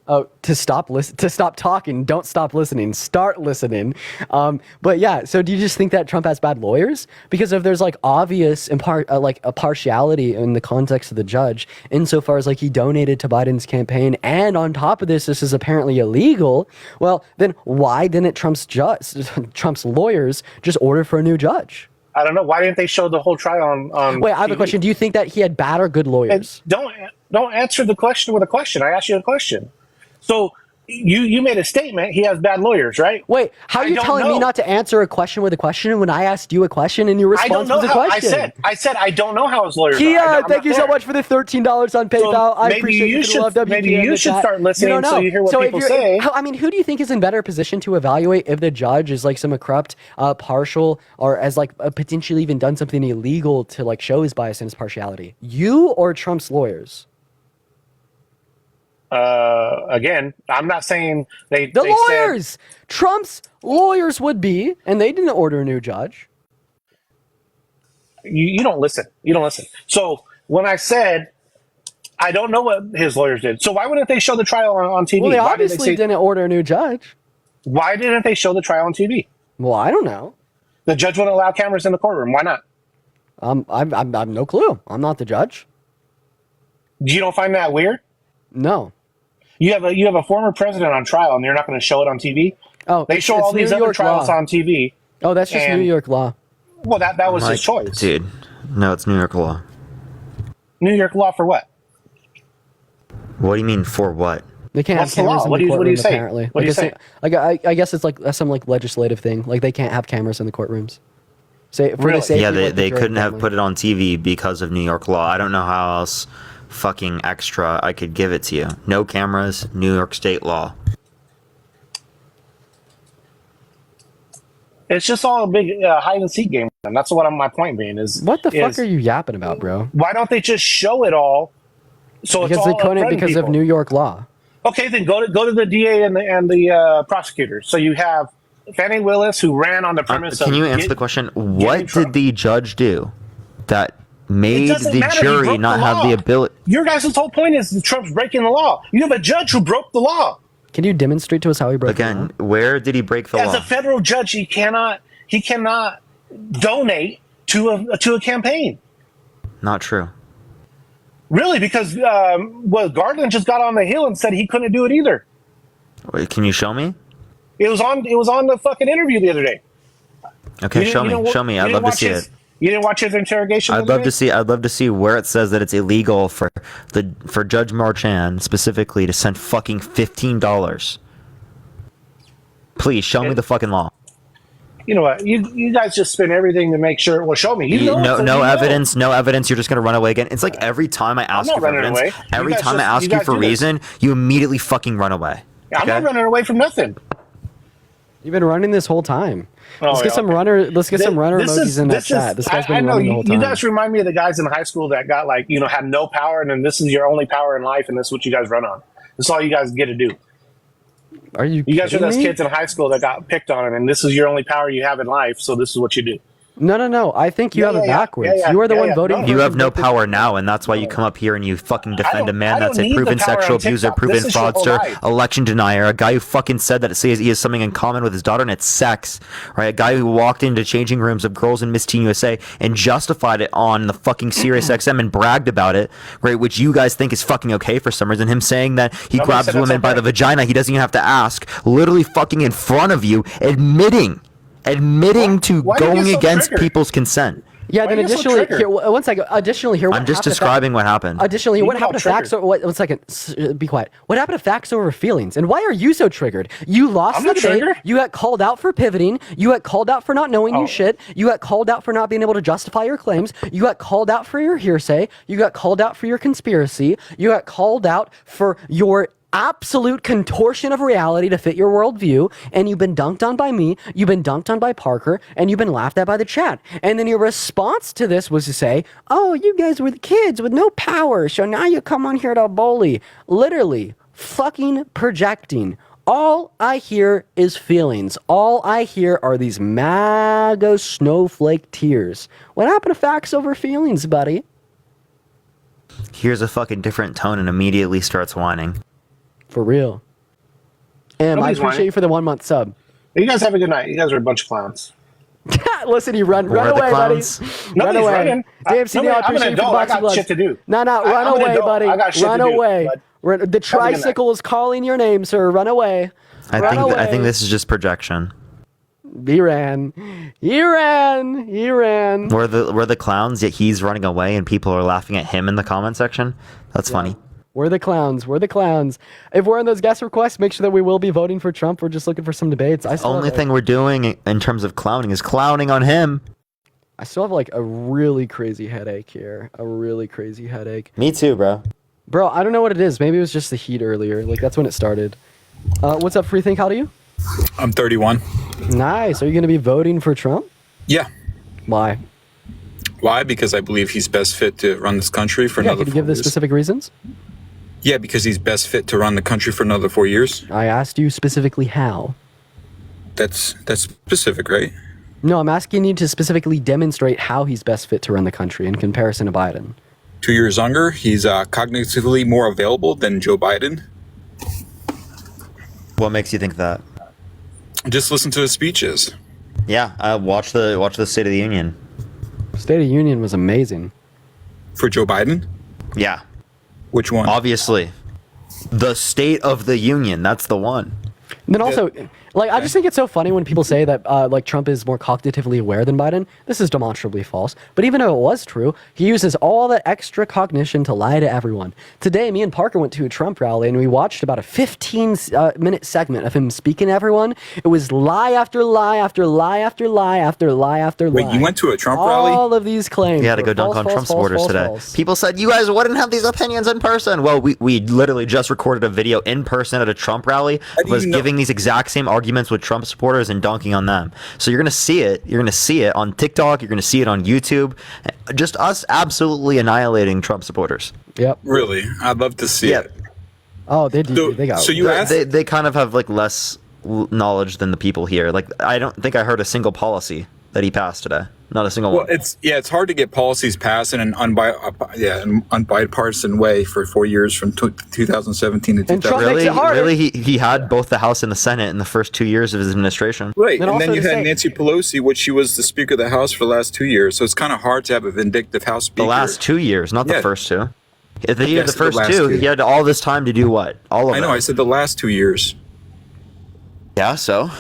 Oh, to stop talking. Don't stop listening. Start listening. But yeah, so do you just think that Trump has bad lawyers? Because if there's like obvious like a partiality in the context of the judge, insofar as like he donated to Biden's campaign, and on top of this, this is apparently illegal. Well, then why didn't Trump's lawyers just order for a new judge? I don't know. Why didn't they show the whole trial on? Wait, I have a TV? question. Do you think that he had bad or good lawyers? Don't answer the question with a question. I asked you a question. So you made a statement. He has bad lawyers, right? Wait, how are I you don't telling me know. not to answer a question with a question when I asked you a question and your I don't response know was a how. question? I said I don't know how his lawyers. are. Kia, I'm thank not you so there. much for the $13 on PayPal. I maybe appreciate you you. should- Love WPN maybe you in the should chat. start listening don't so know. you hear what if people you're- say. I mean, who do you think is in better position to evaluate if the judge is like some corrupt, partial, or as like potentially even done something illegal to like show his bias and his partiality? You or Trump's lawyers? Again, I'm not saying they. The they lawyers. Trump's lawyers would be, and they didn't order a new judge. You don't listen. You don't listen. So when I said I don't know what his lawyers did, so why wouldn't they show the trial on TV? Well, they Why did obviously didn't order a new judge. Why didn't they show the trial on TV? Well, I don't know. The judge wouldn't allow cameras in the courtroom. Why not? I've no clue. I'm not the judge. You don't find that weird? No. You have a former president on trial, and you're not going to show it on TV. Oh, They show all these New other York trials law. on TV. Oh, that's just New and- York law. Well, that was his choice. Dude, no, it's New York law. New York law for what? What do you mean for what? They can't What's have the law? cameras in What the do you courtroom, say? apparently. What do you say? I guess it's like some like legislative thing. Like they can't have cameras in the courtrooms. Say for Really? the safety Yeah, of, like, the they jury couldn't have family. put it on TV because of New York law. I don't know how else fucking extra I could give it to you. No cameras, New York state law. It's just all a big hide and seek game, and that's what my point being is. What the fuck is, are you yapping about, bro? Why don't they just show it all? So Because it's they all couldn't upfront because of people? New York law. Okay, then go to the DA and the prosecutor. So you have Fannie Willis who ran on the premise of. Can you answer the question? What Trump. did the judge do that made doesn't the matter, he jury broke not the have law. the ability? Your guys' whole point is that Trump's breaking the law. You have a judge who broke the law. Can you demonstrate to us how he broke the law? Again, where did he break the As law? a federal judge, he cannot donate to a campaign. Not true. Really, because Garland just got on the Hill and said he couldn't do it either. Wait, can you show me? It was on the fucking interview the other day. Okay, show me. I'd love to see it. You didn't watch his interrogation? I'd love to see where it says that it's illegal for Judge Marchand specifically to send fucking $15. Please show me the fucking law. You know what? You guys just spin everything to make sure. Well, show me. No evidence. No evidence. You're just gonna run away again. It's like every time I ask you for evidence, every time I ask you for reason, you immediately fucking run away. I'm not running away from nothing. You've been running this whole time. Let's get some runner emojis in that chat. This guy's been running the whole time. You guys remind me of the guys in high school that got had no power, and then this is your only power in life, and this is what you guys run on. This is all you guys get to do. Are you guys are those kids in high school that got picked on, and this is your only power you have in life, so this is what you do. No. I think you have it backwards. You are the one voting. You have no power now, and that's why you come up here and you fucking defend a man that's a proven sexual abuser, proven fraudster, election denier, a guy who fucking said that he has something in common with his daughter, and it's sex, right? A guy who walked into changing rooms of girls in Miss Teen USA and justified it on the fucking Sirius XM and bragged about it, right? Which you guys think is fucking okay for some reason. Him saying that he grabs women by the vagina, he doesn't even have to ask, literally fucking in front of you, admitting to going against people's consent. Yeah, then additionally, here, one second. Additionally, here, I'm just describing what happened. Additionally, what happened to facts? One second. Be quiet. What happened to facts over feelings? And why are you so triggered? You lost the debate. You got called out for pivoting. You got called out for not knowing you shit. You got called out for not being able to justify your claims. You got called out for your hearsay. You got called out for your conspiracy. You got called out for your absolute contortion of reality to fit your worldview, and you've been dunked on by me, you've been dunked on by Parker, and you've been laughed at by the chat. And then your response to this was to say, oh, you guys were the kids with no power, so now you come on here to bully. Literally fucking projecting. All I hear is feelings. All I hear are these MAGA snowflake tears. What happened to facts over feelings, buddy? Here's a fucking different tone and immediately starts whining. For real. I appreciate you for the 1 month sub. You guys have a good night. You guys are a bunch of clowns. Listen, you run away, buddy. Run away. Running. DMC, I appreciate you for boxing gloves. Shit to do. No, run away, buddy. Run away. The tricycle is calling your name, sir. Run away. I think this is just projection. He ran. We're the clowns, yet he's running away, and people are laughing at him in the comment section. That's funny. We're the clowns. If we're in those guest requests, make sure that we will be voting for Trump. We're just looking for some debates. The only thing we're doing in terms of clowning is clowning on him. I still have a really crazy headache here. Me too, bro. Bro, I don't know what it is. Maybe it was just the heat earlier. That's when it started. What's up, Freethink? How old are you? I'm 31. Nice. Are you going to be voting for Trump? Yeah. Why? Why? Because I believe he's best fit to run this country for another 4 years. Could you give the specific reasons? Yeah, because he's best fit to run the country for another 4 years. I asked you specifically how. That's specific, right? No, I'm asking you to specifically demonstrate how he's best fit to run the country in comparison to Biden. 2 years younger. He's cognitively more available than Joe Biden. What makes you think that? Just listen to his speeches. Yeah, watch the State of the Union. State of the Union was amazing. For Joe Biden? Yeah. Which one? Obviously. The State of the Union. That's the one. And then also, I just think it's so funny when people say that, Trump is more cognitively aware than Biden. This is demonstrably false. But even if it was true, he uses all that extra cognition to lie to everyone. Today, me and Parker went to a Trump rally, and we watched about a 15-minute segment of him speaking to everyone. It was lie after lie after lie after lie after lie after lie. Wait, you went to a Trump rally? All of these claims. You had to go dunk on Trump supporters today. People said, you guys wouldn't have these opinions in person. Well, we literally just recorded a video in person at a Trump rally. Was giving these exact same arguments with Trump supporters and dunking on them. So you're going to see it. You're going to see it on TikTok. You're going to see it on YouTube. Just us absolutely annihilating Trump supporters. Yep. Really? I'd love to see it. Oh, they do. They got so you asked? They kind of have less knowledge than the people here. I don't think I heard a single policy that he passed today. Not a single one. It's hard to get policies passed in an unbipartisan way for 4 years from 2017 to 2000. Really, he had both the House and the Senate in the first 2 years of his administration. Right, and then you had Nancy Pelosi, which she was the Speaker of the House for the last 2 years. So it's kind of hard to have a vindictive House Speaker. The last 2 years, not the first two. If he had the first last two, two. he had all this time to do what? All of it. I know. I said the last 2 years. Yeah, so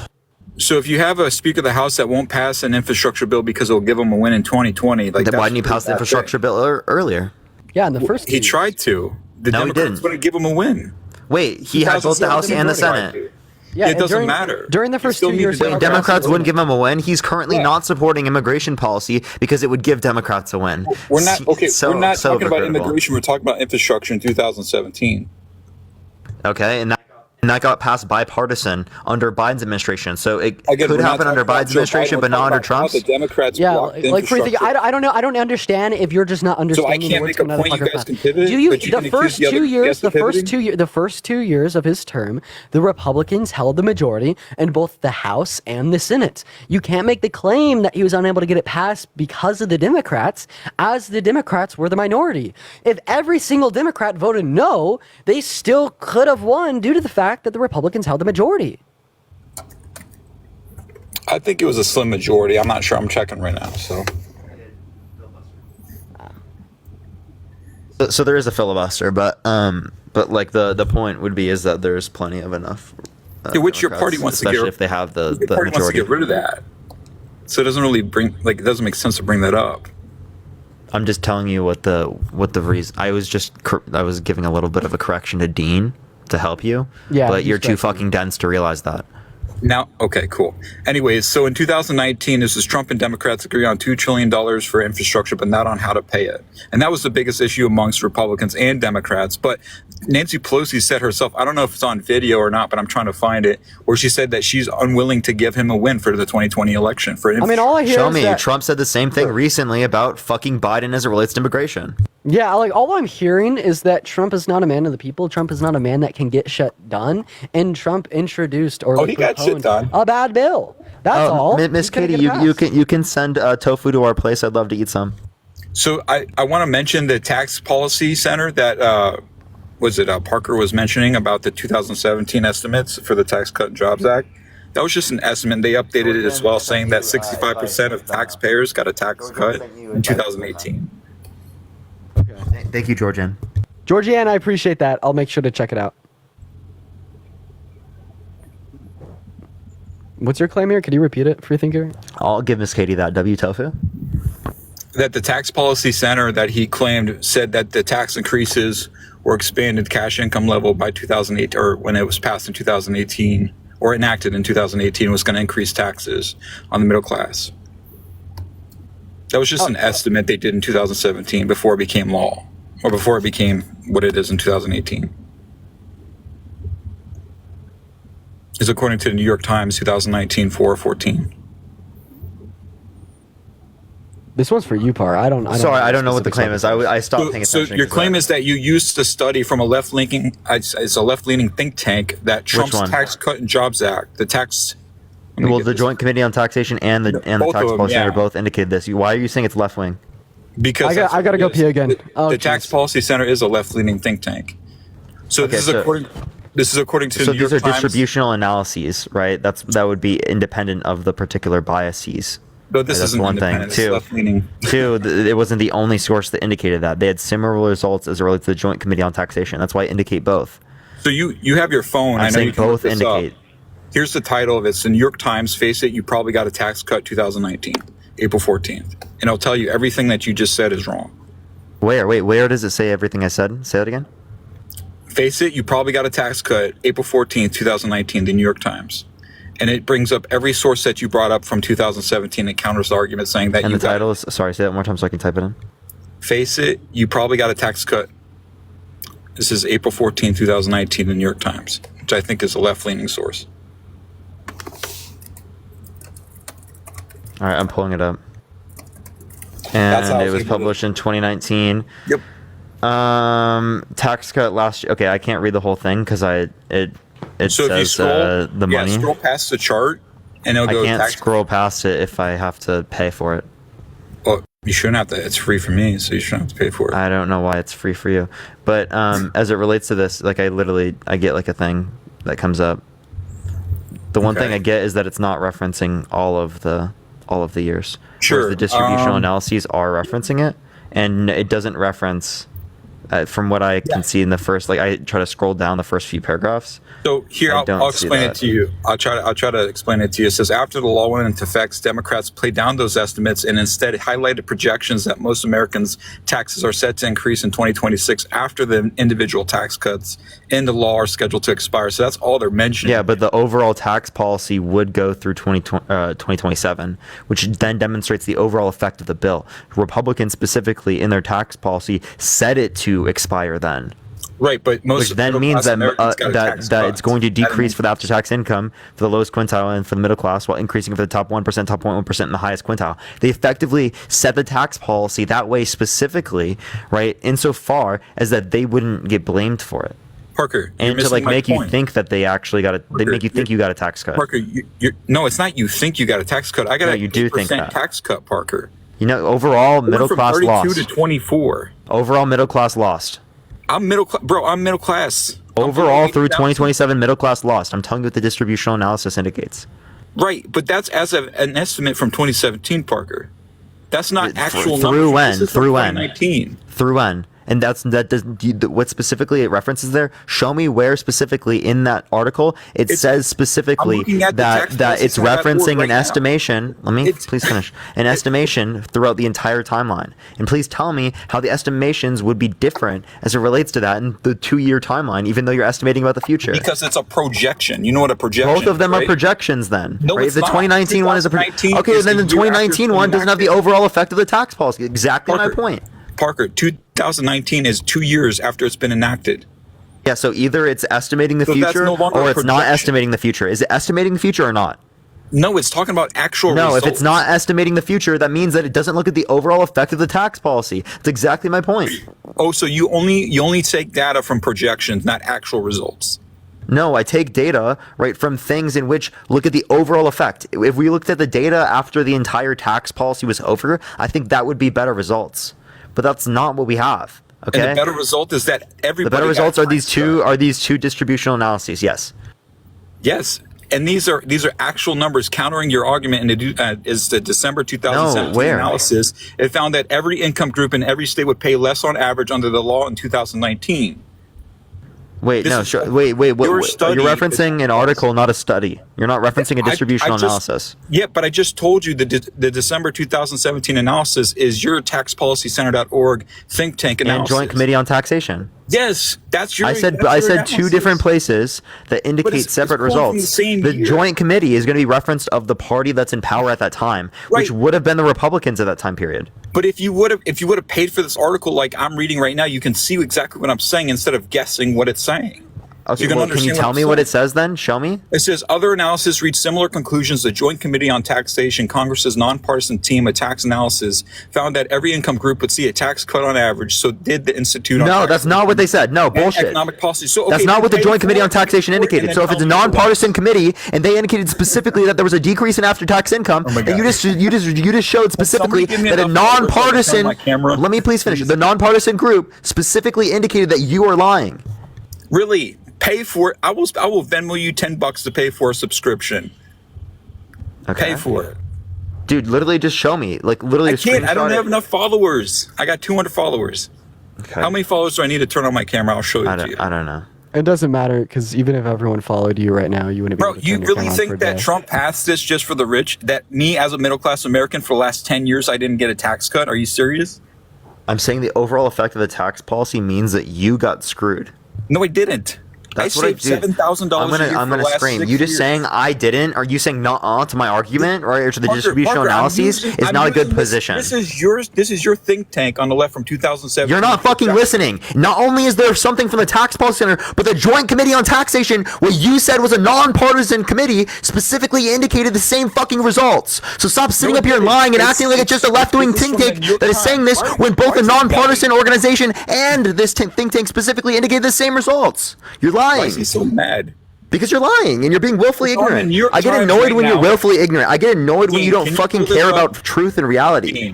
if you have a Speaker of the House that won't pass an infrastructure bill because it'll give him a win in 2020, like then why didn't he pass the infrastructure bill earlier? Yeah, in the first He tried to. The No, he Democrats didn't. wouldn't give him a win. Wait, he had both the House and the Senate. Yeah, It and doesn't during, matter. During the You first still 2 need years, the Wait, Democrats wouldn't give him a win. He's currently Yeah. not supporting immigration policy because it would give Democrats a win. We're not okay. So- we're not so talking about hypocritical. immigration. We're talking about infrastructure in 2017. Okay, and that got passed bipartisan under Biden's administration. So it Again, could we're not happen under talking about Biden's Joe administration, Biden, but we're not under talking about how Trump's. the Democrats Yeah, blocked like free thinking. infrastructure. I don't know. I don't understand if you're just not So I understanding can't what's make a going on. point. You guys can pivot. Do you? but you The can first accuse 2 years, guys the of first pivoting? the first 2 years of his term, the Republicans held the majority in both the House and the Senate. You can't make the claim that he was unable to get it passed because of the Democrats, as the Democrats were the minority. If every single Democrat voted no, they still could have won due to the fact that the Republicans held the majority. I think it was a slim majority. I'm not sure. I'm checking right now. So there is a filibuster, but like the point would be is that there's plenty of enough. Yeah, which your Democrats, party wants to especially get. if they have the Your party wants to majority. get rid of that. So it doesn't really bring it doesn't make sense to bring that up. I'm just telling you what the reason. I was giving a little bit of a correction to Dean to help you. Yeah, but you're he's too correcting fucking dense to realize that. Now, okay, cool. Anyways, so in 2019, this is Trump and Democrats agree on $2 trillion for infrastructure, but not on how to pay it. And that was the biggest issue amongst Republicans and Democrats. But Nancy Pelosi said herself, I don't know if it's on video or not, but I'm trying to find it, where she said that she's unwilling to give him a win for the 2020 election. I mean, all I hear Show is me. that, Trump said the same thing recently about fucking Biden as it relates to immigration. yeah, like all I'm hearing is that Trump is not a man of the people. Trump is not a man that can get shit done. And Trump introduced or he got shit proposed done. a bad bill. That's all. Miss He couldn't Katie, get it passed. you can send tofu to our place. I'd love to eat some. So I want to mention the tax policy center that Parker was mentioning about the 2017 estimates for the Tax Cut and Jobs Act. That was just an estimate. They updated it as well, saying that 65% of taxpayers got a tax cut in 2018. Thank you, Georgian. Georgianne, I appreciate that. I'll make sure to check it out. What's your claim here? Could you repeat it, Freethinker? I'll give Miss Katie that. W tofu. That the tax policy center that he claimed said that the tax increases were expanded cash income level by 2008, or when it was passed in 2018 or enacted in 2018, was going to increase taxes on the middle class. That was just an estimate they did in 2017 before it became law, or before it became what it is in 2018. Is according to the New York Times 2019 414. This one's for you, Par. I don't know what the claim is. I stopped paying attention. So your claim is that you used a study from a left-leaning, it's a left-leaning think tank that Trump's one? Tax Cut and Jobs Act, the tax. Well, the Joint Committee on Taxation and the Both Tax of them, Policy Center yeah. both indicated this. Why are you saying it's left wing? Because I gotta go pee again. The Tax Policy Center is a left-leaning think tank. So Okay, this is according. This is according to the So New these York are Times. distributional analyses, right? That would be independent of the particular biases. No, this That's isn't one thing. independent. It's left-leaning. Two, it wasn't the only source that indicated that. They had similar results as it relates to the Joint Committee on Taxation. That's why I indicate both. So you have your phone. I I'm know saying you can look both this up. indicate. Here's the title of it. It's the New York Times. Face it, you probably got a tax cut 2019, April 14th. And it'll tell you everything that you just said is wrong. Where does it say everything I said? Say that again. Face it, you probably got a tax cut April 14th, 2019, the New York Times. And it brings up every source that you brought up from 2017 and counters the argument saying that And you the title is, sorry, say that one more time so I can type it in. Face it, you probably got a tax cut. This is April 14th, 2019, the New York Times, which I think is a left-leaning source. All right, I'm pulling it up. That's how And I it was was able to- published in 2019. Yep. Tax cut last year. Okay, I can't read the whole thing because it So if you says scroll, the money. scroll past the chart, and it'll I go can't tax. scroll past it if I have to pay for it. Well, you shouldn't have to. It's free for me, so you shouldn't have to pay for it. I don't know why it's free for you, but as it relates to this, like I get like a thing that comes up. The one thing I get is that it's not referencing all of the years. Sure. Whereas the distributional analyses are referencing it, and it doesn't reference From what I can see in the first, like I try to scroll down the first few paragraphs. So here, I'll explain it to you. I'll try to explain it to you. It says, after the law went into effect, Democrats played down those estimates and instead highlighted projections that most Americans' taxes are set to increase in 2026 after the individual tax cuts in the law are scheduled to expire. So that's all they're mentioning. Yeah, but the overall tax policy would go through 2027, which then demonstrates the overall effect of the bill. Republicans specifically in their tax policy set it to expire then. Right, but most which then means that that it's going to decrease for the after-tax income for the lowest quintile and for the middle class, while increasing for the top 1%, top 0.1%, and the highest quintile. They effectively set the tax policy that way specifically, right? Insofar as that they wouldn't get blamed for it. Parker, and to like make you think that they actually got they make you think you got a tax cut. Parker, no, it's not you think you got a tax cut. I got you do think that tax cut, Parker. You know, overall middle class lost. 32 to 24. Overall middle class lost. I'm middle class, bro. I'm middle class. Overall, through 2027, middle class lost. I'm telling you what the distributional analysis indicates. Right, but that's as of an estimate from 2017, Parker. That's not actual through numbers. when? Through when? 2019. Through when? And that does what specifically it references there. Show me where specifically in that article it says specifically that it's referencing an estimation. Let me please finish. An estimation throughout the entire timeline, and please tell me how the estimations would be different as it relates to that in the 2-year timeline, even though you're estimating about the future. Because it's a projection. You know what a projection? Both of them are projections. Then, no, right? It's The 2019 one is a projection. Okay, then the 2019 one doesn't have the overall effect of the tax policy. Exactly my point. Parker, 2019 is 2 years after it's been enacted. Yeah, so either it's estimating the future or it's not estimating the future. Is it estimating the future or not? No, it's talking about actual results. If it's not estimating the future, that means that it doesn't look at the overall effect of the tax policy. That's exactly my point. Oh, so you only take data from projections, not actual results. No, I take data, right, from things in which look at the overall effect. If we looked at the data after the entire tax policy was over, I think that would be better results. But that's not what we have. Okay. And the better result is that everybody. The better results are these two distributional analyses. Yes. Yes, and these are actual numbers countering your argument. And is the December 2017 analysis. It found that every income group in every state would pay less on average under the law in 2019. Wait, no, sure. Wait. You're referencing an article, not a study. You're not referencing a distributional analysis. Yeah, but I just told you the December 2017 analysis is your taxpolicycenter.org think tank analysis. And Joint Committee on Taxation. Yes, that's your. I said two different places that indicate separate results. The Joint Committee is going to be referenced of the party that's in power at that time, which would have been the Republicans at that time period. But if you would have paid for this article like I'm reading right now, you can see exactly what I'm saying instead of guessing what it's saying. Okay, can you tell me what it says then? Show me. It says other analysis reached similar conclusions. The Joint Committee on Taxation, Congress's nonpartisan team of tax analysis, found that every income group would see a tax cut on average. So did the Institute on No, that's not what they said. No, bullshit. Economic policy. So, that's not what the Joint Committee on Taxation indicated. So if it's a nonpartisan committee and they indicated specifically that there was a decrease in after-tax income, and you just showed specifically that a nonpartisan. Let me please finish. The nonpartisan group specifically indicated that you are lying. Really? Pay for it. I will Venmo you $10 to pay for a subscription. Okay. Pay for it. Dude, literally just show me. Like literally I can't. I don't have enough followers. I got 200 followers. Okay. How many followers do I need to turn on my camera? I'll show it to you. I don't know. It doesn't matter because even if everyone followed you right now, you wouldn't be able to turn your camera on for a day. Trump passed this just for the rich? That me as a middle class American for the last 10 years I didn't get a tax cut? Are you serious? I'm saying the overall effect of the tax policy means that you got screwed. No, I didn't. That's I saved $7,000 a year. I'm gonna scream. You just saying I didn't? Are you saying not to my argument, right? Or to the distributional analyses is not a good position. This is your think tank on the left from 2007. You're not fucking listening. Not only is there something from the Tax Policy Center, but the Joint Committee on Taxation, what you said was a nonpartisan committee, specifically indicated the same fucking results. So stop sitting up here and lying and acting like it's just a left-wing think tank that is saying this when both a nonpartisan organization and this think tank specifically indicated the same results. You're lying. Why is he so mad? Because you're lying and you're being willfully ignorant. I get annoyed when you're willfully ignorant. I get annoyed when you don't fucking care about truth and reality.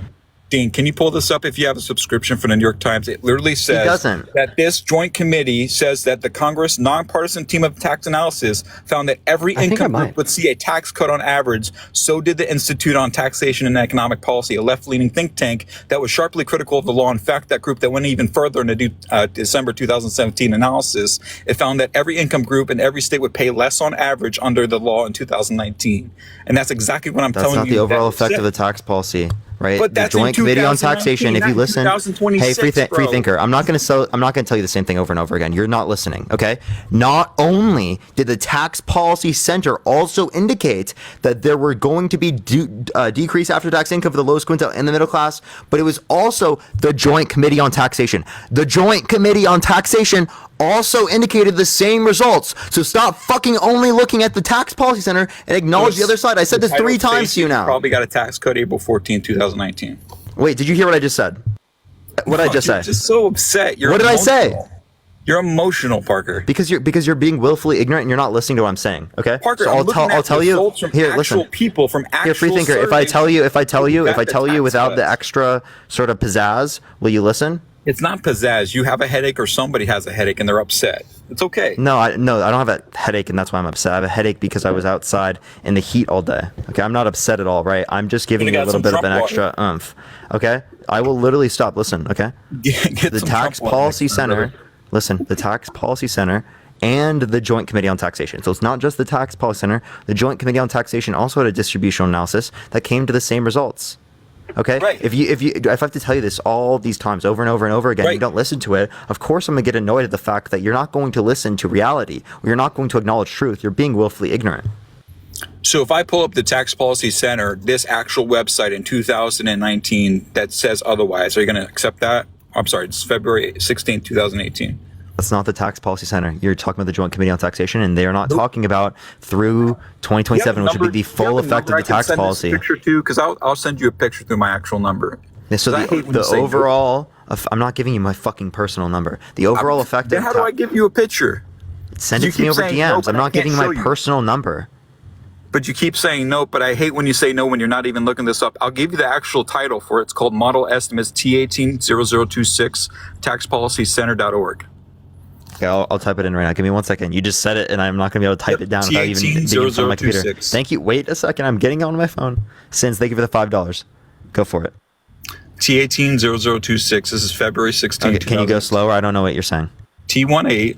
Dean, can you pull this up if you have a subscription for the New York Times? It literally says doesn't. that this joint committee says that the Congress nonpartisan team of tax analysis found that every income group would see a tax cut on average. So did the Institute on Taxation and Economic Policy, a left-leaning think tank that was sharply critical of the law. In fact, that group that went even further in the December 2017 analysis, it found that every income group in every state would pay less on average under the law in 2019. And that's exactly what I'm telling you. That's not the overall effect of the tax policy. Right, but the Joint Committee on Taxation. If you listen, hey, free thinker, I'm not going to tell you the same thing over and over again. You're not listening, okay? Not only did the Tax Policy Center also indicate that there were going to be decrease after tax income for the lowest quintile and the middle class, but it was also the Joint Committee on Taxation. The Joint Committee on Taxation also indicated the same results. So stop fucking only looking at the Tax Policy Center and acknowledge the other side. I said this 3 times to you now. Probably got a tax cut April 14, 2019. Wait, did you hear what I just said? What did I just say? You're just so upset. What did I say? You're emotional, Parker. Because you're being willfully ignorant and you're not listening to what I'm saying. Okay. Parker, so I'll tell you. Here, listen. People from actual here, free thinker. If I tell you without the extra sort of pizzazz, will you listen? It's not pizzazz. You have a headache, or somebody has a headache, and they're upset. It's okay. No, I don't have a headache, and that's why I'm upset. I have a headache because I was outside in the heat all day. Okay, I'm not upset at all, right? I'm just giving you a little bit of an extra oomph. Okay, I will literally stop. Listen, okay. The Tax Policy Center. Listen, the Tax Policy Center and the Joint Committee on Taxation. So it's not just the Tax Policy Center. The Joint Committee on Taxation also had a distributional analysis that came to the same results. Okay. Right. If I have to tell you this all these times over and over and over again, you don't listen to it. Of course, I'm gonna get annoyed at the fact that you're not going to listen to reality, or you're not going to acknowledge truth. You're being willfully ignorant. So if I pull up the Tax Policy Center, this actual website in 2019 that says otherwise, are you going to accept that? I'm sorry, it's February 16, 2018. That's not the Tax Policy Center. You're talking about the Joint Committee on Taxation, and they are not talking about through 2027, which would be the full effect of the tax policy. Picture too, because I'll send you a picture through my actual number. Yeah, so the overall, I'm not giving you my fucking personal number. The overall effect. Then how do I give you a picture? Send it to me over DMs. I'm not giving you my personal number. But you keep saying no, but I hate when you say no when you're not even looking this up. I'll give you the actual title for it. It's called Model Estimates T180026, taxpolicycenter.org. Okay, I'll type it in right now. Give me 1 second. You just said it, and I'm not going to be able to type it down without even being in front of my computer. Thank you. Wait a second. I'm getting on my phone. Sins, thank you for the $5. Go for it. T180026. This is February 16th. Okay, can you go slower? I don't know what you're saying. T18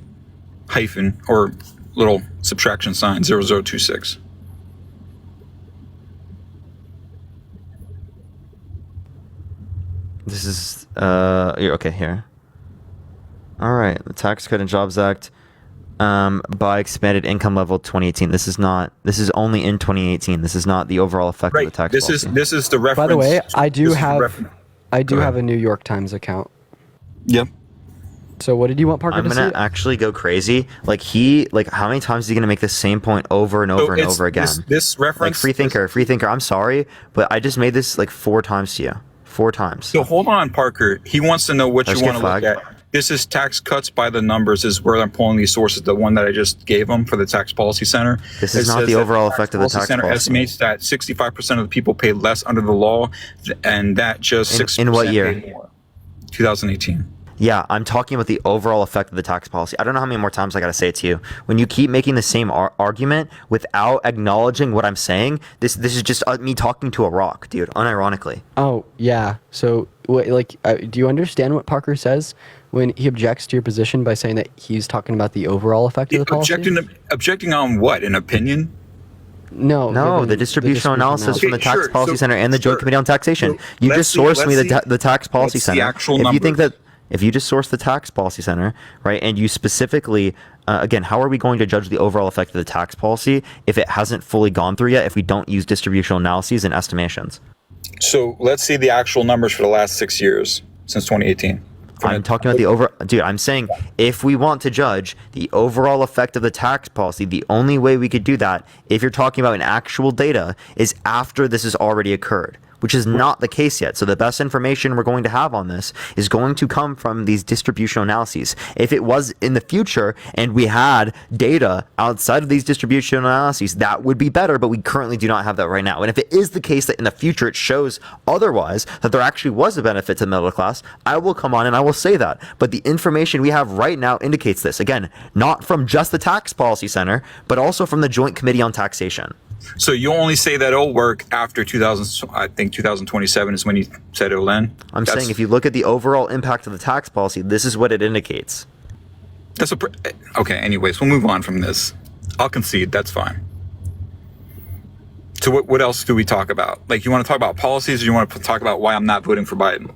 hyphen or little subtraction sign 0026. This is okay here. All right, the Tax Code and Jobs Act by expanded income level 2018. This is only in 2018. This is not the overall effect of the tax policy. This is the reference. By the way, I do have a New York Times account. Yep. So what did you want Parker to see? I'm gonna actually go crazy. Like how many times is he gonna make the same point over and over and over again? This reference. Like free thinker. I'm sorry, but I just made this like 4 times to you. 4 times. So hold on, Parker. He wants to know what you want to look at. This is tax cuts by the numbers is where I'm pulling these sources. The one that I just gave him for the Tax Policy Center. This is not the overall effect of the tax center policy. Estimates that 65% of the people pay less under the law, and that just 6% in what year? paid more. 2018. Yeah, I'm talking about the overall effect of the tax policy. I don't know how many more times I got to say it to you. When you keep making the same argument without acknowledging what I'm saying, this is just me talking to a rock, dude, unironically. Oh, yeah. So, do you understand what Parker says when he objects to your position by saying that he's talking about the overall effect of the policy? Objecting on what? An opinion? No, the distributional analysis from the Tax Policy Center and the Joint Committee on Taxation. You just sourced me the Tax Policy Center. If you just source the Tax Policy Center, right, and you specifically, again, how are we going to judge the overall effect of the tax policy if it hasn't fully gone through yet, if we don't use distributional analyses and estimations? So let's see the actual numbers for the last 6 years since 2018. I'm talking about dude, I'm saying if we want to judge the overall effect of the tax policy, the only way we could do that, if you're talking about an actual data, is after this has already occurred. which is not the case yet. So the best information we're going to have on this is going to come from these distributional analyses. If it was in the future and we had data outside of these distributional analyses, that would be better, but we currently do not have that right now. And if it is the case that in the future it shows otherwise, that there actually was a benefit to the middle class, I will come on and I will say that. But the information we have right now indicates this. Again, not from just the Tax Policy Center, but also from the Joint Committee on Taxation. So you only say that it'll work after 2000, I think 2027 is when you said it'll end? I'm saying if you look at the overall impact of the tax policy, this is what it indicates. That's okay, anyways, we'll move on from this. I'll concede, that's fine. So what else do we talk about? Like, you want to talk about policies, or you want to talk about why I'm not voting for Biden?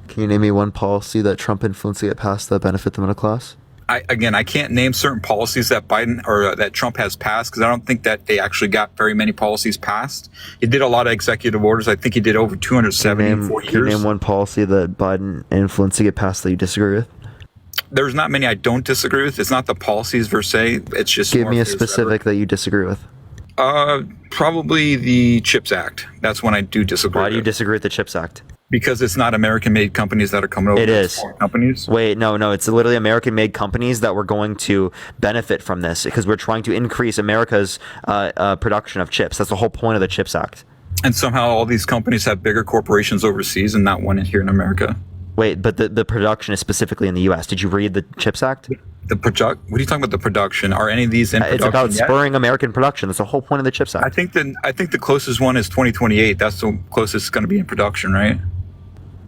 Can you name me one policy that Trump influenced to get passed that benefit the middle class? I can't name certain policies that Biden or that Trump has passed, because I don't think that they actually got very many policies passed. He did a lot of executive orders. I think he did over 270 in 4 years. Can you name one policy that Biden influenced to get passed that you disagree with? There's not many I don't disagree with. It's not the policies per se. It's just give me a specific that you disagree with. Probably the CHIPS Act. That's one I do disagree with. Why do you disagree with the CHIPS Act? Because it's not American-made companies that are coming over. It is. Companies. Wait, no. It's literally American-made companies that were going to benefit from this because we're trying to increase America's production of chips. That's the whole point of the CHIPS Act. And somehow all these companies have bigger corporations overseas and not one here in America. Wait, but the production is specifically in the U.S. Did you read the CHIPS Act? What are you talking about? The production? Are any of these in production? It's about yet? spurring American production. That's the whole point of the CHIPS Act. I think the closest one is 2028. That's the closest it's going to be in production, right?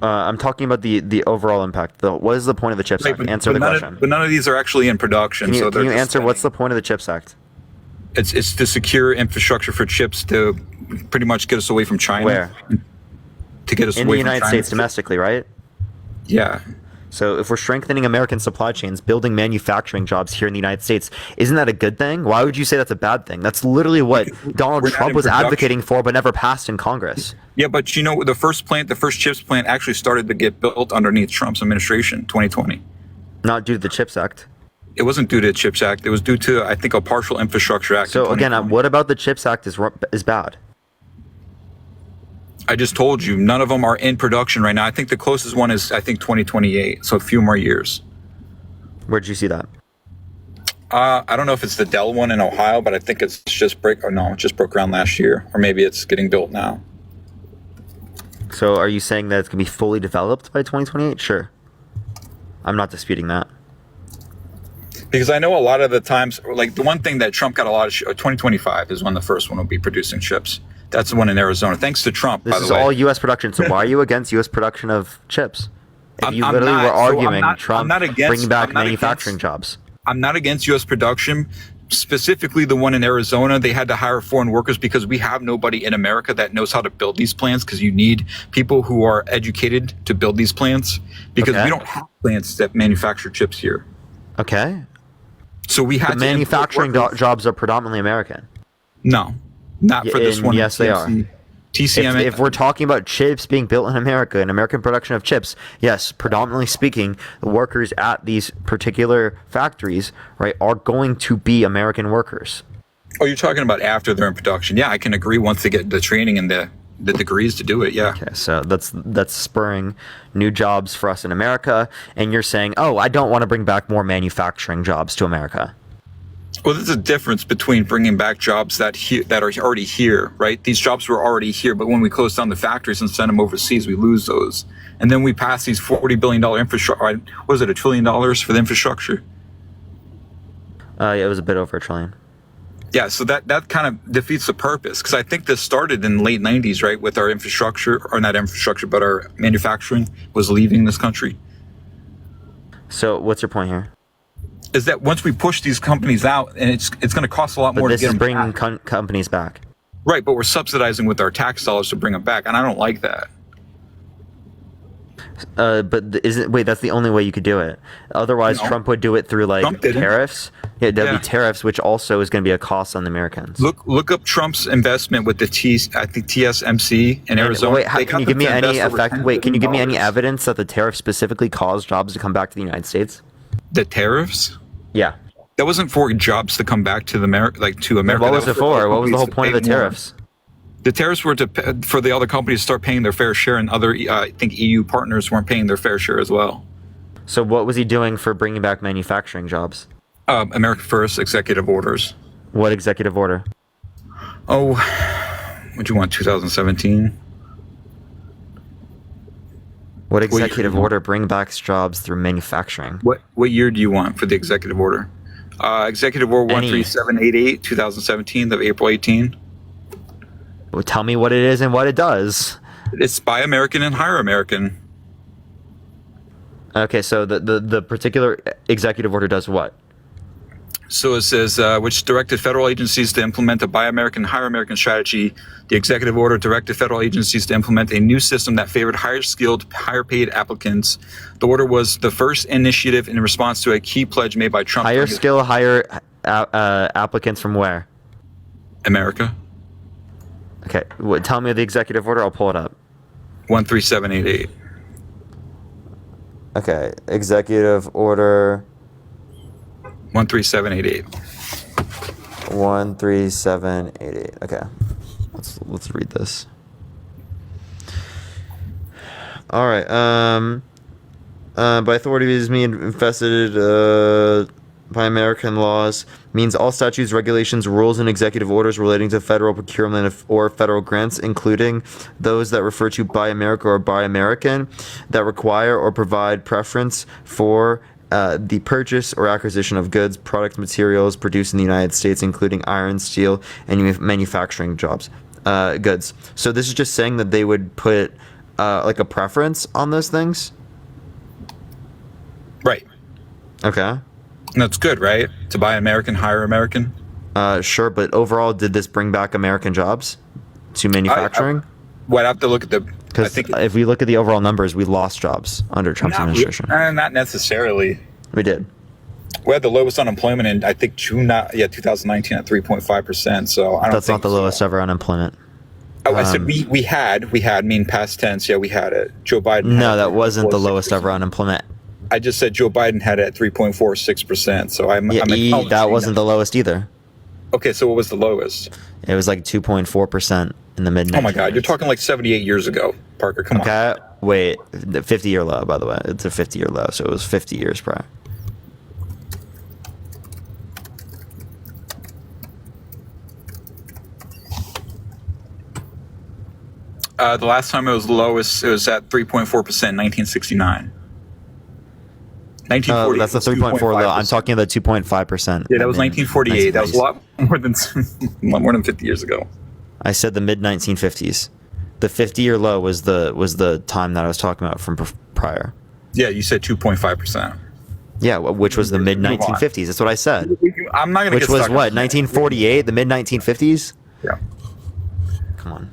I'm talking about the overall impact. What is the point of the CHIPS Act? Answer the question. But none of these are actually in production. Can you answer what's the point of the CHIPS Act? It's to secure infrastructure for chips to pretty much get us away from China. Where? To get us in away the from United China. States domestically, right? Yeah. So if we're strengthening American supply chains, building manufacturing jobs here in the United States, isn't that a good thing? Why would you say that's a bad thing? That's literally what Donald Trump was advocating for, but never passed in Congress. Yeah, but the first CHIPS plant actually started to get built underneath Trump's administration, 2020. Not due to the CHIPS Act. It wasn't due to the CHIPS Act. It was due to, I think, a partial infrastructure act. So again, what about the CHIPS Act is bad? I just told you, none of them are in production right now. I think the closest one is, 2028, so a few more years. Where'd you see that? I don't know if it's the Dell one in Ohio, but I think it just broke ground last year, or maybe it's getting built now. So are you saying that it's going to be fully developed by 2028? Sure. I'm not disputing that. Because I know a lot of the times, like the one thing that Trump got a lot of, 2025 is when the first one will be producing chips. That's the one in Arizona. Thanks to Trump, by the way. This is all U.S. production. So why are you against U.S. production of chips? If you literally were arguing Trump bringing back manufacturing jobs. I'm not against U.S. production. Specifically, the one in Arizona, they had to hire foreign workers because we have nobody in America that knows how to build these plants, because you need people who are educated to build these plants, because we don't have plants that manufacture chips here. Okay. So we had the manufacturing jobs are predominantly American. No. Not for this one. Yes, they are. TCM. If we're talking about chips being built in America and American production of chips, yes, predominantly speaking, the workers at these particular factories, right, are going to be American workers. Oh, you're talking about after they're in production. Yeah, I can agree once they get the training and the degrees to do it, yeah. Okay, so that's spurring new jobs for us in America, and you're saying, oh, I don't want to bring back more manufacturing jobs to America. Well, there's a difference between bringing back jobs that are already here, right? These jobs were already here, but when we close down the factories and send them overseas, we lose those. And then we pass these $40 billion infrastructure, what was it, $1 trillion for the infrastructure? Yeah, it was a bit over $1 trillion. Yeah, so that kind of defeats the purpose, because I think this started in the late 90s, right, with our infrastructure, or not infrastructure, but our manufacturing was leaving this country. So what's your point here? Is that once we push these companies out, and it's going to cost a lot more to get them back. But this is bringing companies back. Right, but we're subsidizing with our tax dollars to bring them back, and I don't like that. But that's the only way you could do it. Otherwise, Trump would do it through tariffs. Yeah, there'd be tariffs, which also is going to be a cost on the Americans. Look up Trump's investment with the TSMC in Arizona. Wait, can you give me any Can you give me any evidence that the tariffs specifically caused jobs to come back to the United States? The tariffs? Yeah. That wasn't for jobs to come back to America. What was it for? What was the whole point of the tariffs? The tariffs were for the other companies to start paying their fair share, and other, I think, EU partners weren't paying their fair share as well. So what was he doing for bringing back manufacturing jobs? America First executive orders. What executive order? Oh, what do you want, 2017? What executive order bring back jobs through manufacturing? What year do you want for the executive order? Executive Order 13788, 2017, of April 18. Well, tell me what it is and what it does. It's Buy American and Hire American. Okay, so the particular executive order does what? So it says, which directed federal agencies to implement a Buy American, Hire American strategy. The executive order directed federal agencies to implement a new system that favored higher skilled, higher paid applicants. The order was the first initiative in response to a key pledge made by Trump. Higher skill, higher applicants from where? America. Okay, tell me the executive order, I'll pull it up. 13788. Okay, executive order 13788. 13788. Okay, let's read this. All right. By authorities mean infested by American laws means all statutes, regulations, rules, and executive orders relating to federal procurement or federal grants, including those that refer to Buy America or Buy American, that require or provide preference for the purchase or acquisition of goods, product, materials produced in the United States, including iron, steel, and manufacturing goods. So this is just saying that they would put like a preference on those things? Right. Okay. That's good, right? To buy American, hire American? Sure, but overall, did this bring back American jobs to manufacturing? I'd have to look at the... Because if we look at the overall numbers, we lost jobs under Trump's administration. Not necessarily. We did. We had the lowest unemployment in, I think, 2019 at 3.5%. So I don't That's not the lowest ever unemployment. Oh, I said we had, mean past tense. Yeah, we had it. Joe Biden. No, that wasn't the lowest ever unemployment. I just said Joe Biden had it at 3.46%. So I'm that wasn't the lowest either. Okay, so what was the lowest? It was like 2.4% in the mid. Oh my God, you're talking like 78 years ago, Parker. Come on. Okay, wait, the 50-year low, by the way. It's a 50-year low, so it was 50 years prior. The last time it was lowest, it was at 3.4% in 1969. 1940. That's the 3.4 low. I'm talking about 2.5%. Yeah, that was 1948. That was a lot more than 50 years ago. I said the mid 1950s. The 50-year low was the time that I was talking about from prior. Yeah, you said 2.5%. Yeah, which was the mid 1950s. That's what I said. I'm not going to. Which was what, 1948, the mid 1950s? Yeah. Come on.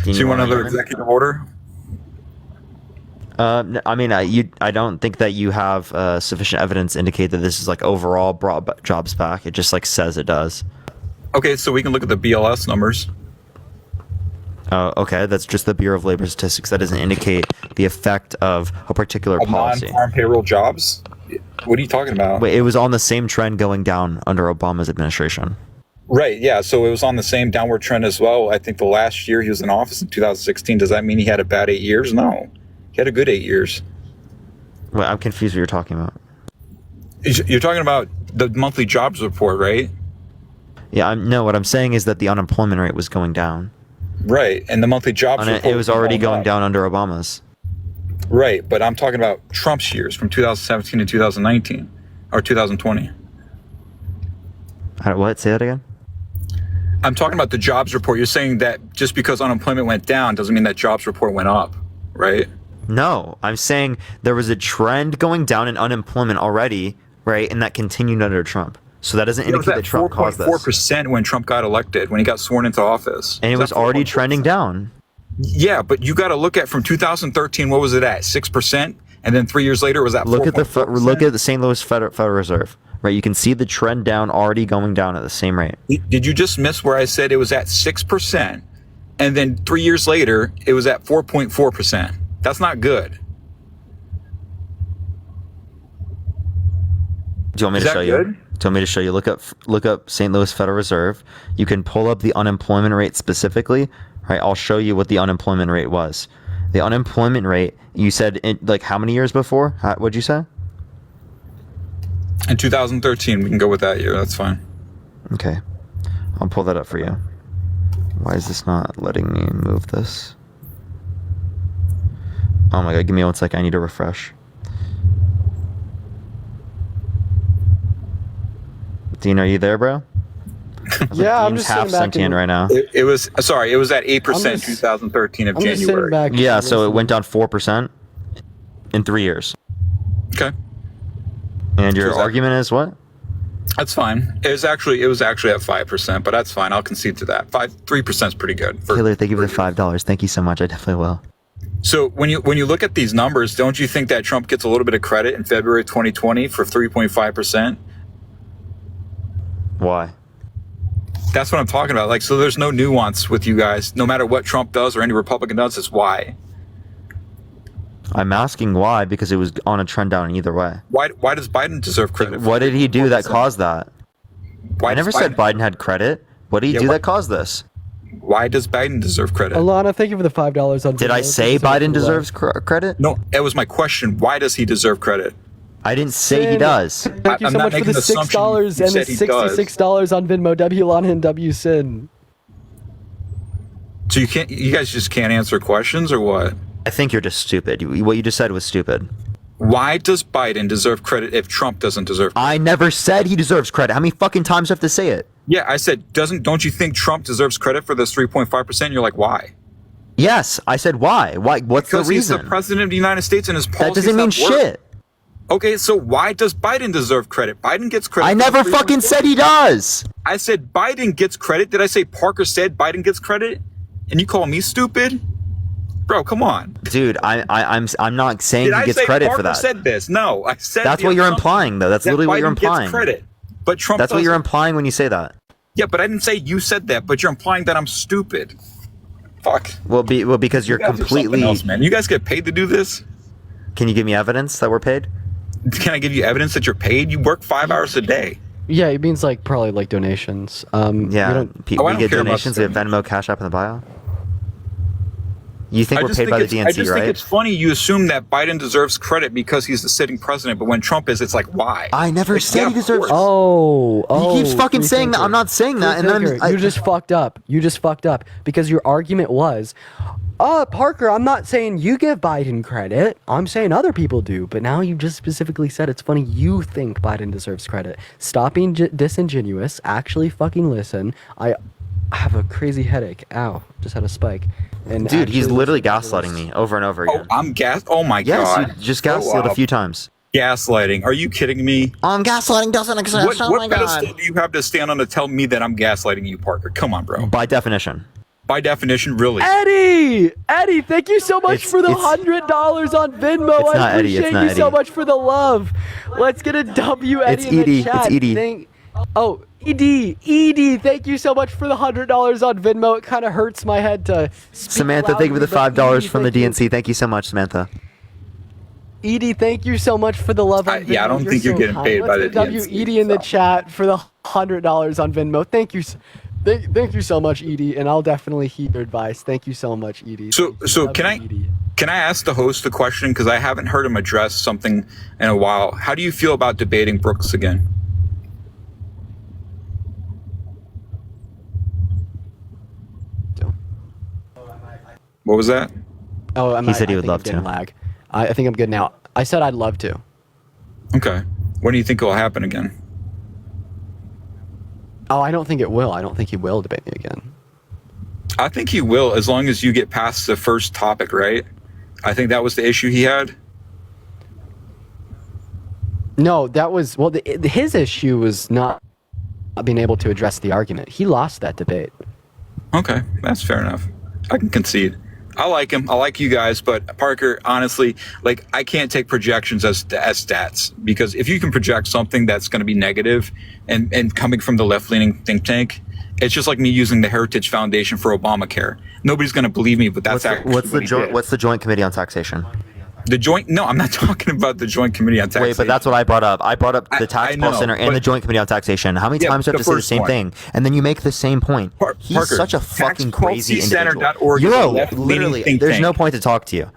Do you want another executive order? I mean, I don't think that you have sufficient evidence to indicate that this is like overall brought jobs back. It just like says it does. Okay, so we can look at the BLS numbers. Okay, that's just the Bureau of Labor Statistics. That doesn't indicate the effect of a particular policy. Non-farm payroll jobs? What are you talking about? Wait, it was on the same trend going down under Obama's administration. Right, yeah, so it was on the same downward trend as well. I think the last year he was in office in 2016. Does that mean he had a bad 8 years? No. He had a good 8 years. Well, I'm confused what you're talking about. You're talking about the monthly jobs report, right? Yeah, no, what I'm saying is that the unemployment rate was going down. Right, and the monthly jobs report... It was already going down under Obama's. Right, but I'm talking about Trump's years from 2017 to 2019, or 2020. What? Say that again? I'm talking about the jobs report. You're saying that just because unemployment went down doesn't mean that jobs report went up, right? No, I'm saying there was a trend going down in unemployment already, right? And that continued under Trump. So that doesn't indicate that Trump caused this. 4% when Trump got elected, when he got sworn into office. And it was already trending down. Yeah, but you got to look at from 2013, what was it at? 6%? And then 3 years later, it was at 4.4%? Look at the St. Louis Federal Reserve, right? You can see the trend down already going down at the same rate. Did you just miss where I said it was at 6%? And then 3 years later, it was at 4.4%. That's not good. Do you want me to show you? Do you want me to show you? Look up St. Louis Federal Reserve. You can pull up the unemployment rate specifically. Right, I'll show you what the unemployment rate was. The unemployment rate, you said, like how many years before? What'd you say? In 2013, we can go with that year. That's fine. Okay, I'll pull that up for you. Why is this not letting me move this? Oh my god, give me 1 second. I need to refresh. Dean, are you there, bro? Yeah, I'm Dean's just half sitting back sentient right now. It was at 8% 2013 of I'm just sitting January. back Yeah, so it listening. went down 4% in 3 years. Okay, And your So that- argument is what? that's fine. It was actually at 5%, but that's fine. I'll concede to that. 3% is pretty good. Taylor, thank you for the $5. Thank you so much. I definitely will. So when you look at these numbers, don't you think that Trump gets a little bit of credit in February 2020 for 3.5%? Why? That's what I'm talking about. Like, so there's no nuance with you guys. No matter what Trump does or any Republican does, it's why. I'm asking why because it was on a trend down either way. Why does Biden deserve credit? What did he do that caused that? Why I never does said Biden had credit. What did he do that caused this? Why does Biden deserve credit? Alana, thank you for the $5 on. Did I say Biden deserves credit? No, that was my question. Why does he deserve credit? I didn't say he Sin. does. Thank you I'm so not much for making the an assumption. $6 You and the said he does. $66 on Venmo. W Lana and W Sin. So you guys just can't answer questions or what? I think you're just stupid. What you just said was stupid. Why does Biden deserve credit if Trump doesn't deserve credit? I never said he deserves credit. How many fucking times do I have to say it? Yeah, I said, don't you think Trump deserves credit for this 3.5%? You're like, why? Yes, I said why. Why? What's Because the he's reason? the president of the United States and his policies That doesn't mean have worked. shit. Okay, so why does Biden deserve credit? Biden gets credit. I for never the fucking 3.5%. said he does. I said Biden gets credit. Did I say Parker said Biden gets credit? And you call me stupid? Bro, come on. Dude, I'm not saying Did he I gets say credit Parker for that. said this? No, I said That's the what you're assumption implying, though. That's that literally what you're Biden gets implying. credit, but Trump. That's what you're doesn't. implying when you say that. Yeah, but I didn't say you said that. But you're implying that I'm stupid. Fuck. Well, because you're You guys are something completely. else, man. You guys get paid to do this? Can you give me evidence that we're paid? Can I give you evidence that you're paid? You work 5 hours a day. Yeah, it means like probably like donations. Yeah, we don't- I we don't get care about donations. We have Venmo, Cash App in the bio. You think we're paid by the I DNC, just right? think it's funny you assume that Biden deserves credit because he's the sitting president, but when Trump is, it's like, why? I never said he deserves. Oh, He keeps fucking free saying that. thinker. I'm not saying that, and Free then thinker. You just fucked up. You just fucked up because your argument was, Parker, I'm not saying you give Biden credit. I'm saying other people do. But now you just specifically said it's funny you think Biden deserves credit. Stop being disingenuous. Actually fucking listen. I have a crazy headache. Ow. Just had a spike. And dude, he's actually literally listen to gaslighting this. me over and over Oh, again. I'm gas. Oh my Yes, god. you just gaslit a few times. Gaslighting. Are you kidding me? Gaslighting doesn't exist. What pedestal do you have to stand on to tell me that I'm gaslighting you, Parker? Come on, bro. By definition. By definition, really. Eddie, thank you so much It's- for the it's- $100 on Venmo. It's I not Eddie, appreciate it's not you so Eddie. much for the love. Let's get a W, Eddie, It's in the Edie, chat. it's Edie. Edie, thank you so much for the $100 on Venmo. It kind of hurts my head to speak Samantha, thank you for the loudly, but $5 Edie, from the thank you. DNC. Thank you so much, Samantha. Edie, thank you so much for the love on Venmo. Yeah, I don't think you're so getting kind. paid by Let's the get W DNC, Edie in the so. chat for the $100 on Venmo. Thank you. Thank you so much, Edie, and I'll definitely heed your advice. Thank you so much, Edie. So Love can you, I Edie. can I ask the host a question because I haven't heard him address something in a while. How do you feel about debating Brooks again? What was that? Oh, He said he would love to. Lag. I think I'm good now. I said I'd love to. Okay. When do you think it'll happen again? Oh, I don't think it will. I don't think he will debate me again. I think he will as long as you get past the first topic, right? I think that was the issue he had. No, that was his issue was not being able to address the argument. He lost that debate. Okay, that's fair enough. I can concede. I like him. I like you guys, but Parker, honestly, like I can't take projections as stats because if you can project something that's going to be negative and coming from the left-leaning think tank, it's just like me using the Heritage Foundation for Obamacare. Nobody's going to believe me, but that's What's the joint Committee on Taxation? The joint? No, I'm not talking about the Joint Committee on Taxation. Wait, but that's what I brought up. I brought up the Tax Policy Center and the Joint Committee on Taxation. How many times do you have to say the same thing? And then you make the same point. He's Parker, such a fucking crazy individual. TaxPolicyCenter.org is a left-leaning literally, think there's tank. no point to talk to you.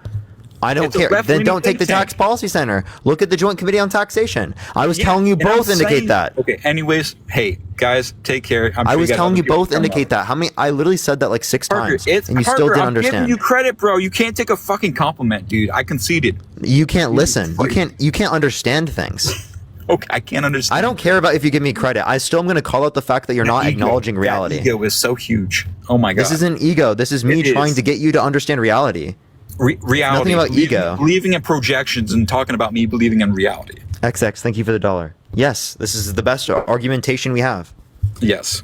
I don't It's a care. Then left-leaning don't take the think Tax tank. Policy Center. Look at the Joint Committee on Taxation. I was Yeah, telling you and I'm both indicate saying- that. Okay, anyways, hey, guys, take care. I was telling you both indicate that. How many? I literally said that like 6 Parker, times, and you still Parker, didn't I'm giving understand. you credit, bro. You can't take a fucking compliment, dude. I conceded. You can't listen. You can't understand things. Okay, I can't understand. I don't care about if you give me credit. I still am going to call out the fact that you're not acknowledging reality. That ego is so huge. Oh my god. This isn't ego. This is me trying to get you to understand reality. Reality. Nothing about ego. Believing in projections and talking about me believing in reality. XX, thank you for the $1. Yes, this is the best argumentation we have. Yes.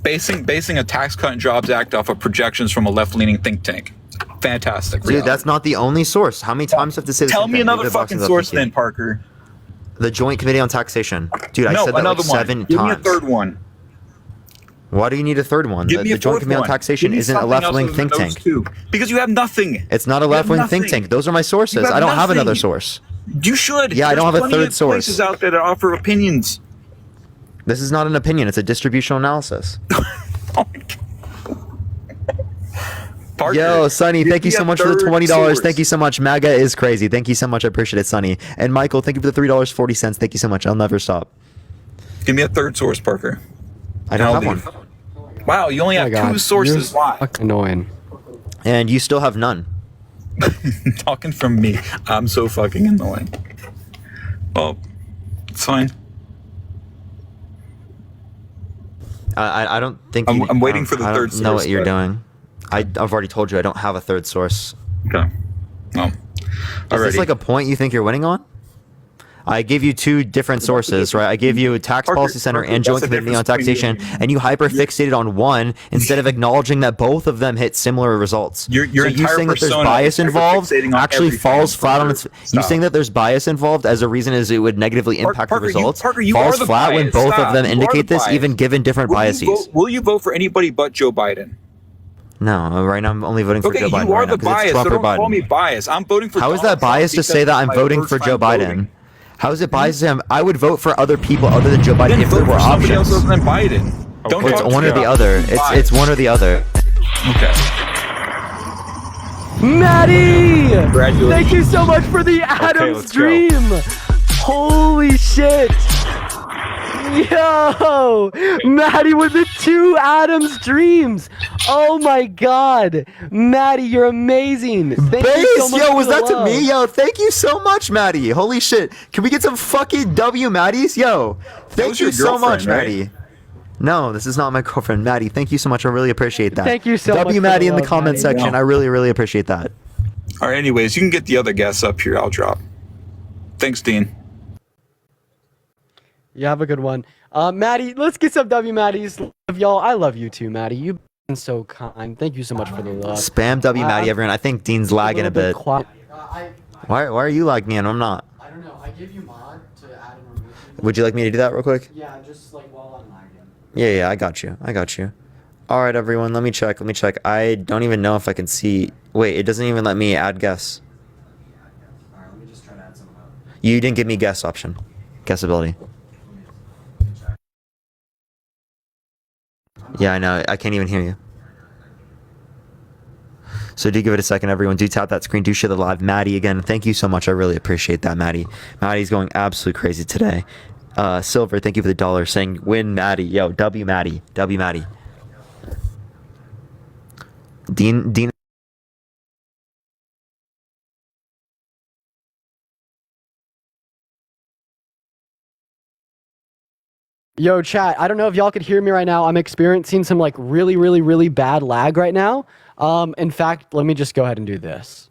Basing a Tax Cut and Jobs Act off of projections from a left-leaning think tank. Fantastic. Dude, that's not the only source. How many times do I have to say the Tell same me thing? another Leave the boxes fucking up, source thank you. then, Parker. The Joint Committee on Taxation. Dude, I No, said that like another one. 7 Give times. me a third one. Why do you need a third one? Give me The a Joint fourth Committee on one. Taxation Give me isn't a something left-wing else think other than tank. those two. Because you have nothing. It's not a You have left-wing think nothing. tank. Those are my sources. You have I don't have nothing. another source. You should. Yeah, I don't There's have a plenty third of source. places out there that offer opinions. This is not an opinion. It's a distributional analysis. Parker, Yo, Sonny, give thank you me so a much for the third $20. source. Thank you so much. MAGA is crazy. Thank you so much. I appreciate it, Sonny. And Michael, thank you for the $3.40. Thank you so much. I'll never stop. Give me a third source, Parker. I don't have one. Wow, you only have two sources. Why? Fucking annoying. And you still have none. Talking from me. I'm so fucking annoying. Well, it's fine. I don't think I'm waiting for the I third don't know source, what you're but- doing. I've already told you I don't have a third source. Okay. No. Is this Alrighty. like a point you think you're winning on? I gave you 2 different sources, right? I gave you a Tax Policy Center and Joint that's the Committee on difference between Taxation, and you hyper-fixated on one instead of acknowledging that both of them hit similar results. Your So you entire saying that there's persona bias is involved hyper-fixating on actually everything. falls flat on its... You Stop. saying that there's bias involved as a reason is it would negatively impact Parker, the results you falls are the flat when bias. both Stop. of them You are indicate the this, bias. even given different biases. Will you vote for anybody but Joe Biden? No, right now I'm only voting for Okay, Joe Biden. you are right now, the 'cause it's bias, Trump so or don't call Biden. me biased. I'm voting for How is Donald that biased to Trump say that because I'm it's my voting first for Joe time Biden? voting. How is it biased to him? I would vote for other people other than Joe Biden Then if there vote were for somebody else options. other than Biden. Don't It's talk one to or me the about other. being It's one or the other. Okay. Maddie! Congratulations. Thank you so much for the Adams let's go. Dream! Holy shit! Yo! Maddie with the 2 Adams Dreams! Oh my god! Maddie, you're amazing! Thank you so Base, much yo, for was the that to love. me? Yo, thank you so much, Maddie. Holy shit. Can we get some fucking W Maddies? Yo, thank was you your so much, girlfriend, right? Maddie. No, this is not my girlfriend, Maddie. Thank you so much. I really appreciate that. Thank you so much W for the Maddie in the love, comment Maddie. section. No. I really, really appreciate that. All right, anyways, you can get the other guests up here. I'll drop. Thanks, Dean. You have a good one. Maddie, let's get some W Maddies. Love y'all. I love you too, Maddie. You've been so kind. Thank you so much for the love. Spam W Maddie, everyone. I think Dean's lagging a bit. Quiet. Why are you lagging in? I'm not. I don't know. I gave you mod to add and remove. Would you like me to do that real quick? Yeah, just like while I'm lagging. Yeah, I got you. All right, everyone, let me check. I don't even know if I can see. Wait, it doesn't even let me add guests. All right, let me just try to add some up. You didn't give me guest option. Guest ability. Yeah, I know. I can't even hear you. So do give it a second, everyone. Do tap that screen. Do share the live. Maddie, again, thank you so much. I really appreciate that, Maddie. Maddie's going absolutely crazy today. Silver, thank you for the $1 saying win Maddie. Yo, W Maddie. W Maddie. Dean. Yo, chat. I don't know if y'all could hear me right now. I'm experiencing some like really bad lag right now. In fact, let me just go ahead and do this.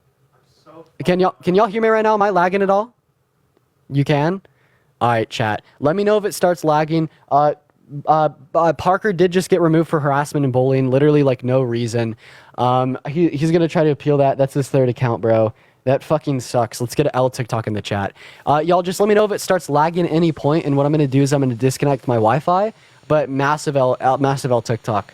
Can y'all hear me right now? Am I lagging at all? You can? All right, chat. Let me know if it starts lagging. Parker did just get removed for harassment and bullying, literally like no reason. He's gonna try to appeal that. That's his 3rd account, bro. That fucking sucks. Let's get an L TikTok in the chat. Y'all just let me know if it starts lagging at any point, and what I'm gonna do is I'm gonna disconnect my Wi-Fi. But massive L TikTok.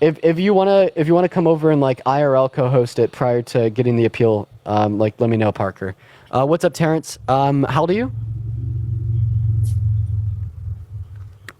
If you wanna come over and like IRL co-host it prior to getting the appeal Like, let me know, Parker. What's up, Terrence? How old are you?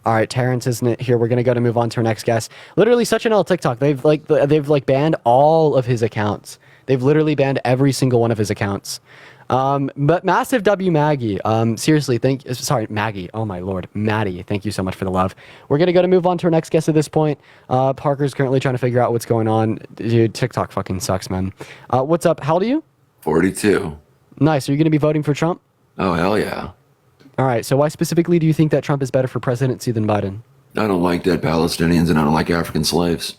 All right, Terrence isn't here. We're gonna move on to our next guest. Literally, such an L TikTok. They've banned all of his accounts. They've literally banned every single one of his accounts. But massive W Maggie. Seriously, sorry, Maggie. Oh my lord, Maddie. Thank you so much for the love. We're gonna move on to our next guest at this point. Parker's currently trying to figure out what's going on. Dude, TikTok fucking sucks, man. What's up? How old are you? 42. Nice. Are you gonna be voting for Trump? Oh hell yeah. All right. So why specifically do you think that Trump is better for presidency than Biden? I don't like dead Palestinians and I don't like African slaves.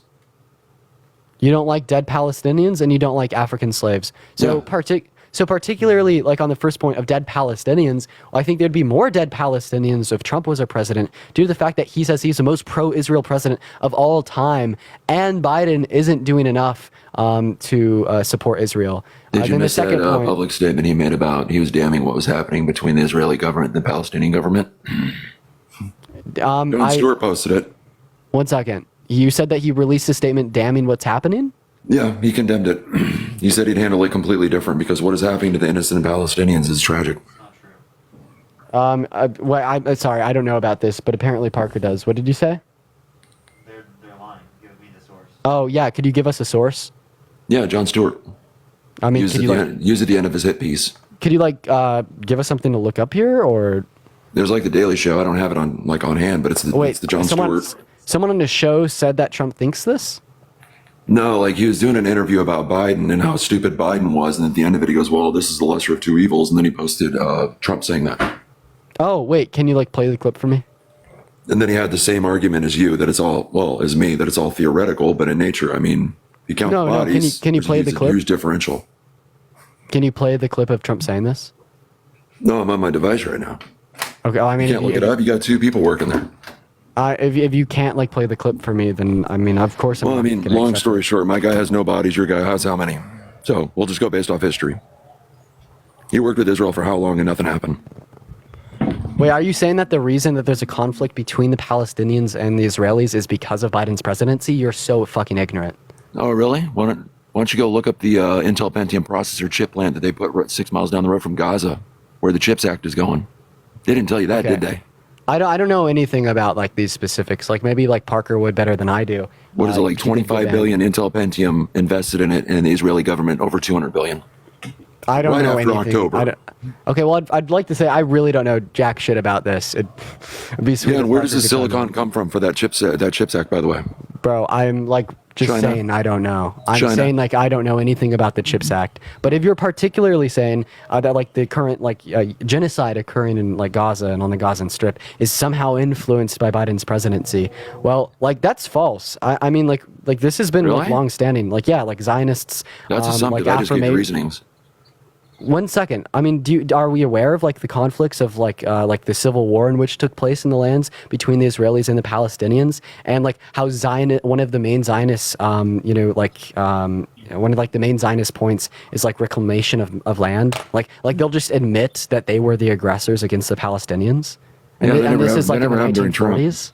You don't like dead Palestinians and you don't like African slaves. So particularly, like on the first point of dead Palestinians, I think there'd be more dead Palestinians if Trump was our president, due to the fact that he says he's the most pro-Israel president of all time, and Biden isn't doing enough to support Israel. Did you miss that public statement he made about he was damning what was happening between the Israeli government and the Palestinian government? Jon Stewart posted it. 1 second. You said that he released a statement damning what's happening? Yeah, he condemned it. He said he'd handle it completely different because what is happening to the innocent Palestinians is tragic. I'm sorry, I don't know about this, but apparently Parker does. What did you say? They're lying. Give me the source. Oh, yeah. Could you give us a source? Yeah, Jon Stewart. I mean, use at the end of his hit piece. Could you give us something to look up here, or? There's like the Daily Show. I don't have it on hand, but it's the Jon Stewart. Someone on the show said that Trump thinks this? No, like he was doing an interview about Biden and how stupid Biden was, and at the end of it, he goes, "Well, this is the lesser of two evils," and then he posted Trump saying that. Oh wait, can you play the clip for me? And then he had the same argument as you that it's all as me that it's all theoretical, but in nature, I mean, you count the bodies. Can you play the clip? Huge differential. Can you play the clip of Trump saying this? No, I'm on my device right now. Okay, well, I mean, you can't look it up. You got two people working there. If you can't play the clip for me, then I mean, of course. Long story short, my guy has no bodies. Your guy has how many? So we'll just go based off history. He worked with Israel for how long and nothing happened? Wait, are you saying that the reason that there's a conflict between the Palestinians and the Israelis is because of Biden's presidency? You're so fucking ignorant. Oh, really? Why don't you go look up the Intel Pentium processor chip plant that they put 6 miles down the road from Gaza, where the CHIPS Act is going? They didn't tell you that, did they? I don't know anything about these specifics. Maybe Parker would better than I do. What is it, 25 billion Intel Pentium invested in it, and the Israeli government over 200 billion? I don't know anything. October. Okay, well, I'd like to say I really don't know jack shit about this. It'd be sweet. Yeah, and where does the silicon come from for that CHIPS Act, by the way? Bro, I'm just saying I don't know. I'm saying I don't know anything about the CHIPS Act. But if you're particularly saying that the current genocide occurring in Gaza and on the Gazan Strip is somehow influenced by Biden's presidency, well, that's false. I mean, this has been really? Long-standing. Zionists. That's assumptive. I just gave you reasonings. 1 second. I mean, are we aware of the conflicts of the civil war in which took place in the lands between the Israelis and the Palestinians, and how one of the main Zionists, one of the main Zionist points is reclamation of land. They'll just admit that they were the aggressors against the Palestinians, and this is in the 1940s.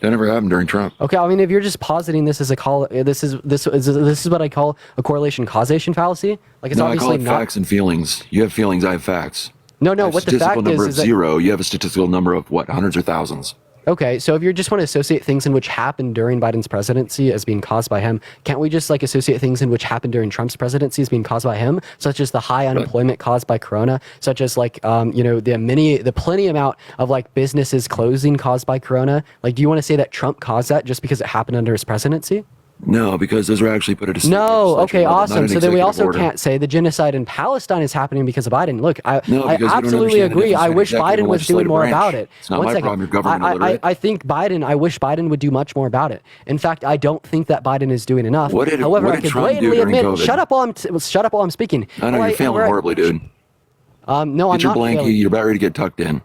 That never happened during Trump. Okay, I mean, if you're just positing this as this is what I call a correlation causation fallacy. It's no, obviously I call it facts and feelings. You have feelings, I have facts. No. What the fact number is of zero. You have a statistical number of what? Hundreds or thousands. Okay, so if you just want to associate things in which happened during Biden's presidency as being caused by him, can't we just associate things in which happened during Trump's presidency as being caused by him, such as the high unemployment caused by Corona, such as the plenty amount of businesses closing caused by Corona? Do you want to say that Trump caused that just because it happened under his presidency? No, because those are actually put at a No, okay, awesome. So then we also can't say the genocide in Palestine is happening because of Biden. Look, I absolutely agree. I wish Biden was doing more about it. It's not my problem. Your government I think I wish Biden would do much more about it. In fact, I don't think that Biden is doing enough. However, I could blatantly admit, shut up while I'm speaking. I know you're failing horribly, dude. No, I'm not. Get your blankie. You're about ready to get tucked in.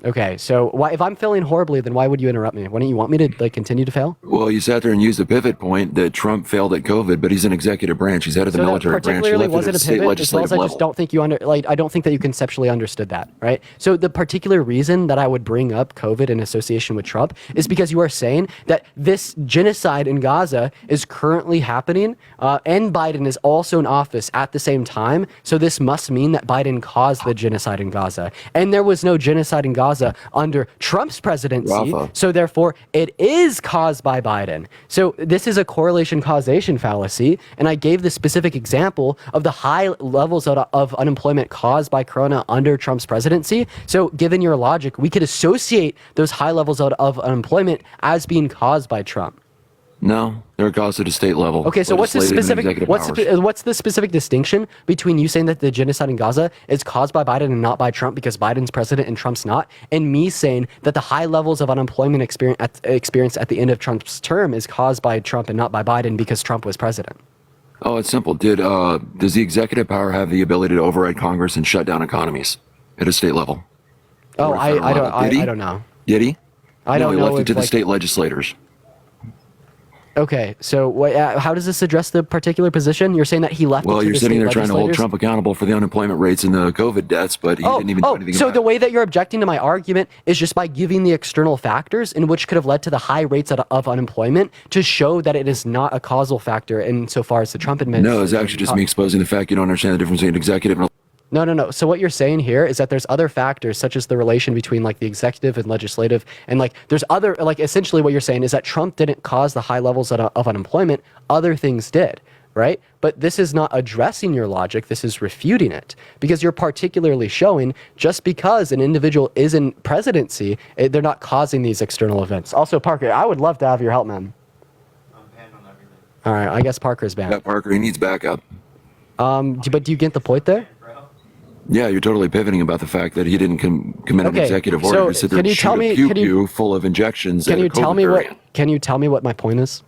Okay, so if I'm failing horribly, then why would you interrupt me? Wouldn't you want me to like continue to fail? Well, you sat there and used the pivot point that Trump failed at COVID, but he's an executive branch. He's head of the So that military branch. He particularly left it wasn't at a state pivot, as well legislative as I level. just don't think you I don't think that you conceptually understood that, right? So the particular reason that I would bring up COVID in association with Trump is because you are saying that this genocide in Gaza is currently happening, and Biden is also in office at the same time. So this must mean that Biden caused the genocide in Gaza, and there was no genocide in Gaza under Trump's presidency. Rafa. So therefore, it is caused by Biden. So this is a correlation causation fallacy, and I gave the specific example of the high levels of unemployment caused by Corona under Trump's presidency. So given your logic, we could associate those high levels of unemployment as being caused by Trump. No, they're caused at a state level. Okay, so what's the legislative and specific executive powers. what's the specific distinction between you saying that the genocide in Gaza is caused by Biden and not by Trump because Biden's president and Trump's not, and me saying that the high levels of unemployment experienced at the end of Trump's term is caused by Trump and not by Biden because Trump was president? Oh, it's simple. Does the executive power have the ability to override Congress and shut down economies at a state level? Oh, Or a federal level? Did he? I don't know. Did he? I don't no, he know left it if, to the like- state legislators. Okay, so how does this address the particular position? You're saying that he left. Well, it to you're the sitting state there trying to hold legislators? Trump accountable for the unemployment rates and the COVID deaths, but he didn't even do anything so about the it. way that you're objecting to my argument is just by giving the external factors in which could have led to the high rates of unemployment to show that it is not a causal factor insofar as the Trump administration. No, it's actually just me exposing the fact you don't understand the difference between executive and No. So what you're saying here is that there's other factors, such as the relation between like the executive and legislative, and like there's other, like essentially what you're saying is that Trump didn't cause the high levels of unemployment, other things did, right? But this is not addressing your logic, this is refuting it, because you're particularly showing just because an individual is in presidency, they're not causing these external events. Also, Parker, I would love to have your help, man. I'm banned on everything. All right, I guess Parker's banned. Yeah, Parker, he needs backup. But do you get the point there? Yeah, you're totally pivoting about the fact that he didn't commit an Okay, executive order so to sit there can and you shoot tell a me- pew-pew full of injections Can at a you tell COVID me variant. Can you tell me what my point is?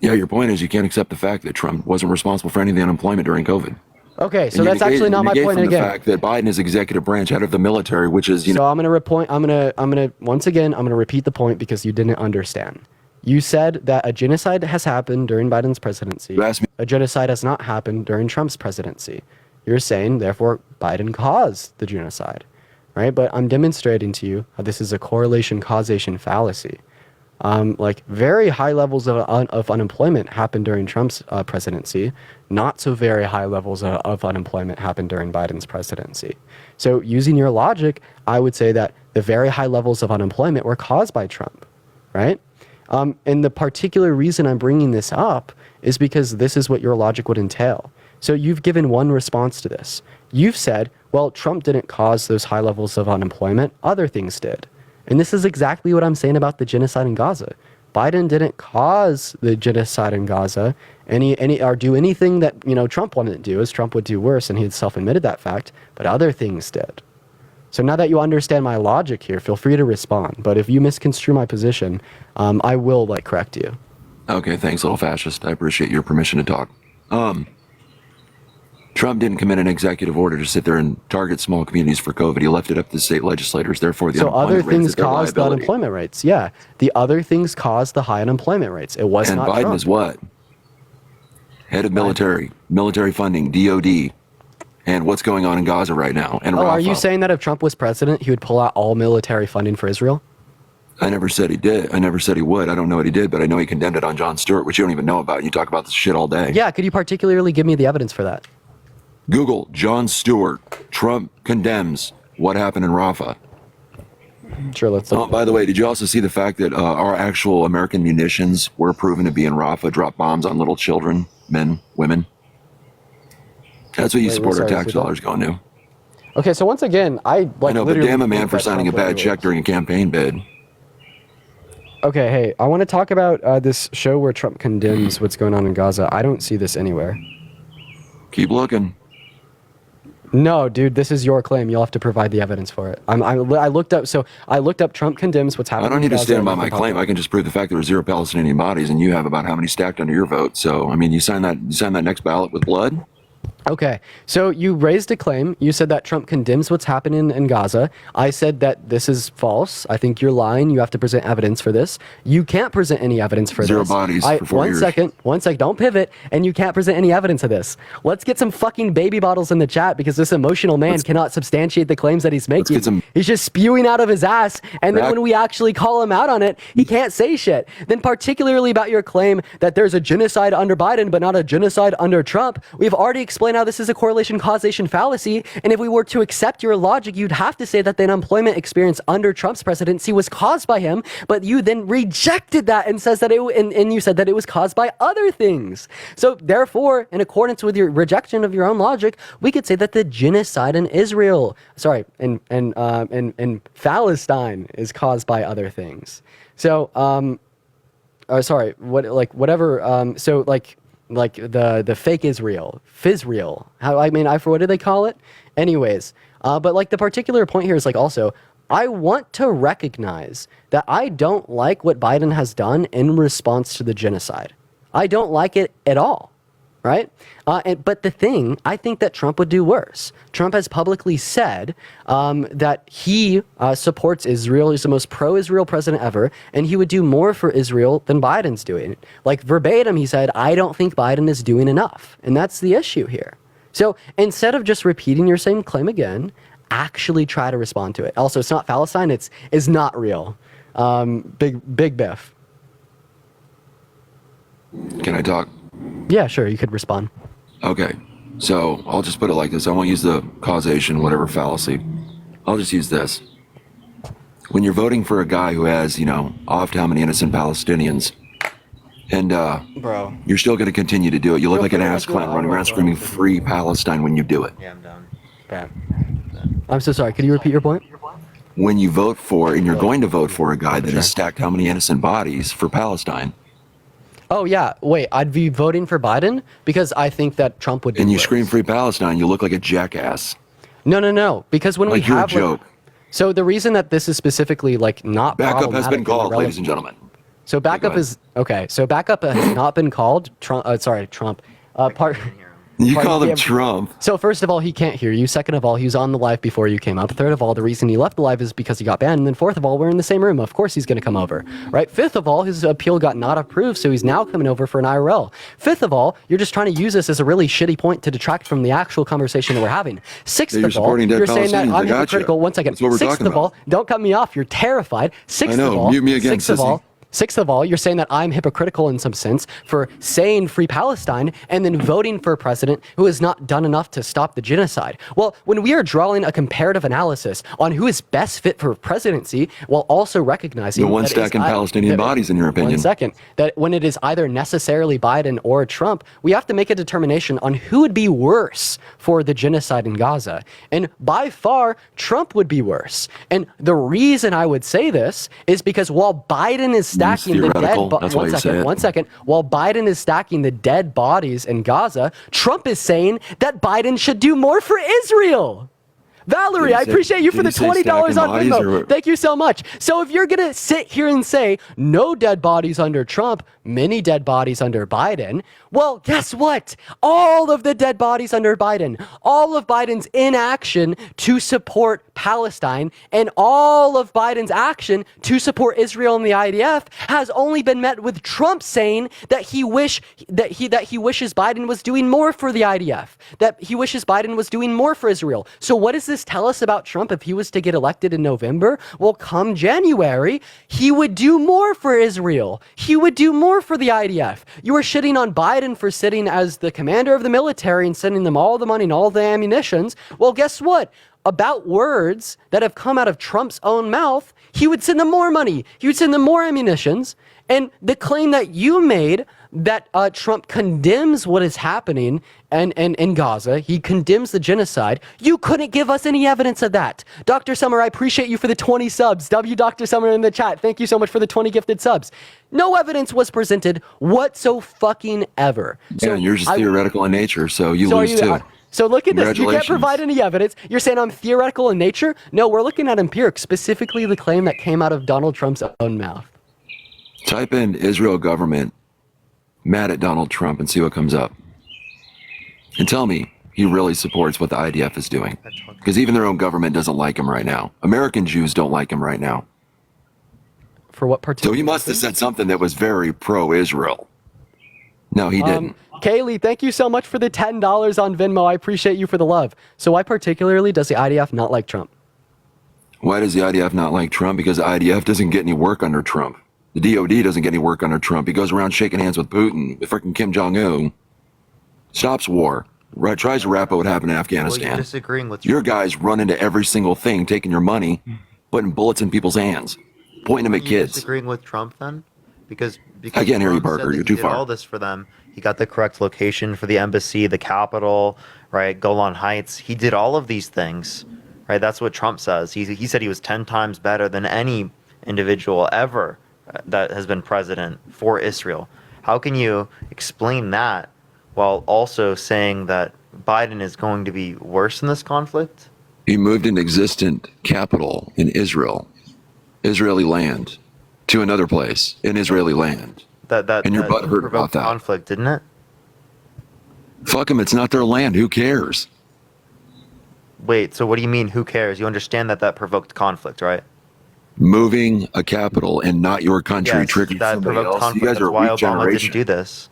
Yeah, your point is you can't accept the fact that Trump wasn't responsible for any of the unemployment during COVID. Okay, so And you that's actually not my negate point from again. the fact that Biden is executive branch head of the military, which is, So I'm gonna once again I'm gonna repeat the point because you didn't understand. You said that a genocide has happened during Biden's presidency. You asked me- A genocide has not happened during Trump's presidency. You're saying therefore Biden caused the genocide, right? But I'm demonstrating to you how this is a correlation causation fallacy. Like very high levels of unemployment happened during Trump's presidency. Not so very high levels of unemployment happened during Biden's presidency. So using your logic, I would say that the very high levels of unemployment were caused by Trump, right? And the particular reason I'm bringing this up is because this is what your logic would entail. So you've given one response to this. You've said, well, Trump didn't cause those high levels of unemployment, other things did. And this is exactly what I'm saying about the genocide in Gaza. Biden didn't cause the genocide in Gaza or do anything that, Trump wanted to do, as Trump would do worse, and he had self-admitted that fact, but other things did. So now that you understand my logic here, feel free to respond. But if you misconstrue my position, I will correct you. Okay, thanks, little fascist. I appreciate your permission to talk. Trump didn't commit an executive order to sit there and target small communities for COVID. He left it up to the state legislators. Therefore, the So other unemployment rates things is their caused the liability. unemployment rates. Yeah, the other things caused the high unemployment rates. It was And not Biden Trump. is what? Head of military funding, DOD, and what's going on in Gaza right now. And Oh, are Rafah. you saying that if Trump was president, he would pull out all military funding for Israel? I never said he did. I never said he would. I don't know what he did, but I know he condemned it on Jon Stewart, which you don't even know about. You talk about this shit all day. Yeah, could you particularly give me the evidence for that? Google Jon Stewart. Trump condemns what happened in Rafah. Sure, let's look. By the way, did you also see the fact that our actual American munitions were proven to be in Rafah, drop bombs on little children, men, women? That's what you Wait, support our sorry, tax repeat that? dollars going to. Okay, so once again, I I know, but literally damn a man think for that signing a Trump bad was- check during a campaign bid. Okay, hey, I want to talk about this show where Trump condemns what's going on in Gaza. I don't see this anywhere. Keep looking. No, dude, this is your claim. You'll have to provide the evidence for it. I looked up Trump condemns what's happening. I don't need in to Gaza stand and by you my can claim. talk I can just prove the fact there were 0 Palestinian bodies, and you have about how many stacked under your vote. So, I mean, you sign that next ballot with blood. Okay, so you raised a claim. You said that Trump condemns what's happening in Gaza. I said that this is false. I think you're lying. You have to present evidence for this. You can't present any evidence for Zero this. bodies for 4 years. One sec, don't pivot, and you can't present any evidence of this. Let's get some fucking baby bottles in the chat because this emotional man cannot substantiate the claims that he's making. He's just spewing out of his ass, and then when we actually call him out on it, he can't say shit. Then particularly about your claim that there's a genocide under Biden, but not a genocide under Trump, we've already explained how this is a correlation causation fallacy, and if we were to accept your logic, you'd have to say that the unemployment experience under Trump's presidency was caused by him, but you then rejected that and says that and you said that it was caused by other things. So therefore, in accordance with your rejection of your own logic, we could say that the genocide in in Palestine is caused by other things. So the fake Israel, Fizreal. What do they call it? Anyways, but like the particular point here is like also, I want to recognize that I don't like what Biden has done in response to the genocide. I don't like it at all. Right? But the thing, I think that Trump would do worse. Trump has publicly said that he supports Israel. He's the most pro-Israel president ever, and he would do more for Israel than Biden's doing. Like verbatim, he said, I don't think Biden is doing enough. And that's the issue here. So instead of just repeating your same claim again, actually try to respond to it. Also, it's not Palestine. It's not real. Big Biff. Can I talk? Yeah, sure. You could respond. Okay. So I'll just put it like this. I won't use the causation, whatever fallacy. I'll just use this. When you're voting for a guy who has, offed how many innocent Palestinians, and bro, you're still going to continue to do it. You look like an ass clown running around screaming "Free Palestine" when you do it. Yeah, I'm done. Bad. I'm so sorry. Could you repeat your point? When you vote for, and you're going to vote for a guy that has stacked how many innocent bodies for Palestine. Oh, yeah. Wait, I'd be voting for Biden because I think that Trump would do And you worse. scream "Free Palestine," you look like a jackass. No. Because when like we you're have a joke. So the reason that this is specifically not Backup has been problematic called, and ladies and gentlemen. So backup is okay. So backup has not been called. Trump. Trump. You called him Trump. So first of all, he can't hear you. Second of all, he was on the live before you came up. Third of all, the reason he left the live is because he got banned. And then fourth of all, we're in the same room. Of course he's going to come over, right? Fifth of all, his appeal got not approved, so he's now coming over for an IRL. Fifth of all, you're just trying to use this as a really shitty point to detract from the actual conversation that we're having. Sixth of all, you're saying that I'm hypocritical. One second. Sixth of all, don't cut me off. You're terrified. Sixth of all, mute me again, Sixth of all, you're saying that I'm hypocritical in some sense for saying Free Palestine and then voting for a president who has not done enough to stop the genocide. Well, when we are drawing a comparative analysis on who is best fit for presidency, while also recognizing the one stacking Palestinian bodies, in your opinion. 1 second. That when it is either necessarily Biden or Trump, we have to make a determination on who would be worse for the genocide in Gaza. And by far, Trump would be worse. And the reason I would say this is because while Biden is stacking the dead one second. While Biden is stacking the dead bodies in Gaza, Trump is saying that Biden should do more for Israel. Valerie, I appreciate you for the $20 on Venmo. Thank you so much. So if you're going to sit here and say no dead bodies under Trump, many dead bodies under Biden, well, guess what? All of the dead bodies under Biden, all of Biden's inaction to support Palestine, and all of Biden's action to support Israel and the IDF has only been met with Trump saying that he wishes Biden was doing more for the IDF, that he wishes Biden was doing more for Israel. So what does this tell us about Trump if he was to get elected in November? Well, come January, he would do more for Israel. He would do more for the IDF. You were shitting on Biden for sitting as the commander of the military and sending them all the money and all the ammunitions. Well, guess what? About words that have come out of Trump's own mouth, he would send them more money. He would send them more ammunitions. And the claim that you made that Trump condemns what is happening in Gaza, he condemns the genocide, you couldn't give us any evidence of that. Dr. Summer, I appreciate you for the 20 subs. Dr. Summer in the chat, thank you so much for the 20 gifted subs. No evidence was presented whatsoever. So and you're just theoretical in nature, so you lose too. So look at this. You can't provide any evidence. You're saying I'm theoretical in nature? No, we're looking at empiric, specifically the claim that came out of Donald Trump's own mouth. Type in Israel government mad at Donald Trump and see what comes up. And tell me, he really supports what the IDF is doing. Because even their own government doesn't like him right now. American Jews don't like him right now. For what particular? So he must have said something that was very pro-Israel. No, he didn't. Kaylee, thank you so much for the $10 on Venmo. I appreciate you for the love. So why particularly does the IDF not like Trump? Why does the IDF not like Trump? Because the IDF doesn't get any work under Trump. The DOD doesn't get any work under Trump. He goes around shaking hands with Putin, with freaking Kim Jong-un. Stops war. Right, tries to wrap up what happened in Afghanistan. Well, you're disagreeing with your guys run into every single thing, taking your money, putting bullets in people's hands, pointing them at kids. Disagreeing with Trump then? Because I can't hear you, Trump Parker. said that You're he too did far. all this for them. He got the correct location for the embassy, the Capitol, right? Golan Heights. He did all of these things, right? That's what Trump says. He said he was 10 times better than any individual ever that has been president for Israel. How can you explain that while also saying that Biden is going to be worse in this conflict? He moved an existent capital in Israel, Israeli land, to another place in Israeli land. And your butt hurt about that. Conflict, didn't it? Fuck them, it's not their land. Who cares? Wait, so what do you mean, who cares? You understand that that provoked conflict, right? Moving a capital and not your country, Yes, tricking that somebody provoked else. conflict. You guys That's are a why weak Obama generation. didn't do this.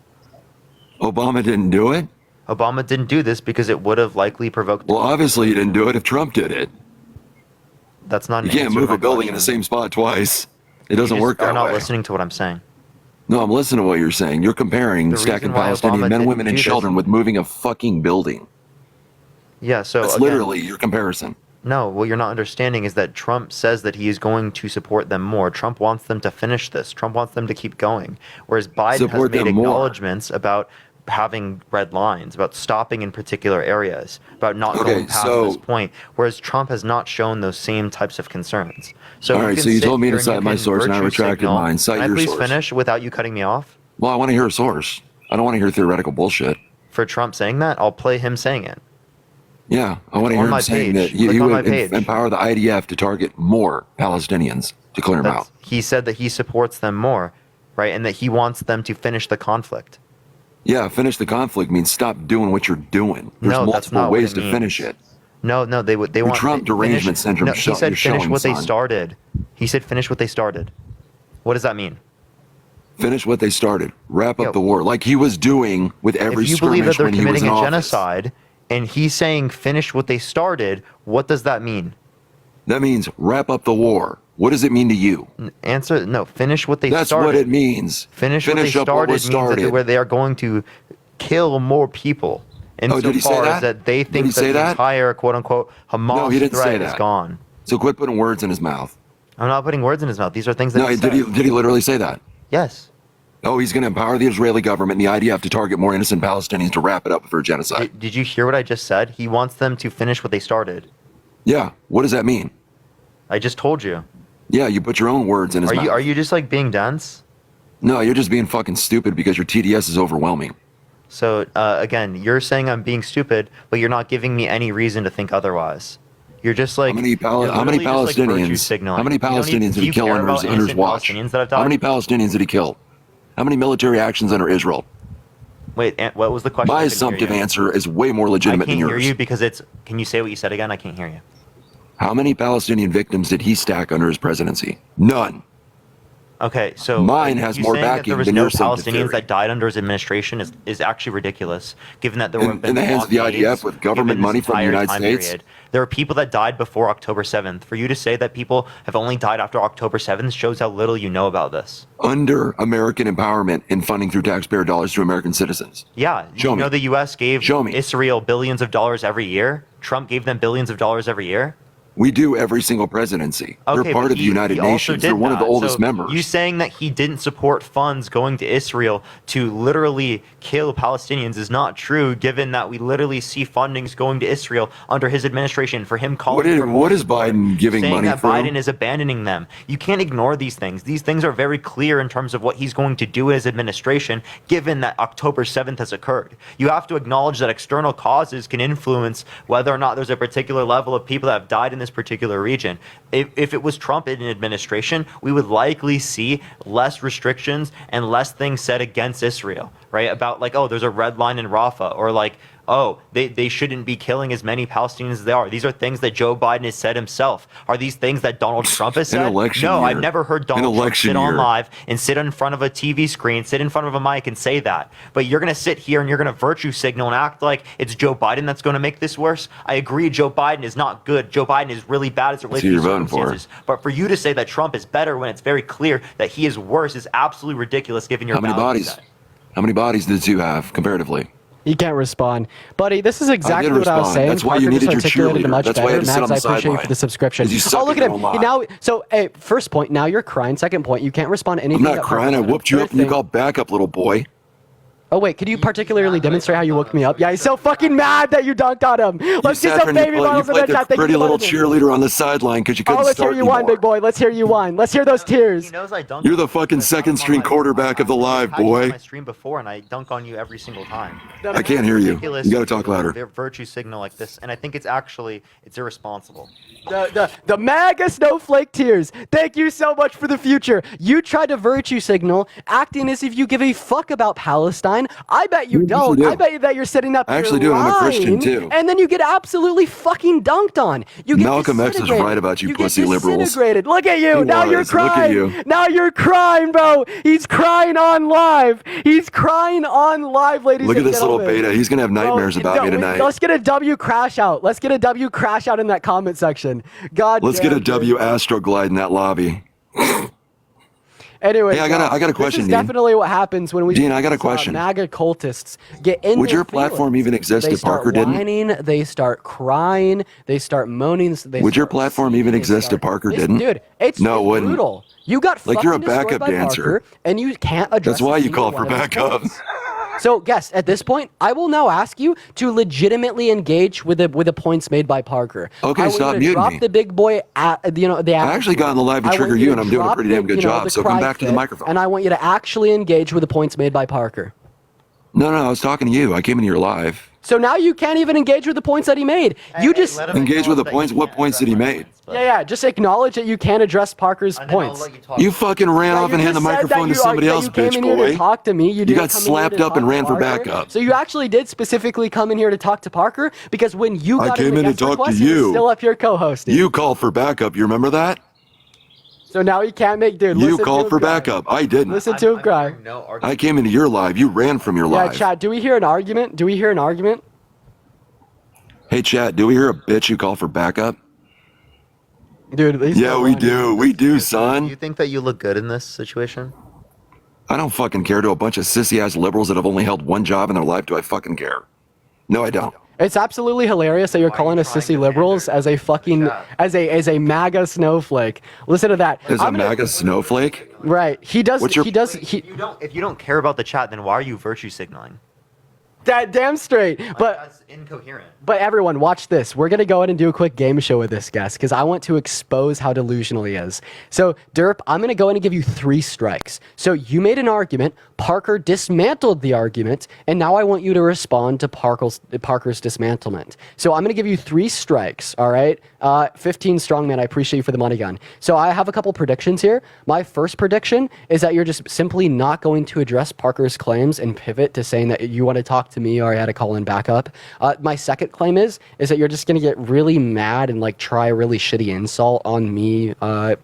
Obama didn't do it? Obama didn't do this because it would have likely provoked. Well, obviously he didn't do it if Trump did it. That's not. You can't move a building in the same spot twice. It doesn't work that way. You're not way. listening to what I'm saying. No, I'm listening to what you're saying. You're comparing The stacking reason why Palestinian Obama men, didn't women, and do this- children with moving a fucking building. Yeah, so That's again, literally your comparison. No, what you're not understanding is that Trump says that he is going to support them more. Trump wants them to finish this. Trump wants them to keep going. Whereas Biden Support has made them more. acknowledgments about having red lines, about stopping in particular areas, about not Okay, going past so- this point. Whereas Trump has not shown those same types of concerns. So All right, can so you sit told me here to and cite you my can source, and I virtue retracted signal. mine. Cite Can I your please source. finish without you cutting me off? Well, I want to hear a source. I don't want to hear theoretical bullshit. For Trump saying that, I'll play him saying it. Yeah, I want to on hear my him saying page. that he Click on my would page. empower the IDF to target more Palestinians to clear them out. He said that he supports them more, right? And that he wants them to finish the conflict. Yeah, finish the conflict means stop doing what you're doing. There's No, that's multiple not what ways it to means. finish it. No, they would. They Your want Trump derangement syndrome No, he said you're finish showing, what they son. started. He said finish what they started. What does that mean? Finish what they started. Wrap up Yo. the war like he was doing with every If you believe that skirmish they're when he was committing in a office. genocide, and he's saying finish what they started, what does that mean? That means wrap up the war. What does it mean to you? Answer no. Finish what they That's started. what it means. Finish what they Finish up what started was means that started. where they are going to kill more people. Oh, did he say Insofar that? as that they Did think he that say the that? entire quote unquote Hamas No, he didn't say threat is that. gone. So quit putting words in his mouth. I'm not putting words in his mouth. These are things that No, he did said. he literally say that? Yes. Oh, he's going to empower the Israeli government and the IDF to target more innocent Palestinians to wrap it up for a genocide. Did you hear what I just said? He wants them to finish what they started. Yeah, what does that mean? I just told you. Yeah, you put your own words in his mouth. Are you just like being dense? No, you're just being fucking stupid because your TDS is overwhelming. So again, you're saying I'm being stupid, but you're not giving me any reason to think otherwise. You're just like How many you're literally just, like, virtue Palestinians? signaling. How many You don't even- Palestinians do did he you kill care under about his innocent watch? Palestinians that have How died? many Palestinians did he kill? How many military actions under Israel? Wait, what was the question? My I couldn't hear assumptive you. answer is way more legitimate I can't than hear yours. you because it's. Can you say what you said again? I can't hear you. How many Palestinian victims did he stack under his presidency? None. Okay, so Mine has you more saying that backing there was than no your assumptive Palestinians theory. that died under his administration is actually ridiculous, given that there In- were in the hands of the IDF with government given this money from the entire United time States? period. There are people that died before October 7th. For you to say that people have only died after October 7th shows how little you know about this. Under American empowerment and funding through taxpayer dollars to American citizens. Yeah, Show you me. know the U.S. gave Show me. Israel billions of dollars every year. Trump gave them billions of dollars every year. We do every single presidency. They're Okay, part but of the United he also Nations. did They're one of the that. oldest So members. You saying that he didn't support funds going to Israel to literally kill Palestinians is not true, given that we literally see fundings going to Israel under his administration for him calling for more what is support, Biden giving saying money that through? Biden is abandoning them. You can't ignore these things. These things are very clear in terms of what he's going to do in his administration, given that October 7th has occurred. You have to acknowledge that external causes can influence whether or not there's a particular level of people that have died in this particular region. If it was Trump in an administration, we would likely see less restrictions and less things said against Israel, right? About like, oh, there's a red line in Rafah, or like, oh, they shouldn't be killing as many Palestinians as they are. These are things that Joe Biden has said himself. Are these things that Donald Trump has said? No, I've never heard Donald Trump sit on live and sit in front of a TV screen, sit in front of a mic and say that. But you're going to sit here and you're going to virtue signal and act like it's Joe Biden that's going to make this worse. I agree, Joe Biden is not good. Joe Biden is really bad as it relates to these circumstances. But for you to say that Trump is better when it's very clear that he is worse is absolutely ridiculous given your bodies? How many bodies did you have comparatively? You can't respond. Buddy, this is exactly what I was saying. That's why you needed your cheerleader. That's why you had to sit on the Mags, I appreciate you for the subscription. Oh, look at him. Now, so, hey, first point, now you're crying. Second point, you can't respond to anything. I'm not crying. I whooped you up and you called back up, little boy. Oh, wait, could you particularly demonstrate how you woke me up? Yeah, he's so fucking mad that you dunked on him. Let's get some baby bottles in the chat. Pretty little cheerleader on the sideline because you couldn't start let's hear you whine, big boy. Let's hear you whine. Let's hear those tears. He knows I dunk. You're the fucking second string quarterback of the live, boy. I my stream before and I dunk on you every single time. I can't hear you. You got to talk louder. Their virtue signal like this, and I think it's irresponsible. The MAGA snowflake tears. Thank you so much for the future. You tried to virtue signal, acting as if you give a fuck about Palestine. I bet you don't. Do. I bet you that you're sitting up. I actually do. I'm a Christian too. And then you get absolutely fucking dunked on. You get Malcolm X is right about you pussy liberals. Look at you. Now you're crying. Look at you. Now you're crying, bro. He's crying on live. He's crying on live, ladies and gentlemen. Look at this little beta. He's gonna have nightmares about me tonight. Let's get a W crash out. Let's get a W crash out in that comment section. God. Let's get a W Astroglide in that lobby. Anyway, hey, I got a question, This is Dean. definitely what happens when we Dean, I got a question. MAGA cultists get in. Would your platform even exist if Parker didn't? They start whining, they start crying, they start moaning. Would your platform even exist if Parker didn't? Dude, it's brutal. You got like you're a backup dancer, Parker, and you can't address. That's why you called for backup. So, guess at this point, I will now ask you to legitimately engage with the points made by Parker. Okay, stop muting drop me. the big boy at the I actually got on the live to trigger you, and I'm doing a pretty damn good job. So come back to the microphone. And I want you to actually engage with the points made by Parker. No, I was talking to you. I came into your live. So now you can't even engage with the points that he made. You just engage with the points. What points did he make? Yeah. Just acknowledge that you can't address Parker's points. You fucking ran off and handed the microphone to somebody else, bitch boy. To talk to me. You got slapped up and ran for backup. So you actually did specifically come in here to talk to Parker because when you got I came in to talk to you. Still up here co-hosting. You called for backup. You remember that? So now you can't make, dude. You called for backup. I didn't. Listen to him cry. I came into your live. You ran from your live. Yeah, chat. Do we hear an argument? Hey, chat. Do we hear a bitch who called for backup? Dude, yeah, we do. We do, son. Do you think that you look good in this situation? I don't fucking care. To a bunch of sissy-ass liberals that have only held one job in their life, do I fucking care? No, I don't. It's absolutely hilarious that you're calling us sissy liberals as a fucking as a MAGA snowflake. Listen to that. As a MAGA snowflake? Right. He does. If you don't care about the chat, then why are you virtue signaling? That damn straight. But that's incoherent. But everyone, watch this. We're gonna go ahead and do a quick game show with this guest because I want to expose how delusional he is. So, Derp, I'm gonna go in and give you 3 strikes. So you made an argument. Parker dismantled the argument, and now I want you to respond to Parker's dismantlement. So I'm gonna give you 3 strikes. All right. 15 strongman. I appreciate you for the money gun. So I have a couple predictions here. My first prediction is that you're just simply not going to address Parker's claims and pivot to saying that you want to talk to me or I had to call in backup. My second claim is that you're just going to get really mad and like try a really shitty insult on me,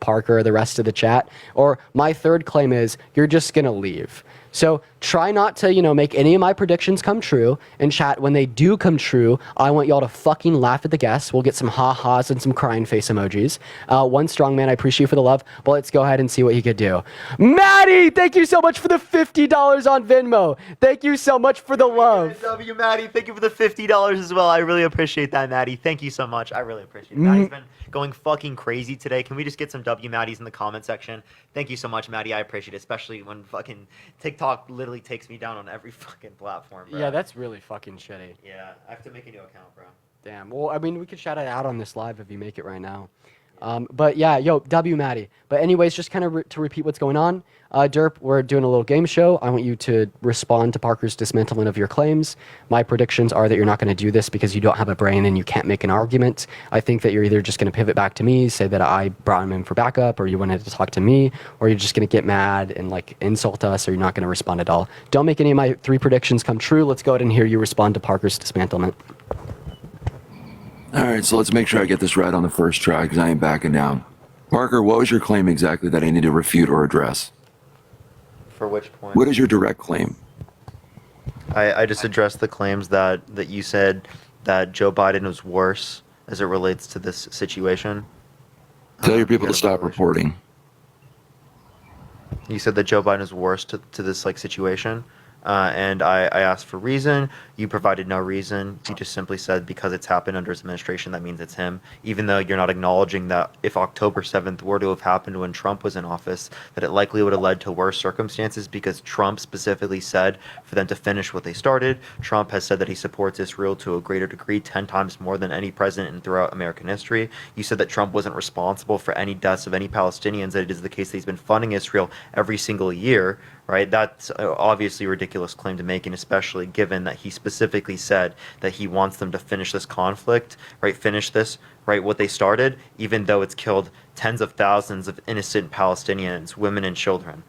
Parker, the rest of the chat. Or my third claim is you're just going to leave. So try not to, make any of my predictions come true. And chat, when they do come true, I want y'all to fucking laugh at the guests. We'll get some ha-has and some crying face emojis. One strong man, I appreciate you for the love. But let's go ahead and see what he could do. Maddie, thank you so much for the $50 on Venmo. Thank you so much for the love. W, Maddie, thank you for the $50 as well. I really appreciate that, Maddie. Thank you so much. I really appreciate it. Maddie's been going fucking crazy today. Can we just get some W Maddies in the comment section? Thank you so much, Maddie. I appreciate it, especially when fucking TikTok literally takes me down on every fucking platform, bro. Yeah, that's really fucking shitty. Yeah, I have to make a new account, bro. Damn. Well, I mean, we could shout it out on this live if you make it right now. But yeah, yo, W Maddie. But anyways, just kind of to repeat what's going on. Derp, we're doing a little game show. I want you to respond to Parker's dismantlement of your claims. My predictions are that you're not going to do this because you don't have a brain and you can't make an argument. I think that you're either just going to pivot back to me, say that I brought him in for backup, or you wanted to talk to me, or you're just going to get mad and like insult us, or you're not going to respond at all. Don't make any of my 3 predictions come true. Let's go ahead and hear you respond to Parker's dismantlement. All right, so let's make sure I get this right on the first try because I ain't backing down. Parker, what was your claim exactly that I need to refute or address? For which point? What is your direct claim? I just addressed the claims that you said that Joe Biden was worse as it relates to this situation. Tell your people to stop reporting. You said that Joe Biden is worse to this like situation. And I asked for reason. You provided no reason. You just simply said because it's happened under his administration, that means it's him. Even though you're not acknowledging that if October 7th were to have happened when Trump was in office, that it likely would have led to worse circumstances because Trump specifically said for them to finish what they started. Trump has said that he supports Israel to a greater degree, 10 times more than any president throughout American history. You said that Trump wasn't responsible for any deaths of any Palestinians, that it is the case that he's been funding Israel every single year. Right, that's obviously a ridiculous claim to make, and especially given that he specifically said that he wants them to finish this conflict, right, finish this, right, what they started, even though it's killed tens of thousands of innocent Palestinians, women and children.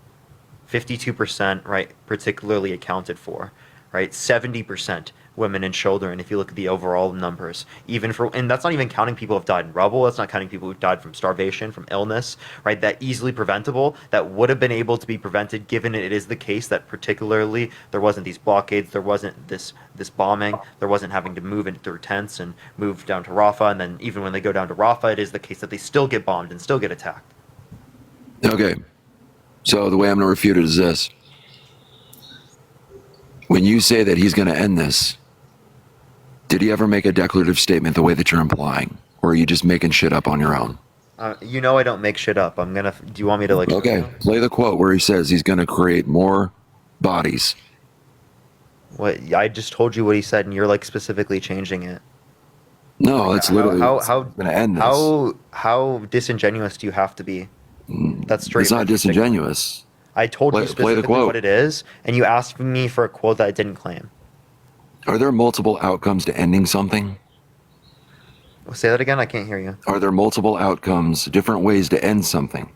52%, right, particularly accounted for, right, 70% women and children if you look at the overall numbers, and that's not even counting people who've died in rubble, that's not counting people who died from starvation, from illness, right, that easily preventable, that would have been able to be prevented given it is the case that particularly there wasn't these blockades, there wasn't this bombing, there wasn't having to move in through tents and move down to Rafah, and then even when they go down to Rafah, it is the case that they still get bombed and still get attacked. Okay, so the way I'm going to refute it is this. When you say that he's going to end this, did he ever make a declarative statement the way that you're implying? Or are you just making shit up on your own? You know I don't make shit up. Do you want me to like... Okay, play the quote where he says he's going to create more bodies. What? I just told you what he said, and you're like specifically changing it. No, that's literally how going to end this. How disingenuous do you have to be? That's straight. It's not disingenuous. I told you specifically what it is, and you asked me for a quote that I didn't claim. Are there multiple outcomes to ending something? Say that again. I can't hear you. Are there multiple outcomes, different ways to end something?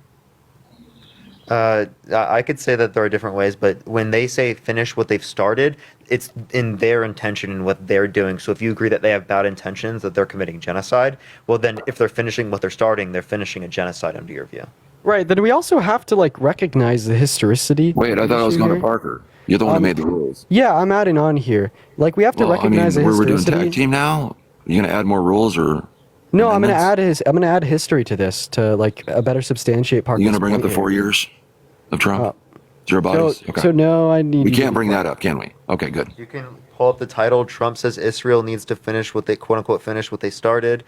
I could say that there are different ways, but when they say finish what they've started, it's in their intention and what they're doing. So if you agree that they have bad intentions, that they're committing genocide, well then if they're finishing what they're starting, they're finishing a genocide under your view. Right. Then we also have to like recognize the historicity. Wait, I thought I was going to Parker. You're the one who made the rules. Yeah, I'm adding on here. Like we have to recognize the historicity. We're doing tag team now. You going to add more rules or? No, I'm going to add history to this to like a better substantiate Parker's. You going to bring up the 4 years of Trump? Zero bodies. Okay. So no, I need. We can't bring that up, can we? Okay, good. You can pull up the title. Trump says Israel needs to finish what they quote unquote finish what they started,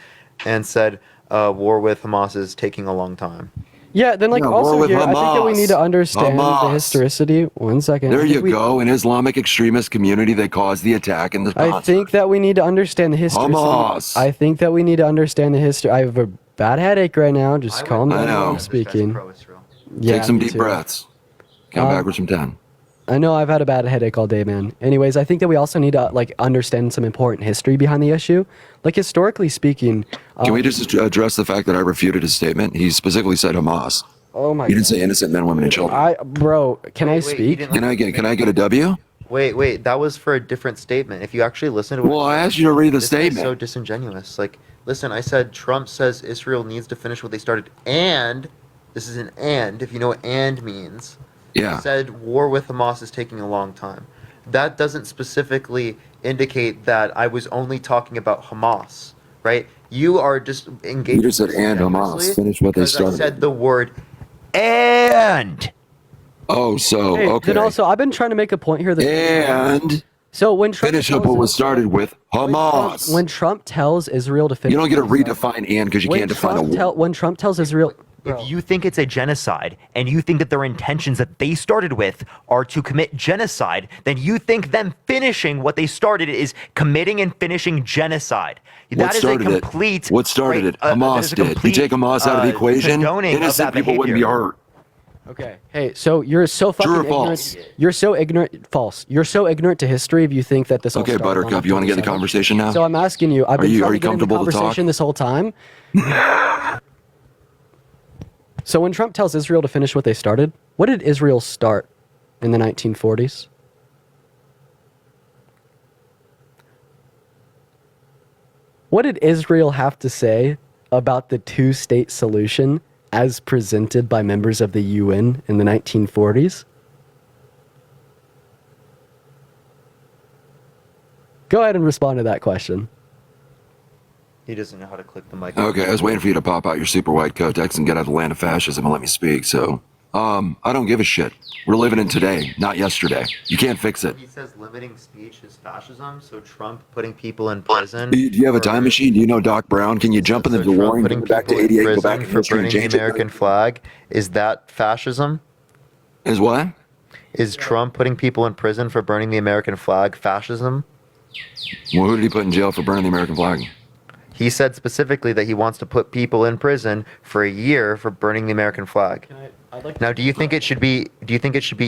and said war with Hamas is taking a long time. Yeah, then like also here, I think that we need to understand the historicity. 1 second. There you go. An Islamic extremist community that caused the attack in the sponsor. I think that we need to understand the history. Hamas. I think that we need to understand the history. I have a bad headache right now. Just calm down. I'm speaking. Yeah, take some deep breaths. Count backwards from 10. I know I've had a bad headache all day, man. Anyways, I think that we also need to like understand some important history behind the issue. Like historically speaking, can we just address the fact that I refuted his statement? He specifically said Hamas. Oh my! He didn't say innocent men, women, and children. Bro, can I speak? Can I get a W? Wait, that was for a different statement. If you actually listen to I asked you to read the statement. So disingenuous. Like, listen, I said Trump says Israel needs to finish what they started, and this is an and. If you know what and means. Yeah. Said war with Hamas is taking a long time. That doesn't specifically indicate that I was only talking about Hamas, right? You are just engaged. You just said and Hamas. Finish what they started. I said the word and. Oh, so hey, okay. Then also, I've been trying to make a point here. So when Trump finish up what was started with Hamas. When Trump tells Israel to finish, you don't get to redefine and because you can't define a word. When Trump tells Israel. If you think it's a genocide and you think that their intentions that they started with are to commit genocide, then you think them finishing what they started is committing and finishing genocide. That is a complete. What started it? that Hamas is a did. You complete, take Hamas out of the equation, condoning of innocent that people wouldn't be behavior. hurt. Okay. Hey, so you're so fucking True or ignorant. false? You're so ignorant. False. You're so ignorant to history if you think that this. All Okay, started on Buttercup, you want to get in the October 7th. conversation now? So I'm asking you. I've been trying are to you get in the comfortable to talk? conversation this whole time. So when Trump tells Israel to finish what they started, what did Israel start in the 1940s? What did Israel have to say about the two-state solution as presented by members of the UN in the 1940s? Go ahead and respond to that question. He doesn't know how to click the mic. Okay, I was waiting for you to pop out your super white codex and get out of the land of fascism and let me speak. So, I don't give a shit. We're living in today, not yesterday. You can't fix it. He says limiting speech is fascism, so Trump putting people in prison. Do you have a time machine? Do you know Doc Brown? Can you jump in the DeLorean, Putting go back to people in 88, go back prison in for history and burning the change it? American flag, is that fascism? Is what? Is Trump putting people in prison for burning the American flag fascism? Well, who did he put in jail for burning the American flag? He said specifically that he wants to put people in prison for a year for burning the American flag. Now, do you think it should be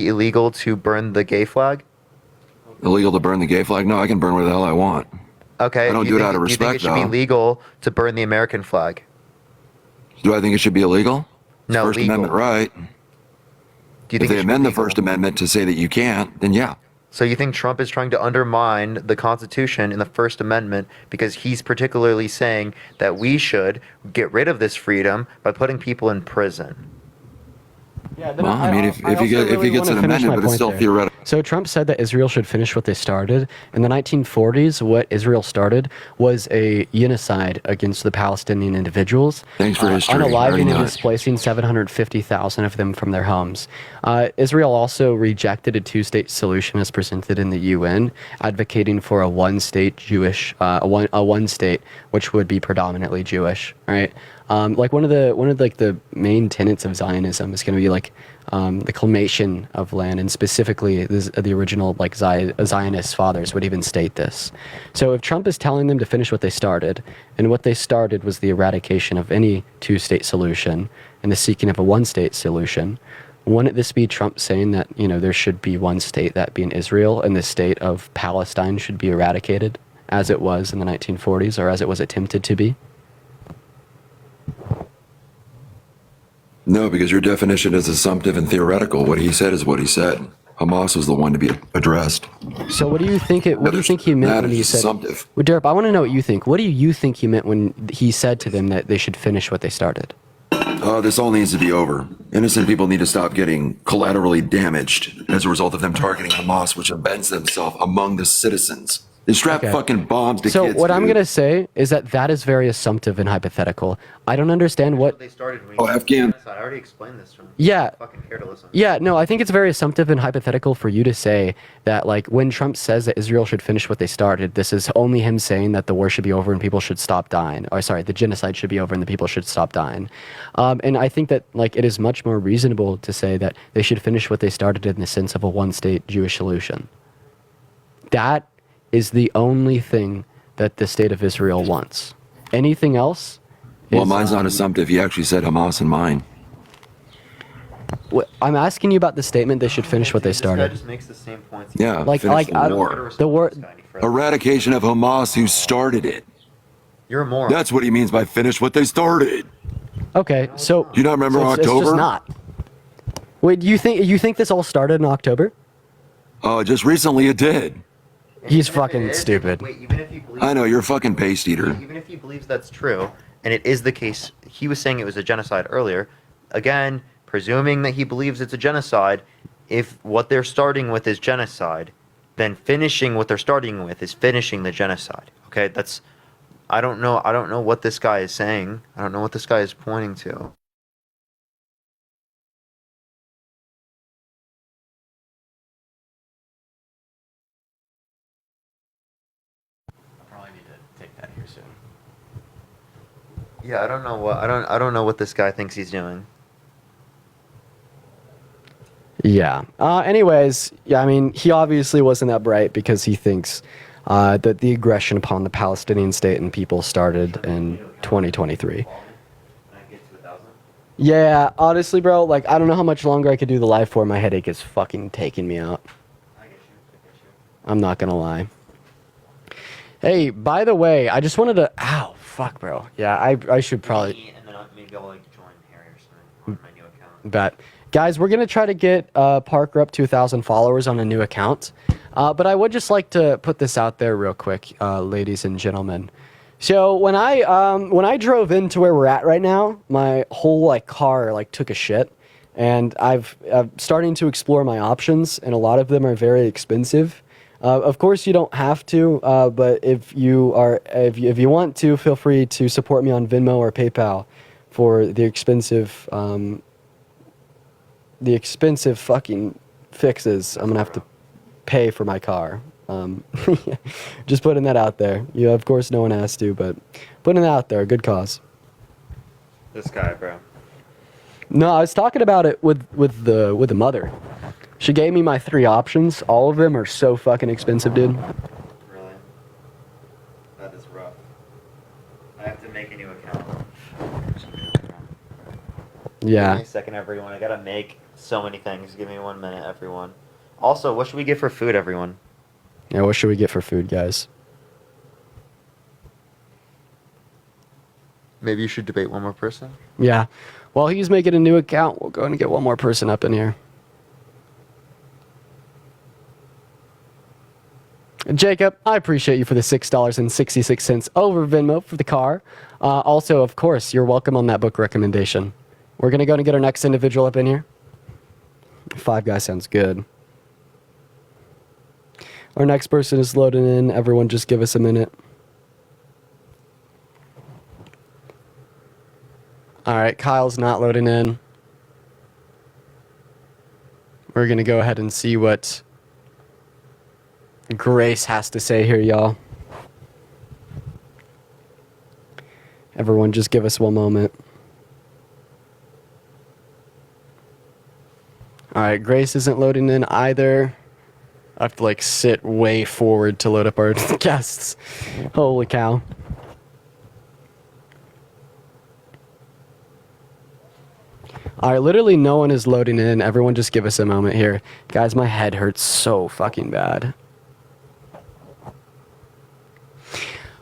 illegal to burn the gay flag? Illegal to burn the gay flag? No, I can burn where the hell I want. Okay. I don't do it out of Do you think respect, it should be though. legal to burn the American flag? Do I think it should be illegal? It's No, First legal. Amendment right. Do you If think they it should be amend the legal? First Amendment to say that you can't, then yeah. So you think Trump is trying to undermine the Constitution and the First Amendment because he's particularly saying that we should get rid of this freedom by putting people in prison? Yeah, Well, I mean, if he gets an amendment, but it's still theoretical. So Trump said that Israel should finish what they started. In the 1940s, what Israel started was a genocide against the Palestinian individuals. Thanks for history. I already Unaliving know and it. displacing 750,000 of them from their homes. Israel also rejected a two-state solution as presented in the UN, advocating for a one-state Jewish, a one state which would be predominantly Jewish, right? Like one of the main tenets of Zionism is going to be like the claimation of land, and specifically the original like Zionist fathers would even state this. So if Trump is telling them to finish what they started, and what they started was the eradication of any two-state solution and the seeking of a one-state solution, wouldn't this be Trump saying that there should be one state, that being Israel, and the state of Palestine should be eradicated as it was in the 1940s, or as it was attempted to be? No, because your definition is assumptive and theoretical. What he said is what he said. Hamas was the one to be addressed. So what do you think he meant when he said? Assumptive. Well, Derp, I want to know what you think. What do you think he meant when he said to them that they should finish what they started? This all needs to be over. Innocent people need to stop getting collaterally damaged as a result of them targeting Hamas, which embeds themselves among the citizens. They strap fucking bombs to So kids. what I'm dude. going to say is that is very assumptive and hypothetical. I don't understand what... They started when Afghan. I already explained this to him. Yeah. I fucking care to listen. Yeah, no, I think it's very assumptive and hypothetical for you to say that, like, when Trump says that Israel should finish what they started, this is only him saying that the war should be over and people should stop dying. Or, sorry, the genocide should be over and the people should stop dying. And I think that, like, it is much more reasonable to say that they should finish what they started in the sense of a one-state Jewish solution. That is the only thing that the state of Israel wants. Anything else? Well, mine's not assumptive. He actually said Hamas in mine. I'm asking you about the statement they should finish what they started. This guy just makes the same points. Yeah, Like, finish the war. the war. Eradication of Hamas, who started it. You're a moron. That's what he means by finish what they started. Okay, so Do you not remember so it's October? just not. Wait, you think this all started in October? Just recently it did. He's fucking stupid. Wait, even if you believe I know, you're a fucking paste eater. even if he believes that's true, and it is the case, he was saying it was a genocide earlier. Again, presuming that he believes it's a genocide, if what they're starting with is genocide, then finishing what they're starting with is finishing the genocide. Okay, that's I don't know what this guy is saying. I don't know what this guy is pointing to. I'll probably need to take that here soon. Yeah, I don't know what I don't know what this guy thinks he's doing. Yeah. Anyways, yeah, I mean, he obviously wasn't that bright because he thinks that the aggression upon the Palestinian state and people started in 2023. Yeah, honestly, bro, like, I don't know how much longer I could do the live for. My headache is fucking taking me out. I'm not gonna lie. Hey, by the way, I just wanted to... Ow, fuck, bro. Yeah, I should probably... And then maybe I'll like join Harry or something on my new account. Bet. Guys, we're going to try to get Parker up to 1,000 followers on a new account. But I would just like to put this out there real quick, ladies and gentlemen. So when I drove into where we're at right now, my whole like car like took a shit. And I'm starting to explore my options, and a lot of them are very expensive. Of course, you don't have to, but if you want to, feel free to support me on Venmo or PayPal for the expensive fucking fixes I'm gonna have to pay for my car. Just putting that out there. You, of course, no one has to, but putting that out there, good cause. This guy, bro. No, I was talking about it with the mother. She gave me my 3 options. All of them are so fucking expensive, dude. Really? That is rough. I have to make a new account. Yeah. Give me a second, everyone. I gotta make so many things. Give me 1 minute, everyone. Also, what should we get for food, everyone? Yeah, what should we get for food, guys? Maybe you should debate one more person. Yeah. While he's making a new account, we'll go and get one more person up in here. Jacob, I appreciate you for the $6.66 over Venmo for the car. Also, of course, you're welcome on that book recommendation. We're going to go and get our next individual up in here. 5 Guys sounds good. Our next person is loading in. Everyone just give us a minute. All right, Kyle's not loading in. We're going to go ahead and see what Grace has to say here, y'all. Everyone just give us 1 moment. All right, Grace isn't loading in either. I have to like sit way forward to load up our guests. Holy cow. All right, literally no one is loading in. Everyone just give us a moment here. Guys, my head hurts so fucking bad.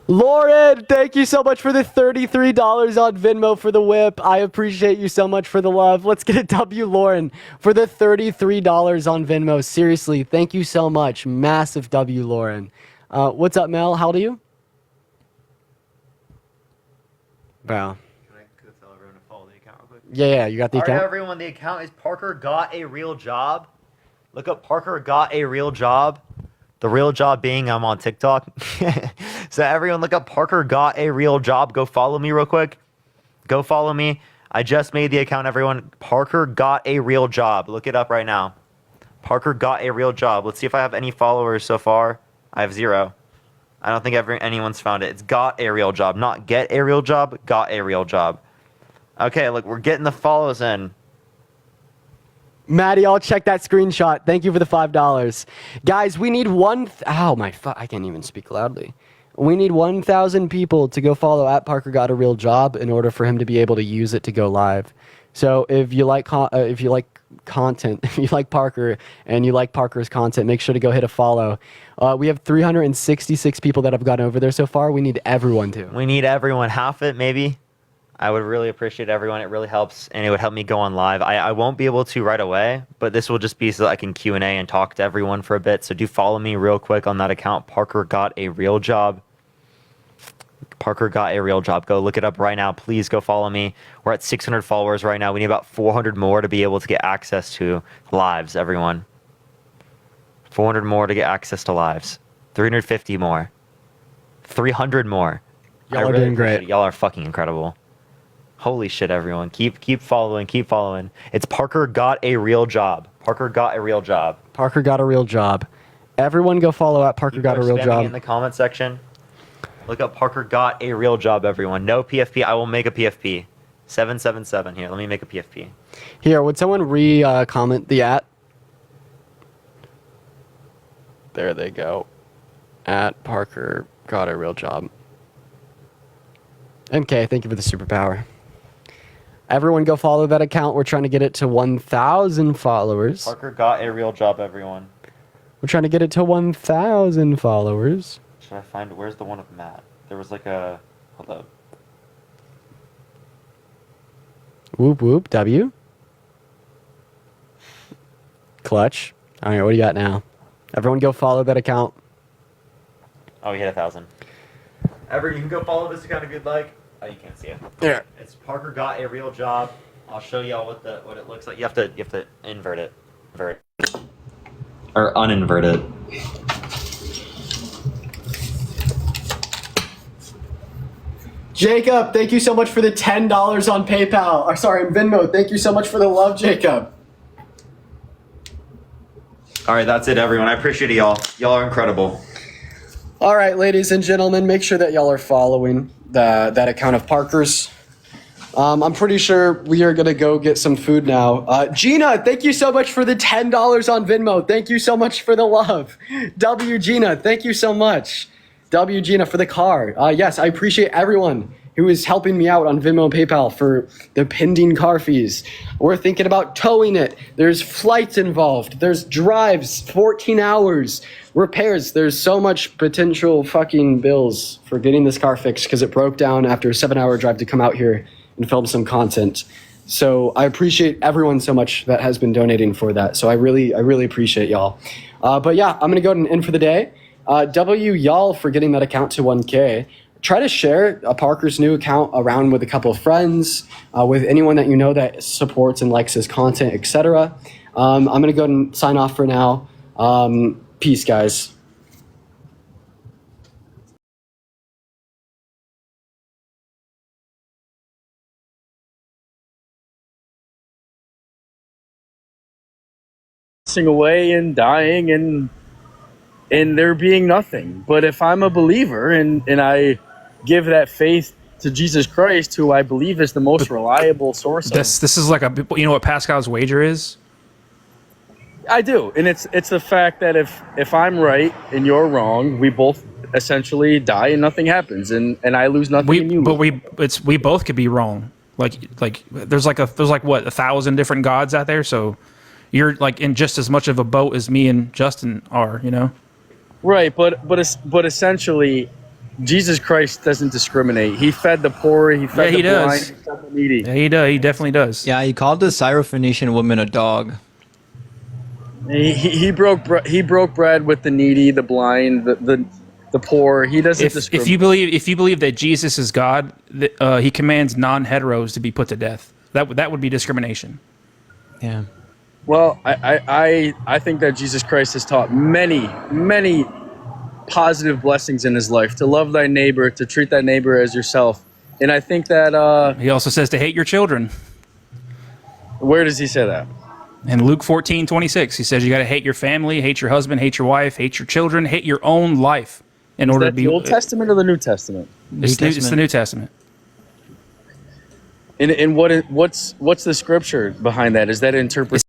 Lauren, thank you so much for the $33 on Venmo for the whip. I appreciate you so much for the love. Let's get a W, Lauren, for the $33 on Venmo. Seriously, thank you so much. Massive W, Lauren. What's up, Mel? How old are you? Bro. Can I tell everyone to follow the account real quick? Yeah, you got the All right, account? everyone, the account is Parker Got a Real Job. Look up Parker Got a Real Job. The real job being I'm on TikTok. So everyone look up Parker Got a Real Job. Go follow me real quick. Go follow me. I just made the account, everyone. Parker Got a Real Job. Look it up right now. Parker Got a Real Job. Let's see if I have any followers so far. I have 0. I don't think anyone's found it. It's Got a Real Job. Not Get a Real Job. Got a Real Job. Okay, look, we're getting the follows in. Maddie, I'll check that screenshot. Thank you for the $5. Guys, we need I can't even speak loudly. We need 1,000 people to go follow at Parker Got a Real Job in order for him to be able to use it to go live. So if you like content, if you like Parker and you like Parker's content, make sure to go hit a follow. We have 366 people that have gotten over there so far. We need everyone to. We need everyone. Half it, maybe. I would really appreciate everyone. It really helps, and it would help me go on live. I won't be able to right away, but this will just be so I can Q&A and talk to everyone for a bit. So do follow me real quick on that account, Parker Got a Real Job. Parker Got a Real Job. Go look it up right now. Please go follow me. We're at 600 followers right now. We need about 400 more to be able to get access to lives, everyone. 400 more to get access to lives. 350 more. 300 more. Y'all are doing great. Y'all are fucking incredible. Holy shit, everyone. Keep following. Keep following. It's Parker Got a Real Job. Parker Got a Real Job. Parker Got a Real Job. Everyone go follow at Parker Got a Real Job. In the comment section. Look up Parker got a real job, everyone. No PFP. I will make a PFP. 777 here. Let me make a PFP. Here, would someone comment the @ There they go. @ Parker got a real job. MK, thank you for the superpower. Everyone go follow that account. We're trying to get it to 1,000 followers. Parker got a real job, everyone. We're trying to get it to 1,000 followers. Should I find... Where's the one of Matt? There was like a... Hold up. Whoop whoop, W. Clutch. All right, what do you got now? Everyone go follow that account. Oh, he hit 1,000. You can go follow this account if you'd like. Oh, you can't see it. Yeah. It's Parker got a real job. I'll show y'all what it looks like. You have to invert it. Or uninvert it. Jacob, thank you so much for the $10 on PayPal. Or sorry, Venmo. Thank you so much for the love, Jacob. All right, that's it, everyone. I appreciate it, y'all. Y'all are incredible. All right, ladies and gentlemen, make sure that y'all are following that account of Parker's. I'm pretty sure we are going to go get some food now. Gina, thank you so much for the $10 on Venmo. Thank you so much for the love. W. Gina, thank you so much. W. Gina for the car. Yes, I appreciate everyone who is helping me out on Venmo and PayPal for the pending car fees. We're thinking about towing it. There's flights involved. There's drives, 14 hours, repairs. There's so much potential fucking bills for getting this car fixed because it broke down after a 7-hour drive to come out here and film some content. So I appreciate everyone so much that has been donating for that. So I really appreciate y'all. But yeah, I'm gonna go and end for the day. W y'all for getting that account to 1K. Try to share Parker's new account around with a couple of friends, with anyone that you know that supports and likes his content, etc. I'm gonna go and sign off for now. Peace, guys. Away and dying and there being nothing. But if I'm a believer and I give that faith to Jesus Christ, who I believe is the most reliable source This is like you know what Pascal's wager is? I do. And it's the fact that if I'm right and you're wrong, we both essentially die and nothing happens and I lose nothing and you lose. We both could be wrong. Like there's like what 1,000 different gods out there, so you're like in just as much of a boat as me and Justin are, you know? Right, but essentially, Jesus Christ doesn't discriminate. He fed the poor, he fed the blind, he fed the needy. Yeah, he does. He definitely does. Yeah, he called the Syrophoenician woman a dog. He broke bread with the needy, the blind, the poor. He doesn't discriminate. If you believe that Jesus is God, he commands non-heteros to be put to death. That would be discrimination. Yeah. Well, I think that Jesus Christ has taught many positive blessings in his life. To love thy neighbor, to treat thy neighbor as yourself. And I think that... he also says to hate your children. Where does he say that? In Luke 14:26, he says you got to hate your family, hate your husband, hate your wife, hate your children, hate your own life in order to be... the Old Testament or the New Testament? It's the New Testament. And what's the scripture behind that? Is that interpretation?